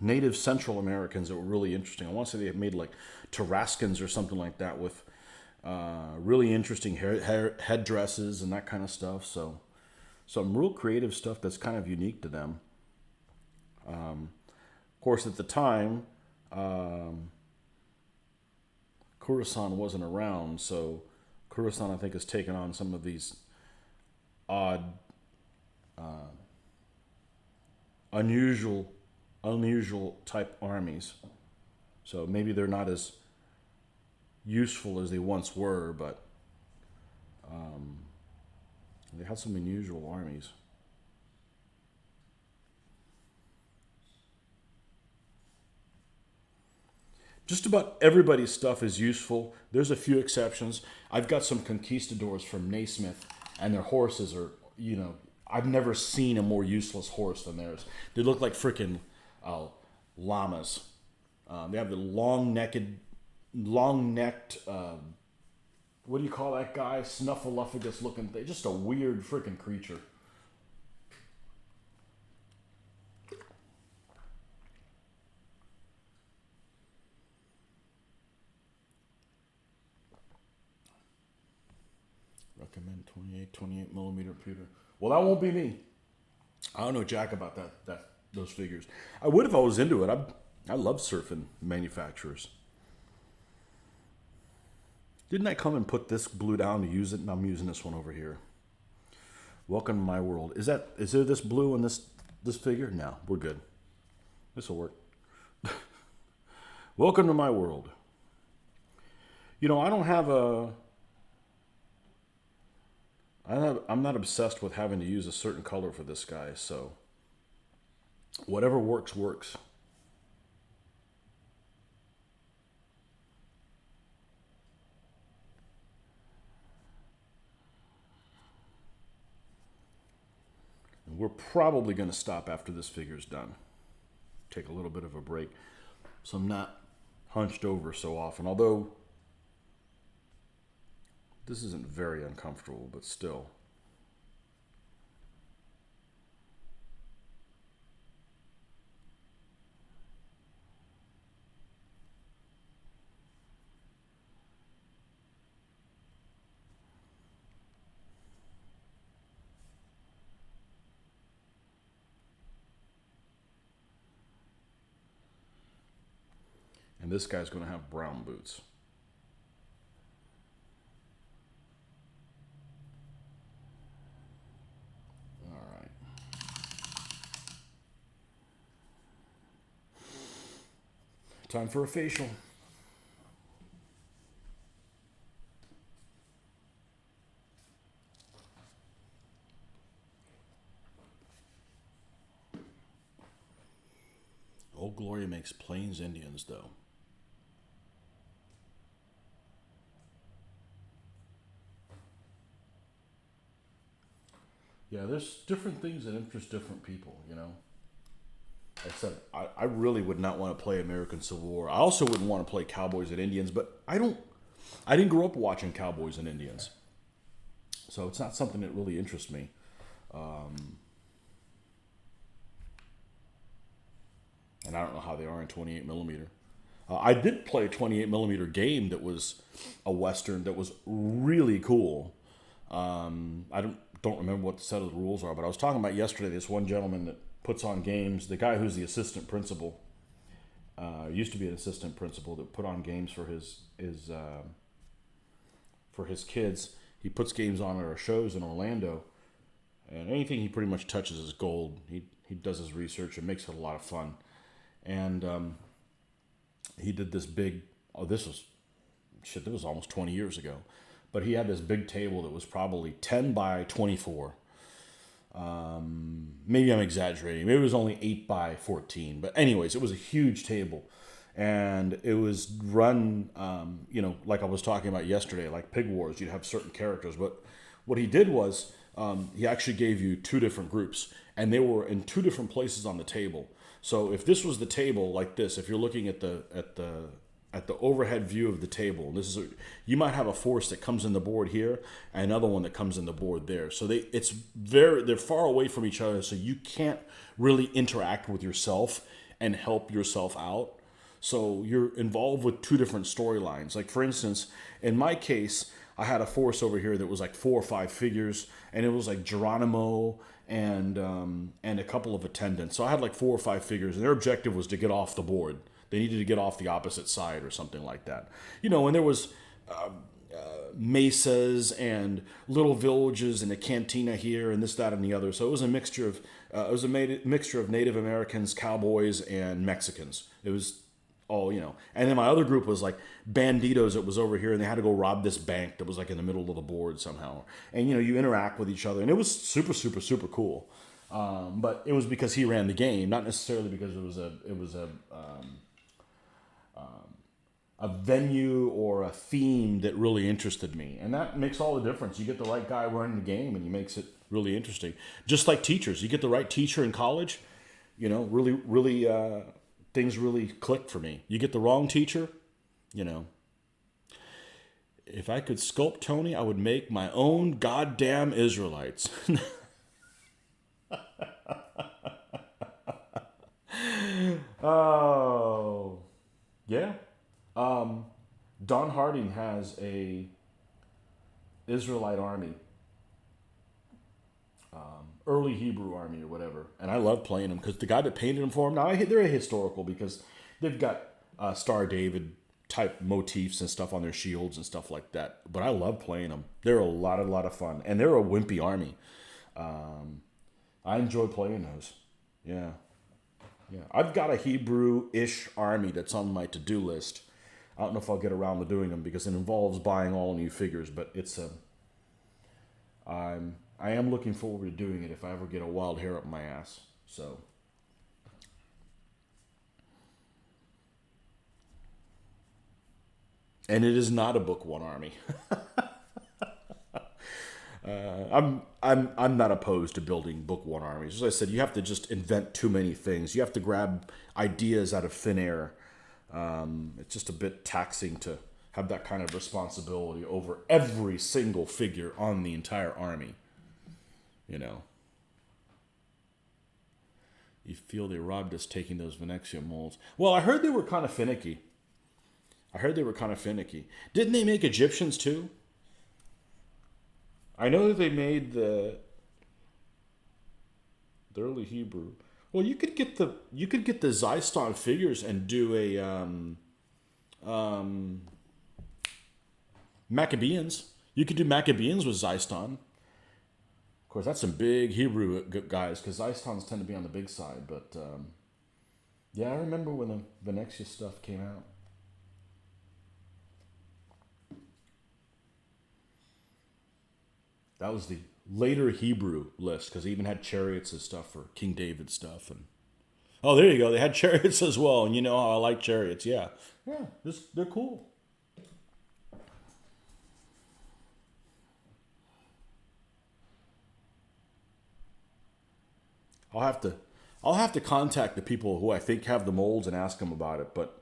Native Central Americans that were really interesting. I want to say they made like Tarascans or something like that with really interesting headdresses and that kind of stuff. So some real creative stuff that's kind of unique to them. Of course, at the time, Coruscant wasn't around, so Coruscant, I think, has taken on some of these odd, unusual type armies. So maybe they're not as useful as they once were, but they had some unusual armies. Just about everybody's stuff is useful. There's a few exceptions. I've got some conquistadors from Naismith, and their horses are, I've never seen a more useless horse than theirs. They look like freaking llamas. They have the long-necked, what do you call that guy? Snuffleupagus looking thing. Just a weird freaking creature. Recommend 28 millimeter pewter. Well, that won't be me. I don't know jack about those figures. I would if I was into it. I love surfing manufacturers. Didn't I come and put this blue down to use it? And I'm using this one over here. Welcome to my world. Is there this blue in this figure? No, we're good. This will work. Welcome to my world. I don't have I'm not obsessed with having to use a certain color for this guy, so whatever works, works. And we're probably going to stop after this figure's done. Take a little bit of a break, so I'm not hunched over so often, although this isn't very uncomfortable, but still. And this guy's going to have brown boots. Time for a facial. Old Glory makes Plains Indians, though. Yeah, there's different things that interest different people, I said, I really would not want to play American Civil War. I also wouldn't want to play Cowboys and Indians, but I didn't grow up watching Cowboys and Indians. So it's not something that really interests me. And I don't know how they are in 28 millimeter. I did play a 28 millimeter game that was a Western that was really cool. I don't remember what the set of the rules are, but I was talking about yesterday this one gentleman that puts on games, the guy who's the assistant principal, Used to be an assistant principal that put on games for his kids. He puts games on at our shows in Orlando, and anything he pretty much touches is gold. He does his research and makes it a lot of fun. And he did this big. Oh, this was almost 20 years ago, but he had this big table that was probably 10 by 24. Maybe I'm exaggerating. Maybe it was only 8 by 14. But anyways, it was a huge table. And it was run, like I was talking about yesterday, like Pig Wars. You'd have certain characters. But what he did was he actually gave you two different groups. And they were in two different places on the table. So if this was the table like this, if you're looking at the overhead view of the table, you might have a force that comes in the board here and another one that comes in the board there. So they're far away from each other, so you can't really interact with yourself and help yourself out. So you're involved with two different storylines. Like for instance, in my case, I had a force over here that was like 4 or 5 figures, and it was like Geronimo and a couple of attendants. So I had like 4 or 5 figures, and their objective was to get off the board. They needed to get off the opposite side or something like that. And there was mesas and little villages and a cantina here and this, that, and the other. So it was a mixture of Native Americans, cowboys, and Mexicans. It was all. And then my other group was like banditos that was over here, and they had to go rob this bank that was like in the middle of the board somehow. And you interact with each other, and it was super, super, super cool. But it was because he ran the game, not necessarily because it was a venue or a theme that really interested me. And that makes all the difference. You get the right guy running the game, and he makes it really interesting. Just like teachers. You get the right teacher in college, really, really, things really click for me. You get the wrong teacher, if I could sculpt Tony, I would make my own goddamn Israelites. Oh, yeah. Don Harding has a Israelite army, early Hebrew army or whatever, and I love playing them because the guy that painted them for him. Now they're historical because they've got Star David type motifs and stuff on their shields and stuff like that. But I love playing them. They're a lot of fun, and they're a wimpy army. I enjoy playing those. Yeah. I've got a Hebrew-ish army that's on my to-do list. I don't know if I'll get around to doing them because it involves buying all new figures, but I am looking forward to doing it if I ever get a wild hair up my ass. So. And it is not a book one army. I'm not opposed to building book one armies. As I said, you have to just invent too many things. You have to grab ideas out of thin air. It's just a bit taxing to have that kind of responsibility over every single figure on the entire army. You feel they robbed us taking those Venexia molds. Well, I heard they were kind of finicky. Didn't they make Egyptians too? I know that they made the early Hebrew. Well, you could get the Zyston figures and do a Maccabeans. You could do Maccabeans with Zyston. Of course, that's some big Hebrew guys because Zystons tend to be on the big side. But yeah, I remember when the Venexia stuff came out. That was the later Hebrew list because they even had chariots and stuff for King David stuff. And oh, there you go. They had chariots as well. And you know how I like chariots. Yeah, they're cool. I'll have to contact the people who I think have the molds and ask them about it. But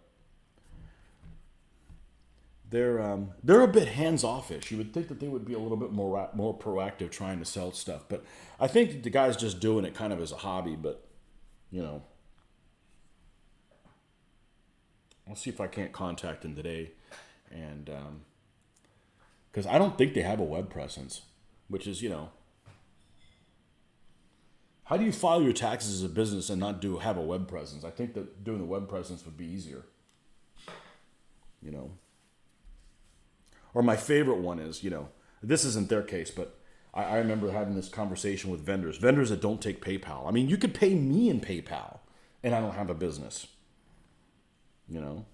they're a bit hands-off-ish. You would think that they would be a little bit more proactive trying to sell stuff, but I think that the guy's just doing it kind of as a hobby. But I'll see if I can't contact him today, and because I don't think they have a web presence, which is How do you file your taxes as a business and not have a web presence? I think that doing the web presence would be easier. You know. Or my favorite one is, this isn't their case, but I remember having this conversation with vendors that don't take PayPal. I mean, you could pay me in PayPal, and I don't have a business. You know,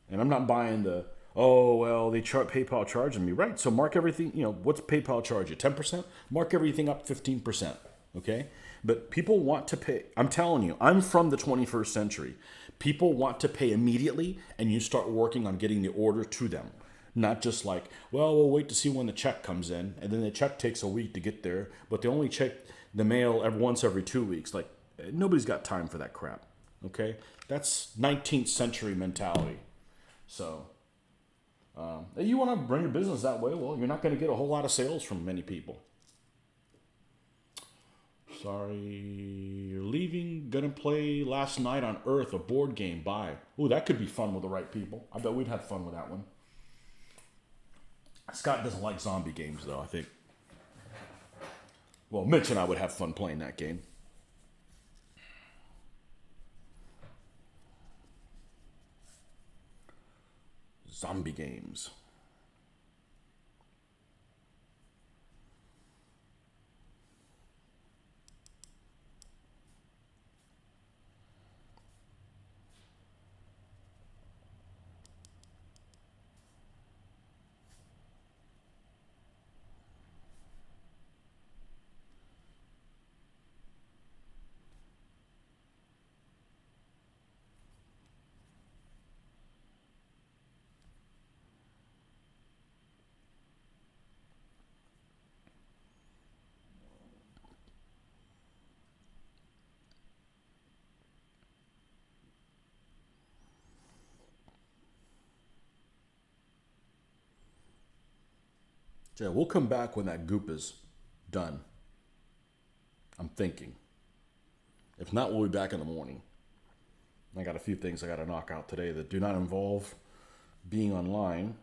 and I'm not buying oh well, PayPal charging me, right? So mark everything. What's PayPal charge you? 10%. Mark everything up 15%. Okay, but people want to pay. I'm telling you, I'm from the 21st century. People want to pay immediately, and you start working on getting the order to them. Not just like, well, we'll wait to see when the check comes in, and then the check takes a week to get there, but they only check the mail once every 2 weeks. Like, nobody's got time for that crap. Okay, that's 19th century mentality. So, you want to run your business that way? Well, you're not going to get a whole lot of sales from many people. Sorry, you're leaving. Gonna play last night on Earth, a board game. Bye. Ooh, that could be fun with the right people. I bet we'd have fun with that one. Scott doesn't like zombie games, though, I think. Well, Mitch and I would have fun playing that game. Zombie games. Yeah, we'll come back when that goop is done. I'm thinking. If not, we'll be back in the morning. I got a few things I got to knock out today that do not involve being online.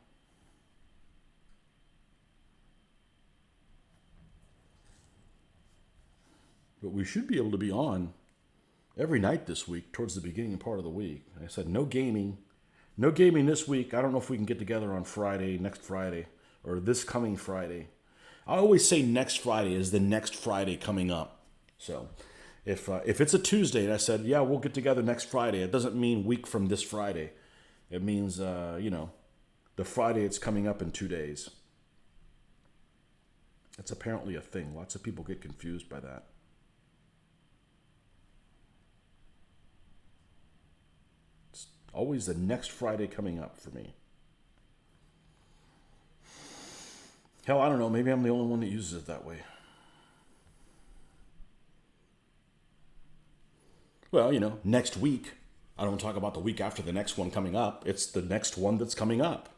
But we should be able to be on every night this week towards the beginning part of the week. I said no gaming. No gaming this week. I don't know if we can get together on Friday, next Friday, or this coming Friday. I always say next Friday is the next Friday coming up. So if it's a Tuesday and I said, yeah, we'll get together next Friday, it doesn't mean week from this Friday. It means, the Friday it's coming up in 2 days. It's apparently a thing. Lots of people get confused by that. It's always the next Friday coming up for me. Hell, I don't know. Maybe I'm the only one that uses it that way. Well, next week. I don't talk about the week after the next one coming up. It's the next one that's coming up.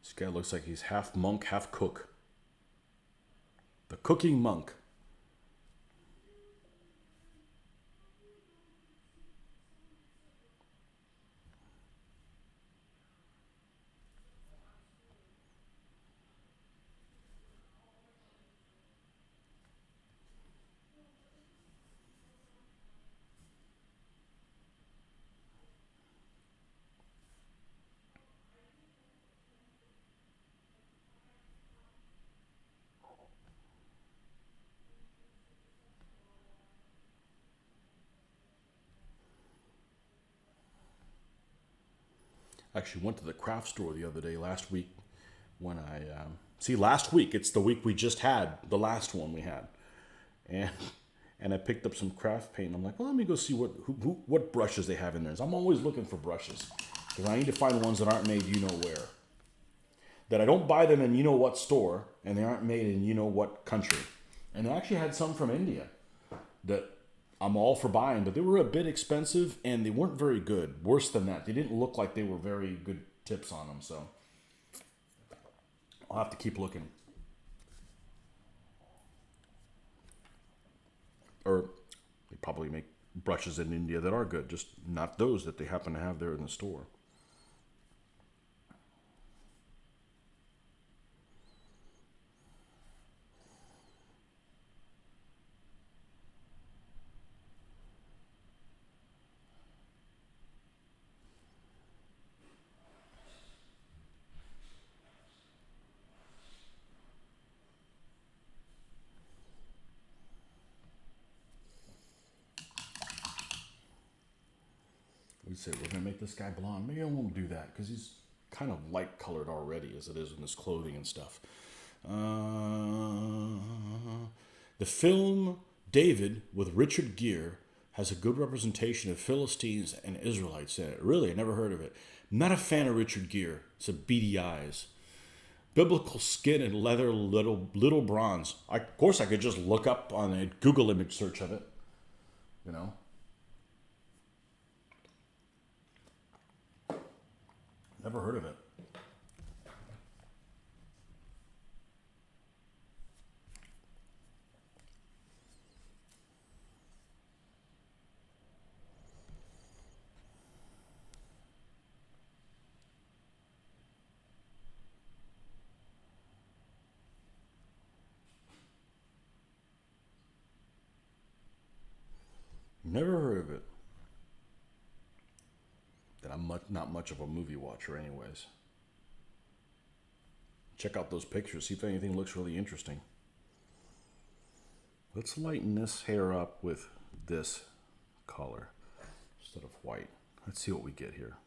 This guy looks like he's half monk, half cook. The cooking monk. Actually went to the craft store the other day, last week, when I... see, last week, it's the week we just had, the last one we had. And I picked up some craft paint. I'm like, well, let me go see what brushes they have in there. So I'm always looking for brushes, because I need to find ones that aren't made you-know-where. That I don't buy them in you-know-what store, and they aren't made in you-know-what country. And they actually had some from India that I'm all for buying, but they were a bit expensive, and they weren't very good. Worse than that, they didn't look like they were very good tips on them, so I'll have to keep looking. Or they probably make brushes in India that are good, just not those that they happen to have there in the store. We say we're gonna make this guy blonde. Maybe I won't do that because he's kind of light colored already as it is in his clothing and stuff. The film David with Richard Gere has a good representation of Philistines and Israelites in it. Really, I never heard of it. Not a fan of Richard Gere. It's a beady eyes. Biblical skin and leather, little bronze. Of course, I could just look up on a Google image search of it. You know. Never heard of it. Never heard of it. Then I'm not much of a movie watcher anyways. Check out those pictures, see if anything looks really interesting. Let's lighten this hair up with this color instead of white. Let's see what we get here.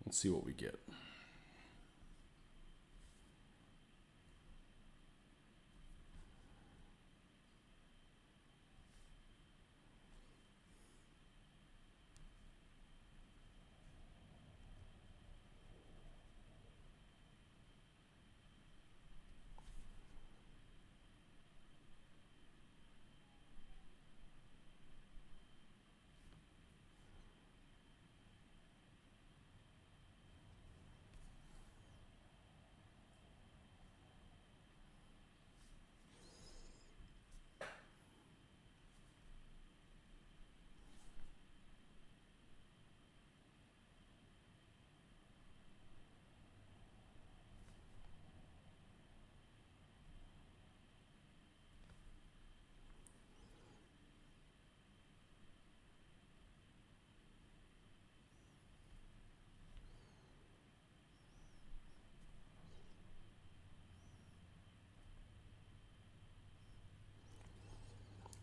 Let's see what we get.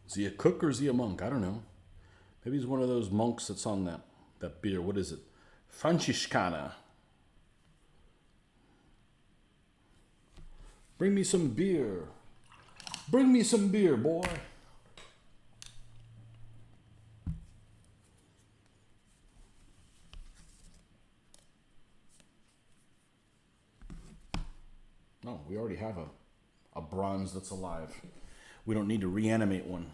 Is he a cook or is he a monk? I don't know. Maybe he's one of those monks that's on that beer. What is it? Franciscana. Bring me some beer. Bring me some beer, boy. No, we already have a bronze that's alive. We don't need to reanimate one.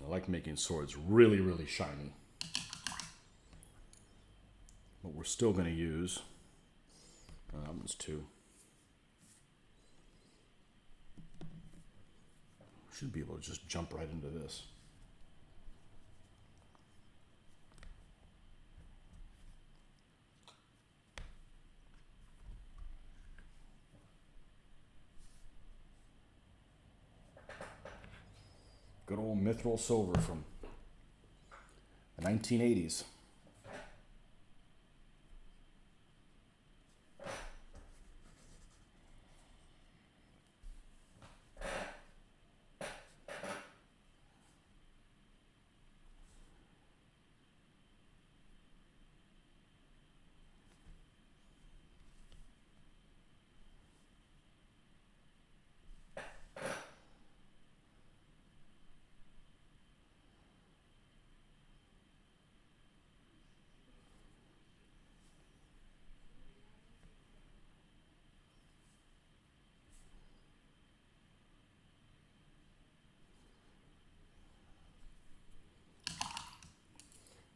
I like making swords really, really shiny. But we're still going to use... that one's two. Should be able to just jump right into this. mithril silver from the 1980s.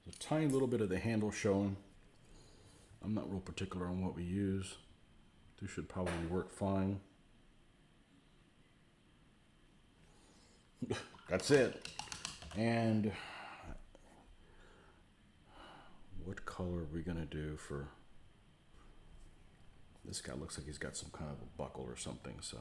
A tiny little bit of the handle showing. I'm not real particular on what we use. This should probably work fine. That's it. And what color are we gonna do for this guy? Looks like he's got some kind of a buckle or something, so.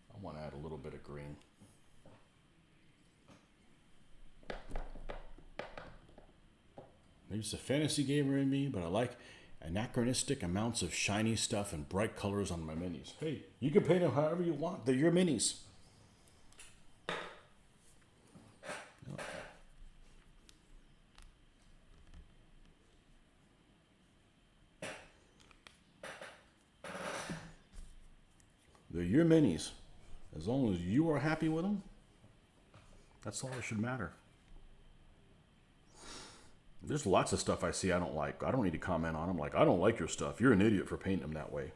I want to add a little bit of green. Maybe it's a fantasy gamer in me, but I like anachronistic amounts of shiny stuff and bright colors on my minis. Hey, you can paint them however you want. They're your minis. They're your minis. As long as you are happy with them, that's all that should matter. There's lots of stuff I see I don't like. I don't need to comment on them. Like, I don't like your stuff. You're an idiot for painting them that way.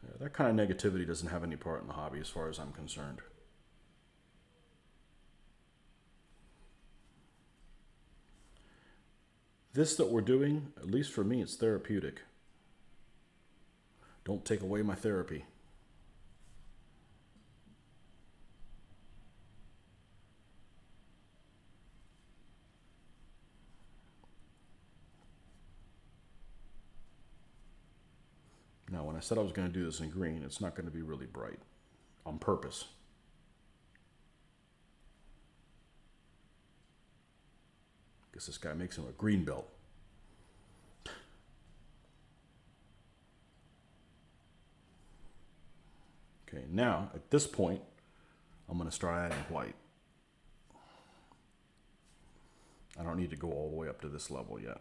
Yeah, that kind of negativity doesn't have any part in the hobby as far as I'm concerned. This that we're doing, at least for me, it's therapeutic. Don't take away my therapy. Now, when I said I was going to do this in green, it's not going to be really bright on purpose. Guess this guy makes him a green belt. Okay, now at this point, I'm going to start adding white. I don't need to go all the way up to this level yet.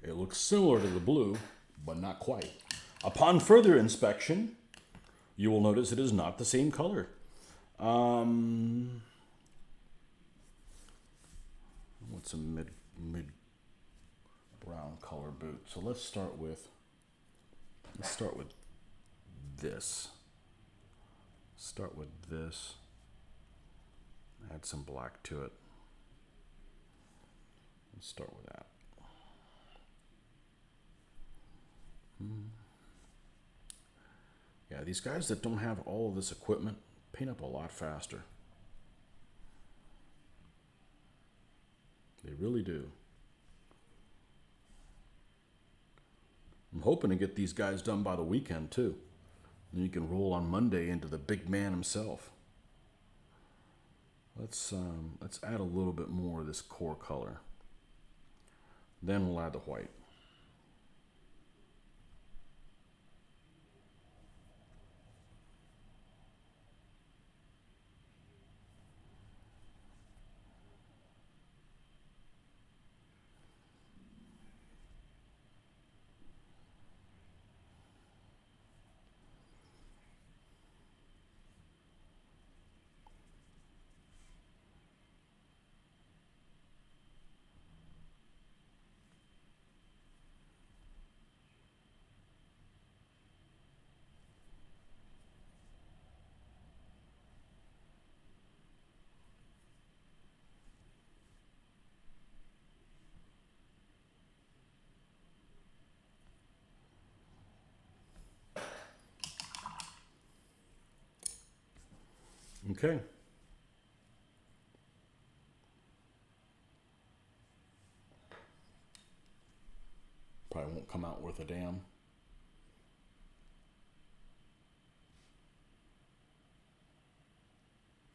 It looks similar to the blue, but not quite. Upon further inspection, you will notice it is not the same color. What's a mid brown color boot? So let's start with this. Start with this. Add some black to it. Let's start with that. Yeah, these guys that don't have all of this equipment paint up a lot faster. They really do. I'm hoping to get these guys done by the weekend too. Then you can roll on Monday into the big man himself. Let's add a little bit more of this core color. Then we'll add the white. Okay. Probably won't come out worth a damn.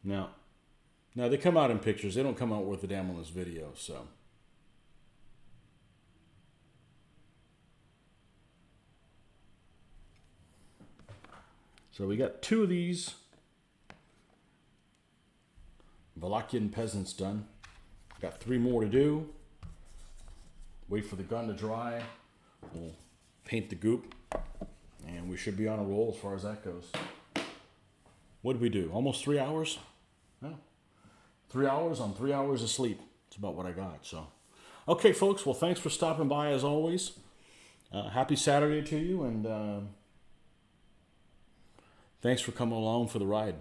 Now they come out in pictures. They don't come out worth a damn on this video, so. So we got 2 of these Wallachian peasants done. Got 3 more to do. Wait for the gun to dry. We'll paint the goop. And we should be on a roll as far as that goes. What did we do? Almost 3 hours? No. 3 hours on 3 hours of sleep. That's about what I got. So, okay, folks. Well, thanks for stopping by as always. Happy Saturday to you, and thanks for coming along for the ride.